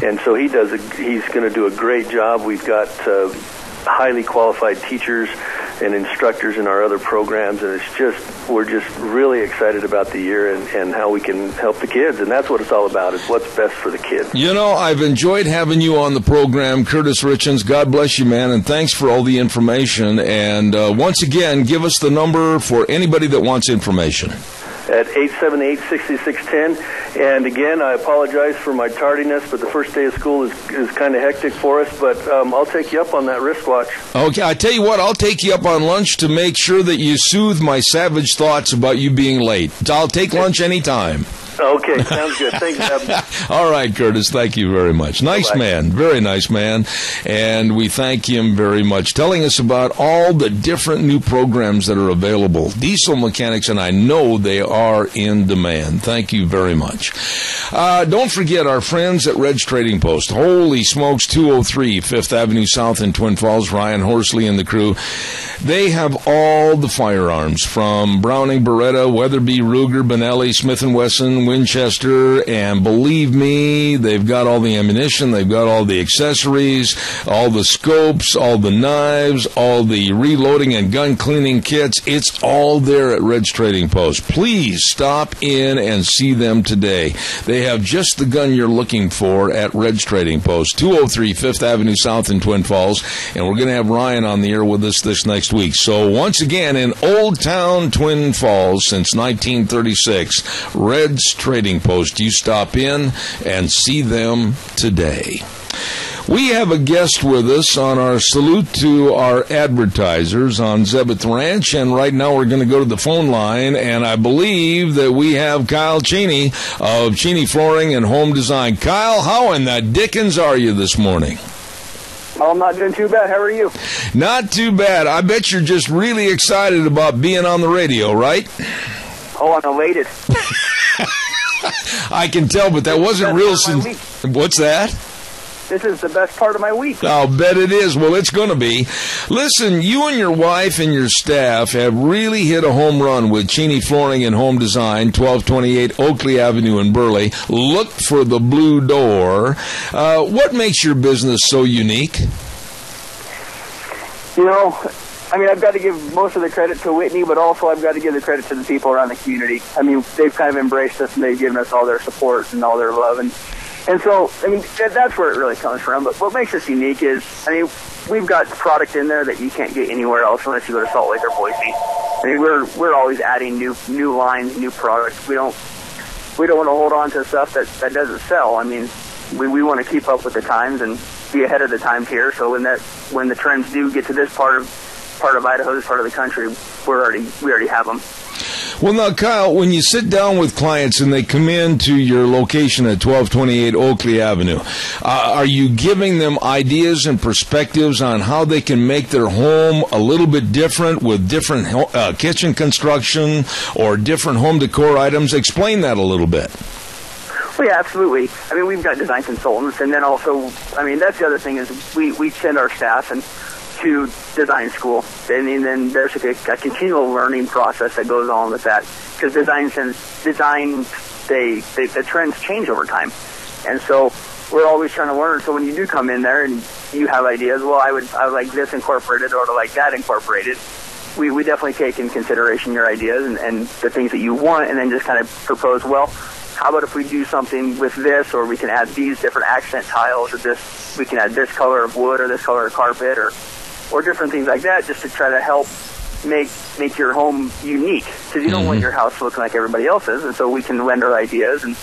And so he's going to do a great job. We've got highly qualified teachers and instructors in our other programs, and we're just really excited about the year and how we can help the kids, and that's what it's all about. It's what's best for the kids. You know, I've enjoyed having you on the program, Curtis Richens. God bless you, man, and thanks for all the information. And once again, give us the number for anybody that wants information. At 878-6610. And again, I apologize for my tardiness, but the first day of school is kind of hectic for us, but I'll take you up on that wristwatch. Okay, I tell you what, I'll take you up on lunch to make sure that you soothe my savage thoughts about you being late. I'll take lunch anytime. Okay, sounds good. Thanks, Evan. All right, Curtis, thank you very much. Nice Bye-bye. man, very nice man, and we thank him very much, telling us about all the different new programs that are available. Diesel mechanics, and I know they are in demand. Thank you very much. Don't forget our friends at Red's Trading Post. Holy smokes, 203 5th Avenue South in Twin Falls, Ryan Horsley and the crew. They have all the firearms from Browning, Beretta, Weatherby, Ruger, Benelli, Smith & Wesson, Winchester, and believe me, they've got all the ammunition, they've got all the accessories, all the scopes, all the knives, all the reloading and gun cleaning kits. It's all there at Red's Trading Post. Please stop in and see them today. They have just the gun you're looking for at Red's Trading Post, 203 5th Avenue South in Twin Falls, and we're going to have Ryan on the air with us this next week. So once again, in Old Town Twin Falls since 1936, Red's Trading Post. You stop in and see them today. We have a guest with us on our salute to our advertisers on Zebeth Ranch, and right now we're going to go to the phone line, and I believe that we have Kyle Cheney of Cheney Flooring and Home Design. Kyle, how in the dickens are you this morning? Oh, I'm not doing too bad. How are you? Not too bad. I bet you're just really excited about being on the radio, right? Oh, I'm elated. I can tell, but that wasn't real. What's that? This is the best part of my week. I'll bet it is. Well, it's going to be. Listen, you and your wife and your staff have really hit a home run with Cheney Flanagan Home Design, 1228 Oakley Avenue in Burley. Look for the blue door. What makes your business so unique? You know, I mean, I've got to give most of the credit to Whitney, but also I've got to give the credit to the people around the community. I mean, they've kind of embraced us, and they've given us all their support and all their love. And so, I mean, that's where it really comes from. But what makes us unique is, I mean, we've got product in there that you can't get anywhere else unless you go to Salt Lake or Boise. I mean, we're always adding new lines, new products. We don't want to hold on to stuff that doesn't sell. I mean, we want to keep up with the times and be ahead of the times here. So when the trends do get to this part of Idaho, this part of the country, we already have them. Well, now, Kyle, when you sit down with clients and they come into your location at 1228 Oakley Avenue, are you giving them ideas and perspectives on how they can make their home a little bit different with different kitchen construction or different home decor items? Explain that a little bit. Well, yeah, absolutely. I mean, we've got design consultants, and then also, I mean, that's the other thing is we send our staff to design school, and then there's a continual learning process that goes on with that, because the trends change over time, and so we're always trying to learn. So when you do come in there and you have ideas, well, I would like this incorporated or like that incorporated. We definitely take in consideration your ideas and the things that you want, and then just kind of propose, well, how about if we do something with this, or we can add these different accent tiles, or we can add this color of wood or this color of carpet, or different things like that, just to try to help make your home unique, because you don't want your house looking like everybody else's, and so we can lend our ideas and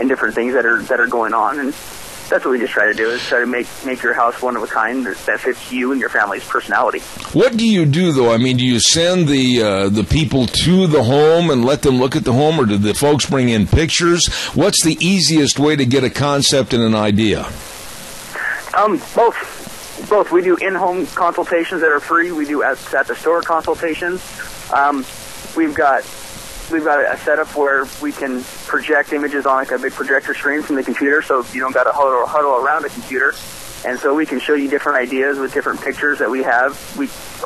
different things that are going on, and that's what we just try to do, is try to make your house one of a kind that fits you and your family's personality. What do you do, though? I mean, do you send the people to the home and let them look at the home, or do the folks bring in pictures? What's the easiest way to get a concept and an idea? Both. We do in-home consultations that are free. We do at the store consultations. We've got a setup where we can project images on like a big projector screen from the computer, so you don't got to huddle around a computer. And so we can show you different ideas with different pictures that we have.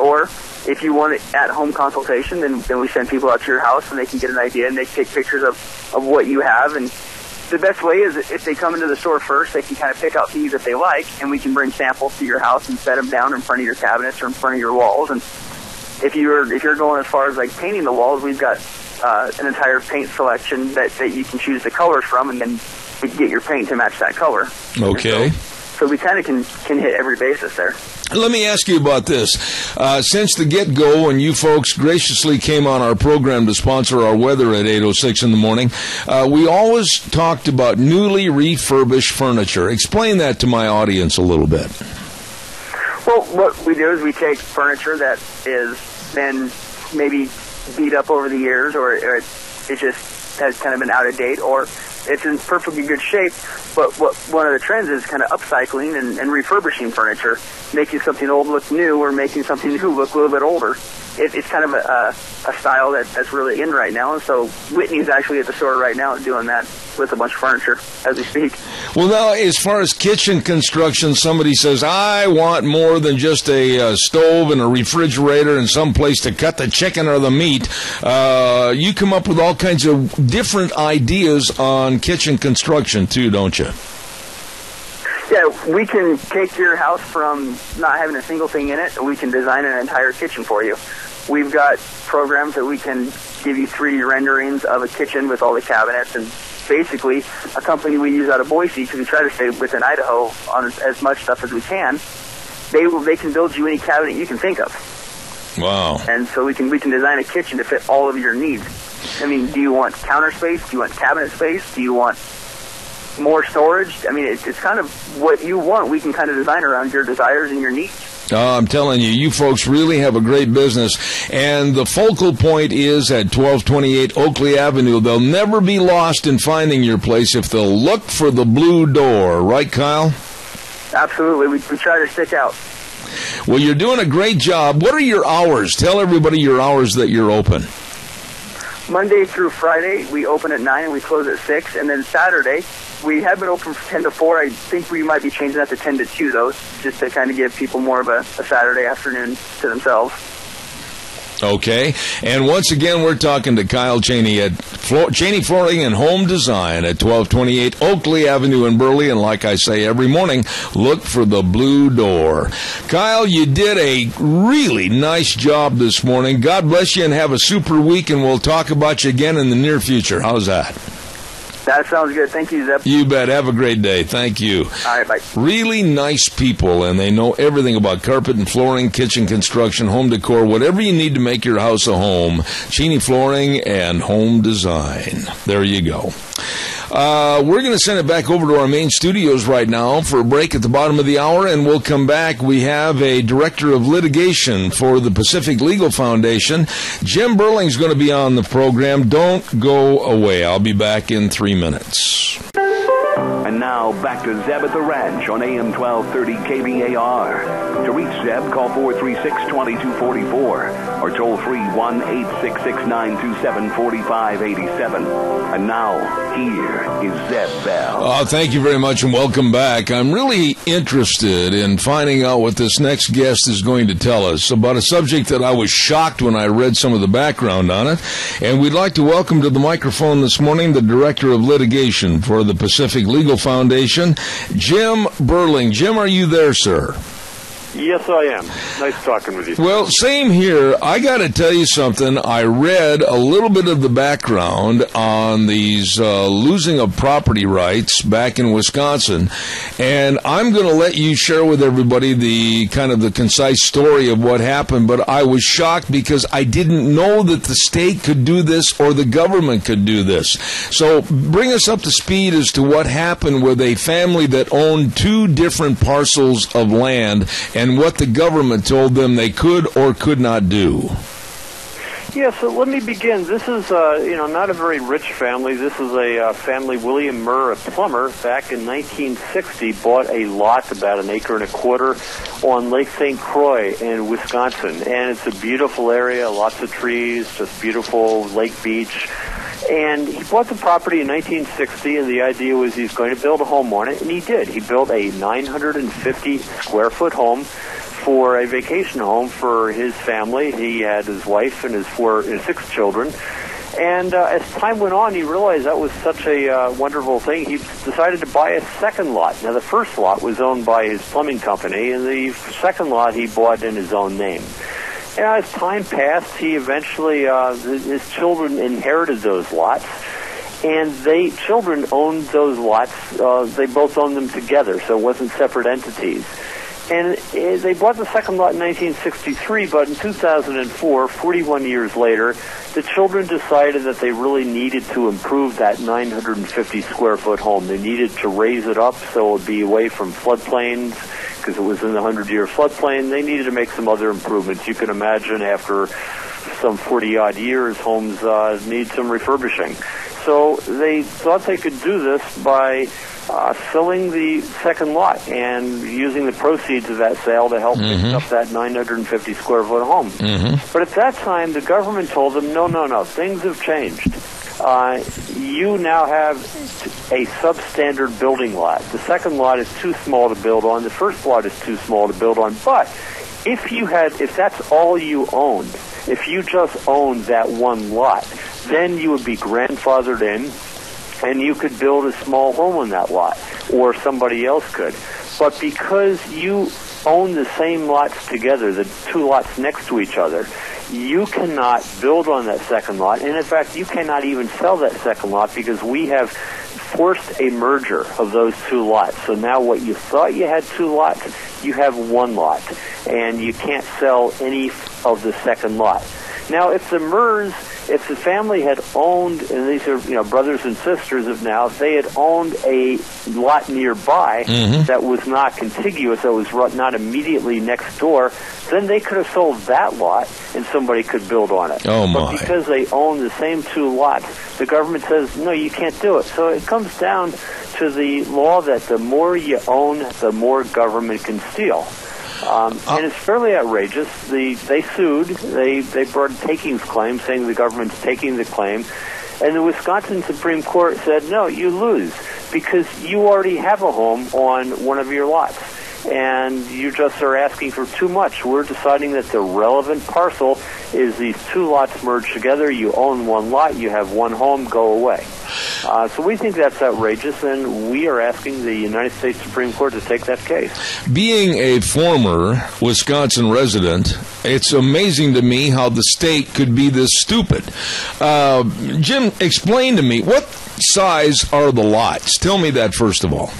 Or if you want an at-home consultation, then we send people out to your house and they can get an idea and they take pictures of what you have. And the best way is if they come into the store first, they can kind of pick out things that they like, and we can bring samples to your house and set them down in front of your cabinets or in front of your walls. And if you're going as far as like painting the walls, we've got an entire paint selection that you can choose the colors from, and then you can get your paint to match that color. Okay. So we kind of can hit every basis there. Let me ask you about this. Since the get-go, and you folks graciously came on our program to sponsor our weather at 8:06 in the morning, we always talked about newly refurbished furniture. Explain that to my audience a little bit. Well, what we do is we take furniture that is been maybe beat up over the years, or it just has kind of been out of date, or it's in perfectly good shape, but one of the trends is kind of upcycling and refurbishing furniture, making something old look new, or making something new look a little bit older. It's kind of a style that's really in right now, and so Whitney's actually at the store right now doing that with a bunch of furniture as we speak. Well, now, as far as kitchen construction, somebody says, I want more than just a stove and a refrigerator and some place to cut the chicken or the meat. You come up with all kinds of different ideas on kitchen construction, too, don't you? Yeah, we can take your house from not having a single thing in it, and we can design an entire kitchen for you. We've got programs that we can give you 3D renderings of a kitchen with all the cabinets, and basically a company we use out of Boise, because we try to stay within Idaho on as much stuff as we can, they can build you any cabinet you can think of. Wow. And so we can design a kitchen to fit all of your needs. I mean, do you want counter space? Do you want cabinet space? Do you want more storage? I mean, it's kind of what you want. We can kind of design around your desires and your needs. I'm telling you, you folks really have a great business. And the focal point is at 1228 Oakley Avenue. They'll never be lost in finding your place if they'll look for the blue door. Right, Kyle? Absolutely. We try to stick out. Well, you're doing a great job. What are your hours? Tell everybody your hours that you're open. Monday through Friday, we open at 9 and we close at 6. And then Saturday, we have been open from 10 to 4. I think we might be changing that to 10 to 2, though, just to kind of give people more of a Saturday afternoon to themselves. Okay. And once again, we're talking to Kyle Cheney at Cheney Flooring and Home Design at 1228 Oakley Avenue in Burley. And like I say every morning, look for the blue door. Kyle, you did a really nice job this morning. God bless you and have a super week, and we'll talk about you again in the near future. How's that? That sounds good. Thank you, Zeb. You bet. Have a great day. Thank you. All right, bye. Really nice people, and they know everything about carpet and flooring, kitchen construction, home decor, whatever you need to make your house a home. Cheney Flooring and Home Design. There you go. We're going to send it back over to our main studios right now for a break at the bottom of the hour, and we'll come back. We have a director of litigation for the Pacific Legal Foundation. Jim Burling's going to be on the program. Don't go away. I'll be back in 3 minutes. And now, back to Zeb at the Ranch on AM 1230 KBAR. To reach Zeb, call 436-2244 or toll free 1-866-927-4587. And now, here is Zeb Bell. Thank you very much and welcome back. I'm really interested in finding out what this next guest is going to tell us about a subject that I was shocked when I read some of the background on it. And we'd like to welcome to the microphone this morning the Director of Litigation for the Pacific Legal Foundation, Jim Burling. Jim, are you there, sir? Yes, I am. Nice talking with you. Well, same here. I got to tell you something. I read a little bit of the background on these losing of property rights back in Wisconsin, and I'm going to let you share with everybody the kind of the concise story of what happened, but I was shocked because I didn't know that the state could do this or the government could do this. So bring us up to speed as to what happened with a family that owned 2 different parcels of land and what the government told them they could or could not do. Yeah, so let me begin. This is, not a very rich family. This is a family, William Murr, a plumber, back in 1960, bought a lot, about 1.25 acres, on Lake St. Croix in Wisconsin. And it's a beautiful area, lots of trees, just beautiful lake beach. And he bought the property in 1960, and the idea was he's going to build a home on it, and he did. He built a 950-square-foot home for a vacation home for his family. He had his wife and his 6 children. And as time went on, he realized that was such a wonderful thing. He decided to buy a second lot. Now, the first lot was owned by his plumbing company, and the second lot he bought in his own name. And as time passed, he eventually, his children inherited those lots, and children owned those lots. They both owned them together, so it wasn't separate entities. And they bought the second lot in 1963, but in 2004, 41 years later, the children decided that they really needed to improve that 950-square-foot home. They needed to raise it up so it would be away from floodplains, because it was in the 100-year floodplain. They needed to make some other improvements. You can imagine after some 40-odd years, homes need some refurbishing. So they thought they could do this by selling the second lot and using the proceeds of that sale to help fix up that 950-square-foot home. But at that time, the government told them, no, things have changed. You now have a substandard building lot. The second lot is too small to build on. The first lot is too small to build on. But if that's all you owned, if you just owned that one lot, then you would be grandfathered in, and you could build a small home on that lot, or somebody else could. But because you own the same lots together, the 2 lots next to each other, you cannot build on that second lot. And in fact, you cannot even sell that second lot because we have forced a merger of those 2 lots. So now what you thought you had 2 lots, you have 1 lot. And you can't sell any of the second lot. Now, if the family had owned, and these are brothers and sisters of now, if they had owned a lot nearby that was not contiguous, that was not immediately next door, then they could have sold that lot and somebody could build on it. Oh, my. But because they own the same 2 lots, the government says, no, you can't do it. So it comes down to the law that the more you own, the more government can steal. And it's fairly outrageous. They sued. They brought a takings claim, saying the government's taking the claim. And the Wisconsin Supreme Court said, no, you lose, because you already have a home on one of your lots. And you just are asking for too much. We're deciding that the relevant parcel is these two lots merged together. You own one lot, you have one home, go away. So we think that's outrageous, and we are asking the United States Supreme Court to take that case. Being a former Wisconsin resident, it's amazing to me how the state could be this stupid. Jim, explain to me, what size are the lots? Tell me that first of all.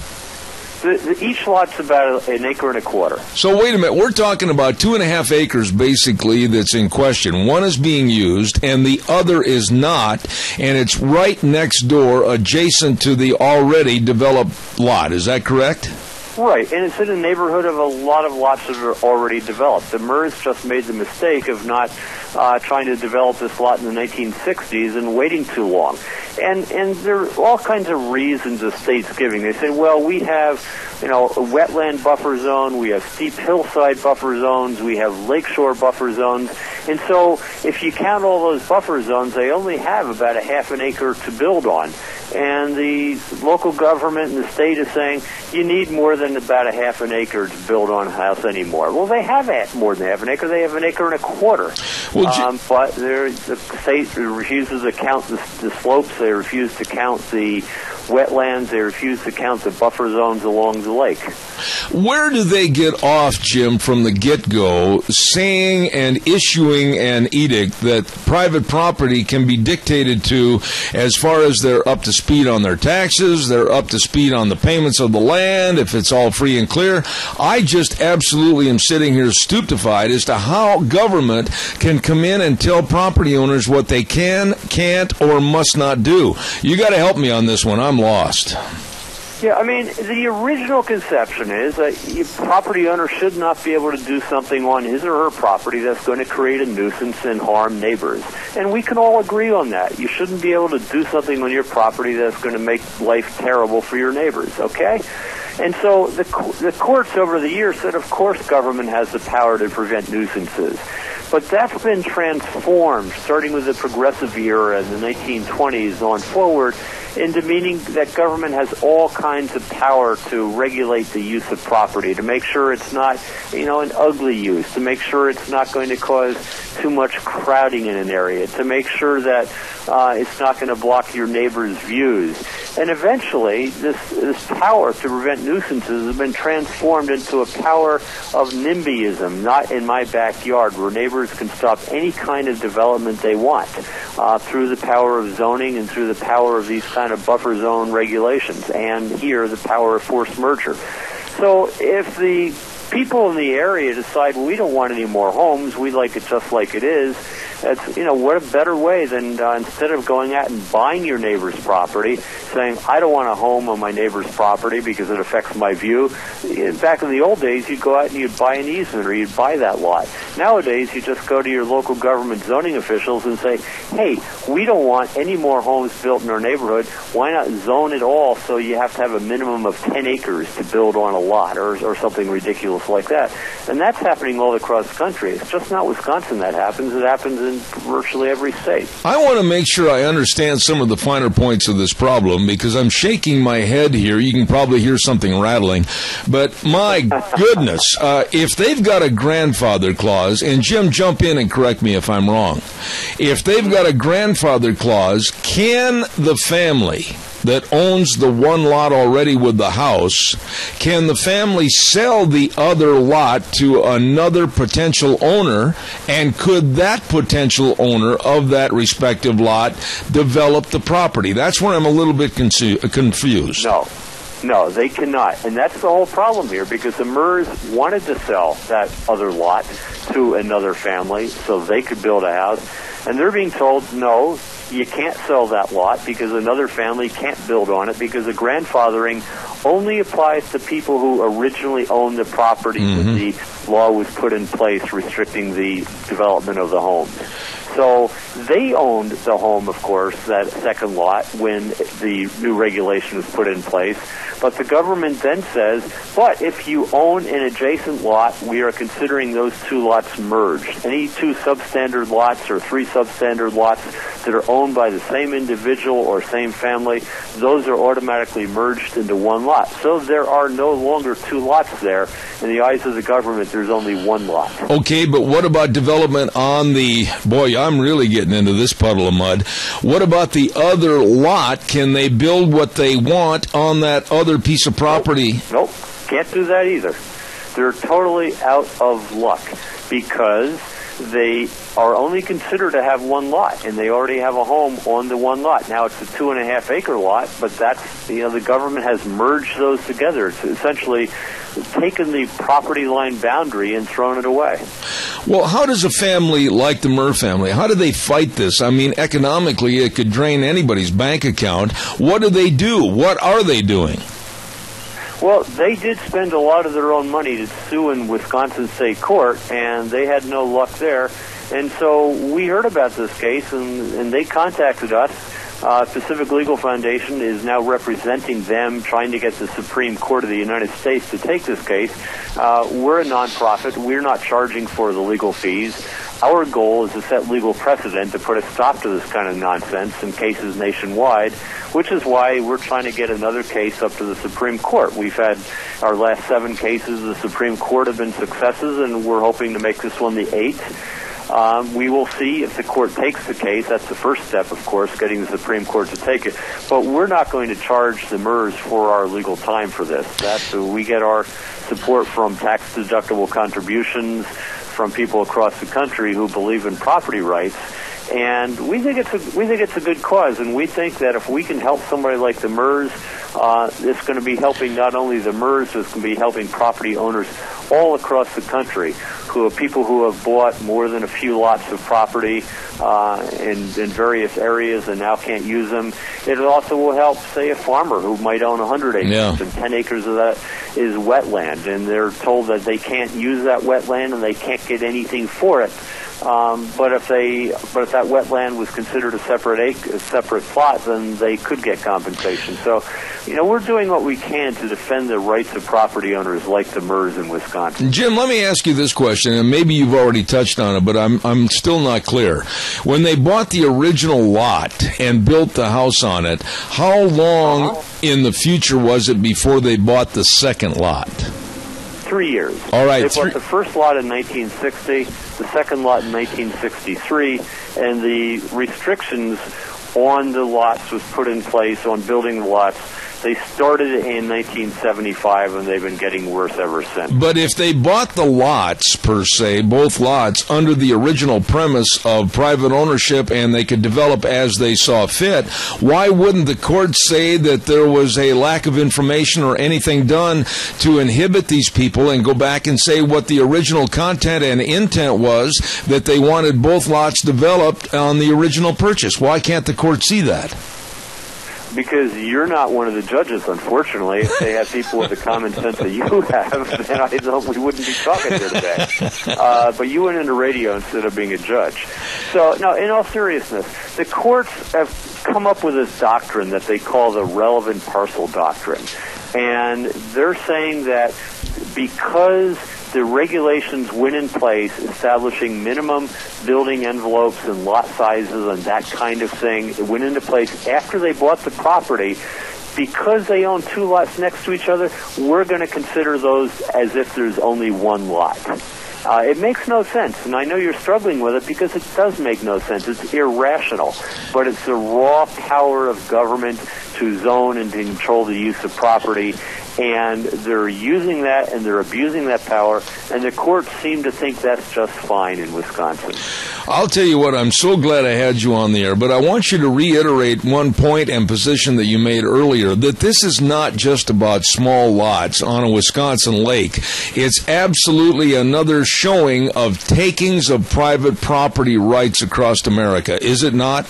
Each lot's about an acre and a quarter. So wait a minute, we're talking about 2.5 acres basically that's in question. One is being used and the other is not, and it's right next door adjacent to the already developed lot. Is that correct? Right, and it's in a neighborhood of a lot of lots that are already developed. The MERS just made the mistake of not trying to develop this lot in the 1960s and waiting too long. And there are all kinds of reasons the state's giving. They say, well, we have, a wetland buffer zone, we have steep hillside buffer zones, we have lakeshore buffer zones. And so if you count all those buffer zones, they only have about a half an acre to build on. And the local government and the state is saying, you need more than about a half an acre to build on a house anymore. Well, they have more than half an acre. They have an acre and a quarter. Well, but the state refuses to count the slopes. They refuse to count the wetlands. They refuse to count the buffer zones along the lake. Where do they get off, Jim, from the get-go, saying and issuing an edict that private property can be dictated to as far as they're up to speed on their taxes, they're up to speed on the payments of the land, if it's all free and clear? I just absolutely am sitting here stupefied as to how government can come in and tell property owners what they can, can't, or must not do. You got to help me on this one. I'm lost. Yeah, I mean, the original conception is that a property owner should not be able to do something on his or her property that's going to create a nuisance and harm neighbors. And we can all agree on that. You shouldn't be able to do something on your property that's going to make life terrible for your neighbors, okay? And so the courts over the years said, of course, government has the power to prevent nuisances. But that's been transformed, starting with the progressive era in the 1920s on forward, into meaning that government has all kinds of power to regulate the use of property, to make sure it's not, an ugly use, to make sure it's not going to cause too much crowding in an area, to make sure that it's not going to block your neighbor's views. And eventually, this power to prevent nuisances has been transformed into a power of NIMBYism, not in my backyard, where neighbors can stop any kind of development they want through the power of zoning and through the power of these kind of buffer zone regulations, and here the power of forced merger. So if the people in the area decide, well, we don't want any more homes, we like it just like it is, that's, what a better way than instead of going out and buying your neighbor's property, saying, I don't want a home on my neighbor's property because it affects my view. Back in the old days, you'd go out and you'd buy an easement or you'd buy that lot. Nowadays, you just go to your local government zoning officials and say, hey, we don't want any more homes built in our neighborhood. Why not zone it all so you have to have a minimum of 10 acres to build on a lot or something ridiculous like that? And that's happening all across the country. It's just not Wisconsin that happens. It happens in virtually every state. I want to make sure I understand some of the finer points of this problem because I'm shaking my head here. You can probably hear something rattling. But my goodness, if they've got a grandfather clause, and Jim, jump in and correct me if I'm wrong. If they've got a grandfather clause, can the family that owns the one lot already with the house, can the family sell the other lot to another potential owner, and could that potential owner of that respective lot develop the property? That's where I'm a little bit confused. No, they cannot. And that's the whole problem here, because the MERS wanted to sell that other lot to another family so they could build a house, and they're being told, no, you can't sell that lot because another family can't build on it, because the grandfathering only applies to people who originally owned the property when the law was put in place restricting the development of the homes. So they owned the home, of course, that second lot, when the new regulation was put in place. But the government then says, but if you own an adjacent lot, we are considering those two lots merged. Any two substandard lots or three substandard lots that are owned by the same individual or same family, those are automatically merged into one lot. So there are no longer two lots there. In the eyes of the government, there's only one lot. Okay, but what about development on the... Boy, I'm really getting into this puddle of mud. What about the other lot? Can they build what they want on that other piece of property? Nope, can't do that either. They're totally out of luck because they are only considered to have one lot, and they already have a home on the one lot. Now, it's a 2.5 acre lot, but that's, the government has merged those together. It's essentially taken the property line boundary and thrown it away. Well, how does a family like the Murr family, how do they fight this? I mean, economically, it could drain anybody's bank account. What do they do? What are they doing? Well, they did spend a lot of their own money to sue in Wisconsin State Court, and they had no luck there. And so we heard about this case, and they contacted us. Pacific Legal Foundation is now representing them, trying to get the Supreme Court of the United States to take this case. We're a nonprofit. We're not charging for the legal fees. Our goal is to set legal precedent to put a stop to this kind of nonsense in cases nationwide, which is why we're trying to get another case up to the Supreme Court. We've had our last 7 cases. The Supreme Court have been successes, and we're hoping to make this one the 8th. We will see if the court takes the case. That's the first step, of course, getting the Supreme Court to take it. But we're not going to charge the Murrs for our legal time for this. We get our support from tax-deductible contributions from people across the country who believe in property rights. And we think it's a good cause, and we think that if we can help somebody like the Murrs, it's going to be helping not only the Murrs, it's going to be helping property owners all across the country, who are people who have bought more than a few lots of property in various areas and now can't use them. It also will help, say, a farmer who might own 100 acres, and 10 acres of that is wetland, and they're told that they can't use that wetland and they can't get anything for it. But if that wetland was considered a separate plot, then they could get compensation. So, we're doing what we can to defend the rights of property owners like the Murrs in Wisconsin. Jim, let me ask you this question, and maybe you've already touched on it, but I'm still not clear. When they bought the original lot and built the house on it, how long in the future was it before they bought the second lot? 3 years. All right. They bought the first lot in 1960, the second lot in 1963, and the restrictions on the lots was put in place on building the lots. They started in 1975, and they've been getting worse ever since. But if they bought the lots, per se, both lots, under the original premise of private ownership and they could develop as they saw fit, why wouldn't the court say that there was a lack of information or anything done to inhibit these people and go back and say what the original content and intent was, that they wanted both lots developed on the original purchase? Why can't the court see that? Because you're not one of the judges, unfortunately. If they had people with the common sense that you have, then we wouldn't be talking here today. But you went into radio instead of being a judge. So, no, in all seriousness, the courts have come up with this doctrine that they call the relevant parcel doctrine. And they're saying that because the regulations went in place establishing minimum building envelopes and lot sizes and that kind of thing, it went into place after they bought the property. Because they own 2 lots next to each other, we're going to consider those as if there's only one lot. It makes no sense, and I know you're struggling with it because it does make no sense. It's irrational, but it's the raw power of government to zone and to control the use of property, and they're using that and they're abusing that power, and the courts seem to think that's just fine in Wisconsin. I'll tell you what, I'm so glad I had you on the air, but I want you to reiterate one point and position that you made earlier, that this is not just about small lots on a Wisconsin lake. It's absolutely another showing of takings of private property rights across America, is it not?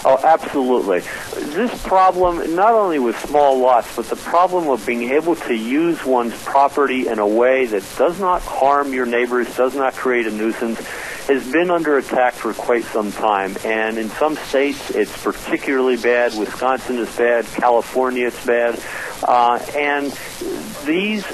Oh, absolutely. This problem, not only with small lots, but the problem of being able to use one's property in a way that does not harm your neighbors, does not create a nuisance, has been under attack for quite some time. And in some states, it's particularly bad. Wisconsin is bad. California is bad. And these,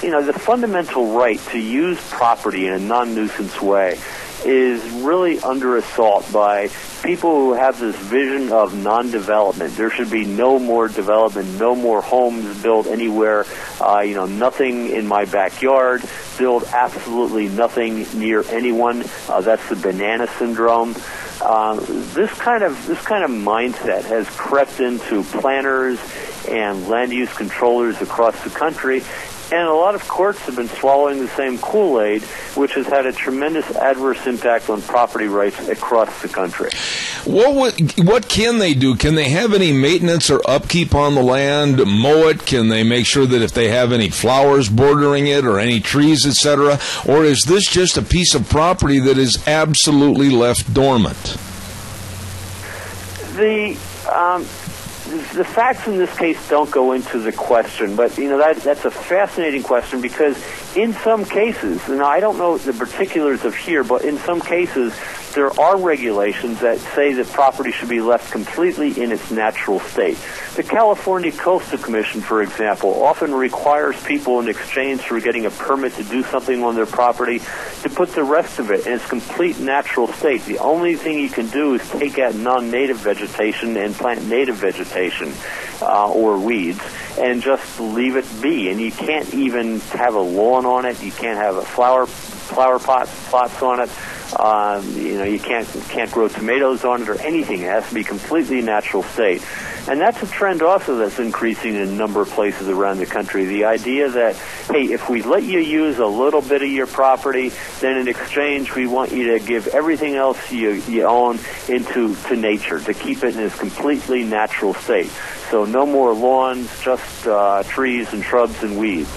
the fundamental right to use property in a non-nuisance way is really under assault by people who have this vision of non-development. There should be no more development, no more homes built anywhere, nothing in my backyard, build absolutely nothing near anyone. That's the banana syndrome. This kind of mindset has crept into planners and land use controllers across the country. And a lot of courts have been swallowing the same Kool-Aid, which has had a tremendous adverse impact on property rights across the country. What can they do? Can they have any maintenance or upkeep on the land, mow it? Can they make sure that if they have any flowers bordering it or any trees, etc.? Or is this just a piece of property that is absolutely left dormant? The facts in this case don't go into the question, but that's a fascinating question because in some cases, and I don't know the particulars of here, but in some cases there are regulations that say that property should be left completely in its natural state. The California Coastal Commission, for example, often requires people in exchange for getting a permit to do something on their property to put the rest of it in its complete natural state. The only thing you can do is take out non-native vegetation and plant native vegetation or weeds and just leave it be. And you can't even have a lawn on it. You can't have a flower plots on it. You can't grow tomatoes on it or anything. It has to be completely natural state. And that's a trend also that's increasing in a number of places around the country. The idea that, hey, if we let you use a little bit of your property, then in exchange we want you to give everything else you own to nature, to keep it in its completely natural state. So no more lawns, just trees and shrubs and weeds.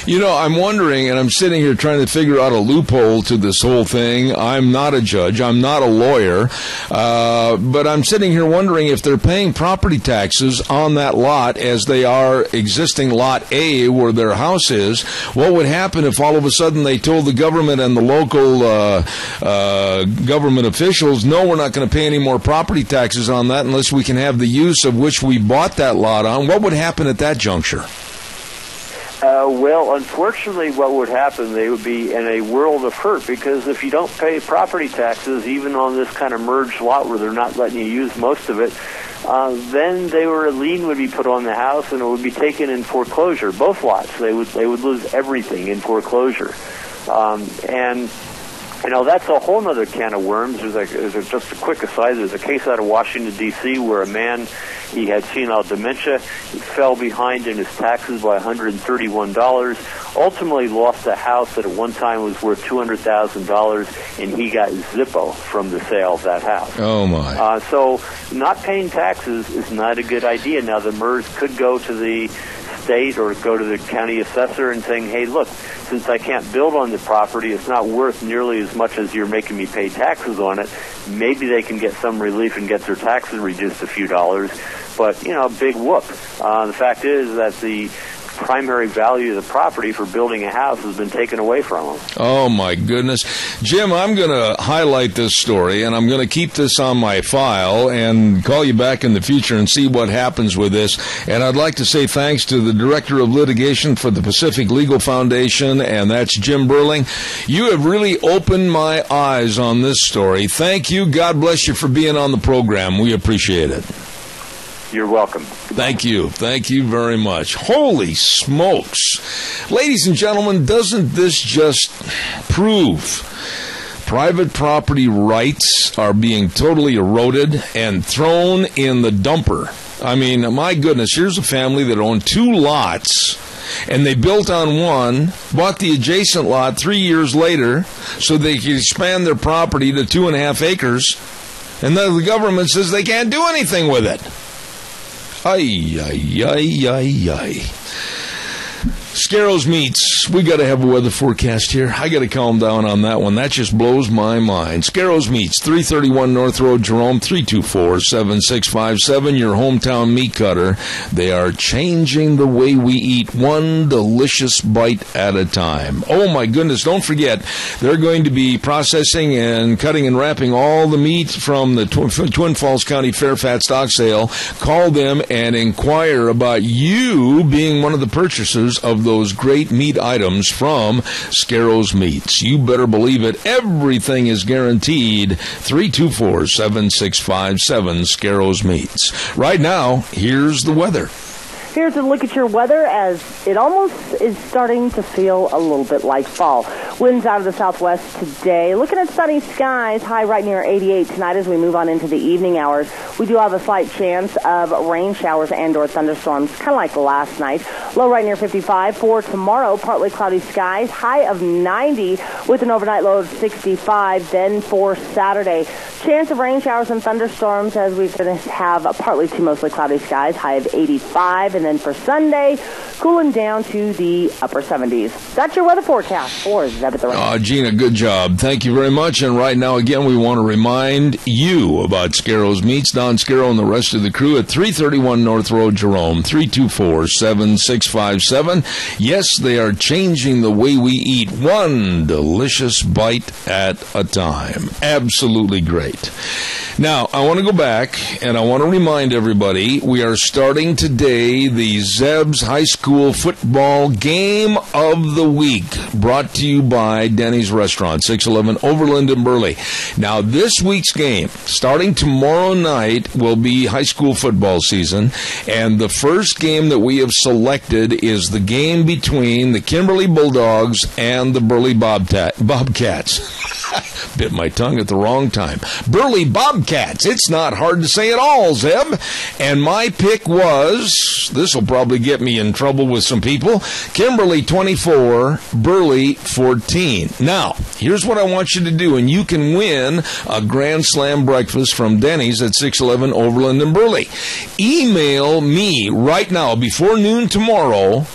I'm wondering, and I'm sitting here trying to figure out a loophole to this whole thing. I'm not a judge. I'm not a lawyer. But I'm sitting here wondering if they're paying property taxes on that lot as they are existing Lot A where their house is. What would happen if all of a sudden they told the government and the local government officials, no, we're not going to pay any more property taxes on that unless we can have the use of which we bought that lot on? What would happen at that juncture? Well, unfortunately, what would happen, they would be in a world of hurt because if you don't pay property taxes, even on this kind of merged lot where they're not letting you use most of it, then a lien would be put on the house and it would be taken in foreclosure. Both lots, they would lose everything in foreclosure. That's a whole other can of worms. There's just a quick aside. There's a case out of Washington, D.C. where a man, he had senile dementia. He fell behind in his taxes by $131. Ultimately lost a house that at one time was worth $200,000, and he got Zippo from the sale of that house. Oh, my. So not paying taxes is not a good idea. Now, the MERS could go to the state or go to the county assessor and saying, hey, look, since I can't build on the property, it's not worth nearly as much as you're making me pay taxes on it. Maybe they can get some relief and get their taxes reduced a few dollars. But, big whoop. The fact is that the primary value of the property for building a house has been taken away from them. Oh, my goodness. Jim, I'm going to highlight this story, and I'm going to keep this on my file and call you back in the future and see what happens with this. And I'd like to say thanks to the Director of Litigation for the Pacific Legal Foundation, and that's Jim Burling. You have really opened my eyes on this story. Thank you. God bless you for being on the program. We appreciate it. You're welcome. Thank you. Thank you very much. Holy smokes. Ladies and gentlemen, doesn't this just prove private property rights are being totally eroded and thrown in the dumper? I mean, my goodness, here's a family that owned 2 lots, and they built on one, bought the adjacent lot 3 years later so they could expand their property to 2.5 acres, and then the government says they can't do anything with it. Ay, ay, ay, ay, ay. Scarrows Meats. We got to have a weather forecast here. I got to calm down on that one. That just blows my mind. Scarrows Meats, 331 North Road, Jerome, 324-7657, your hometown meat cutter. They are changing the way we eat, one delicious bite at a time. Oh, my goodness. Don't forget, they're going to be processing and cutting and wrapping all the meat from the Twin Falls County Fair Fat Stock Sale. Call them and inquire about you being one of the purchasers of those great meat items from Scarrows Meats. You better believe it. Everything is guaranteed. 324-7657, Scarrows Meats. Right now, here's the weather. Here's a look at your weather as it almost is starting to feel a little bit like fall. Winds out of the southwest today. Looking at sunny skies, high right near 88 tonight as we move on into the evening hours. We do have a slight chance of rain showers and or thunderstorms, kind of like last night. Low right near 55. For tomorrow, partly cloudy skies, high of 90 with an overnight low of 65. Then for Saturday, chance of rain showers and thunderstorms as we're going to have partly to mostly cloudy skies, high of 85. And then for Sunday, cooling down to the upper 70s. That's your weather forecast for Zeb at the Ranch. Gina, good job. Thank you very much. And right now, again, we want to remind you about Scarrows Meats. Don Scarrow and the rest of the crew at 331 North Road, Jerome, 324-7657. Yes, they are changing the way we eat, one delicious bite at a time. Absolutely great. Now, I want to go back, and I want to remind everybody, we are starting today the Zeb's High School Football Game of the Week, brought to you by Denny's Restaurant, 611 Overland in Burley. Now, this week's game, starting tomorrow night, will be high school football season, and the first game that we have selected is the game between the Kimberly Bulldogs and the Burley Bobcats. Bit my tongue at the wrong time. Burley Bobcats. It's not hard to say at all, Zeb. And my pick was, this will probably get me in trouble with some people, Kimberly 24, Burley 14. Now, here's what I want you to do, and you can win a Grand Slam breakfast from Denny's at 611 Overland in Burley. Email me right now, before noon tomorrow,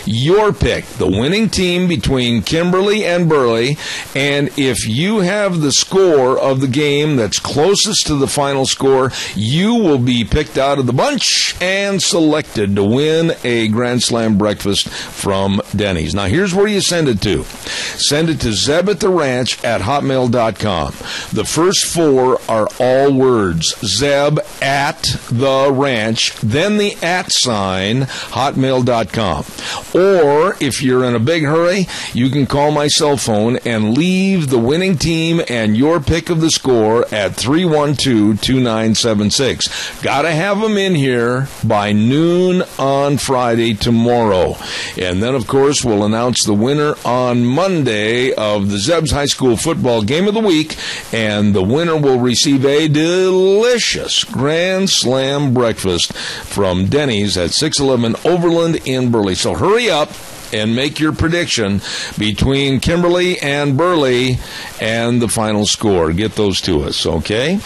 your pick, the winning team between Kimberly and Burley. And if you have the score of the game that's closest to the final score, you will be picked out of the bunch and selected to win a Grand Slam breakfast from Denny's. Now, here's where you send it to. Send it to zebattheranch@hotmail.com. The first four are all words. Zeb at the ranch, then the @ hotmail.com. Or, if you're in a big hurry, you can call my cell phone and leave the winning team and your pick of the score at 312-2976. Gotta have them in here by noon on Friday tomorrow. And then, of course, we'll announce the winner on Monday of the Zeb's High School Football Game of the Week, and the winner will receive a delicious Grand Slam breakfast from Denny's at 611 Overland in Burley. So hurry up and make your prediction between Kimberly and Burley and the final score. Get those to us, okay?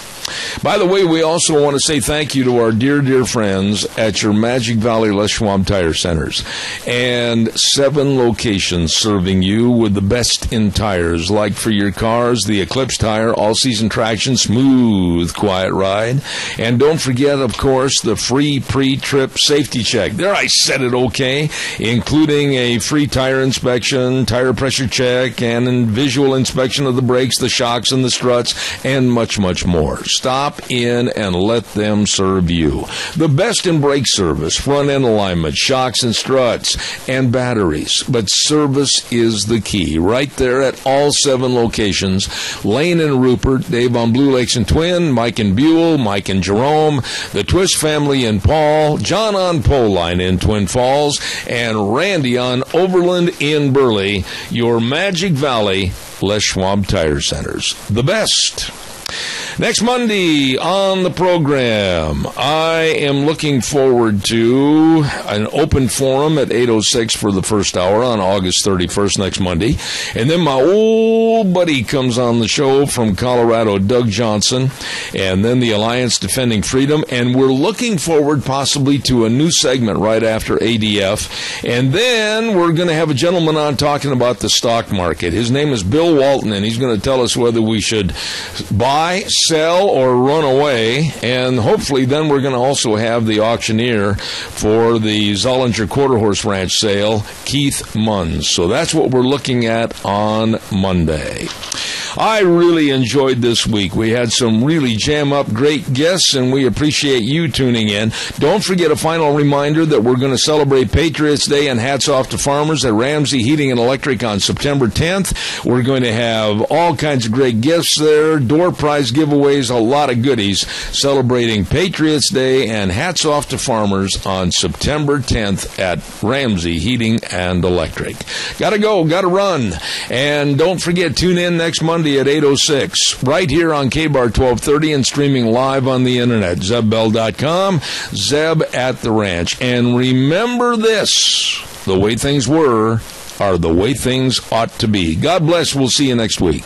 By the way, we also want to say thank you to our dear, dear friends at your Magic Valley Les Schwab Tire Centers. And 7 locations serving you with the best in tires, like for your cars, the Eclipse tire, all-season traction, smooth, quiet ride. And don't forget, of course, the free pre-trip safety check. There, I said it okay, including a free tire inspection, tire pressure check, and a visual inspection of the brakes, the shocks, and the struts, and much, much more. Stop in and let them serve you. The best in brake service, front end alignment, shocks and struts, and batteries. But service is the key. Right there at all 7 locations. Lane and Rupert, Dave on Blue Lakes and Twin, Mike and Buell, Mike and Jerome, the Twist family in Paul, John on Poline in Twin Falls, and Randy on Overland in Burley. Your Magic Valley Les Schwab Tire Centers. The best. Next Monday on the program, I am looking forward to an open forum at 8:06 for the first hour on August 31st, next Monday. And then my old buddy comes on the show from Colorado, Doug Johnson, and then the Alliance Defending Freedom. And we're looking forward possibly to a new segment right after ADF. And then we're going to have a gentleman on talking about the stock market. His name is Bill Walton, and he's going to tell us whether we should buy, sell, or run away. And hopefully then we're going to also have the auctioneer for the Zollinger Quarter Horse Ranch sale, Keith Munns. So that's what we're looking at on Monday. I really enjoyed this week. We had some really jam-up great guests, and we appreciate you tuning in. Don't forget a final reminder that we're going to celebrate Patriots Day and hats off to farmers at Ramsey Heating and Electric on September 10th. We're going to have all kinds of great gifts there, door prize giveaways, a lot of goodies celebrating Patriots Day and hats off to farmers on September 10th at Ramsey Heating and Electric. Gotta go, gotta run. And don't forget, tune in next Monday at 8:06, right here on KBAR 1230 and streaming live on the internet, ZebBell.com, Zeb at the Ranch. And remember this, the way things were are the way things ought to be. God bless. We'll see you next week.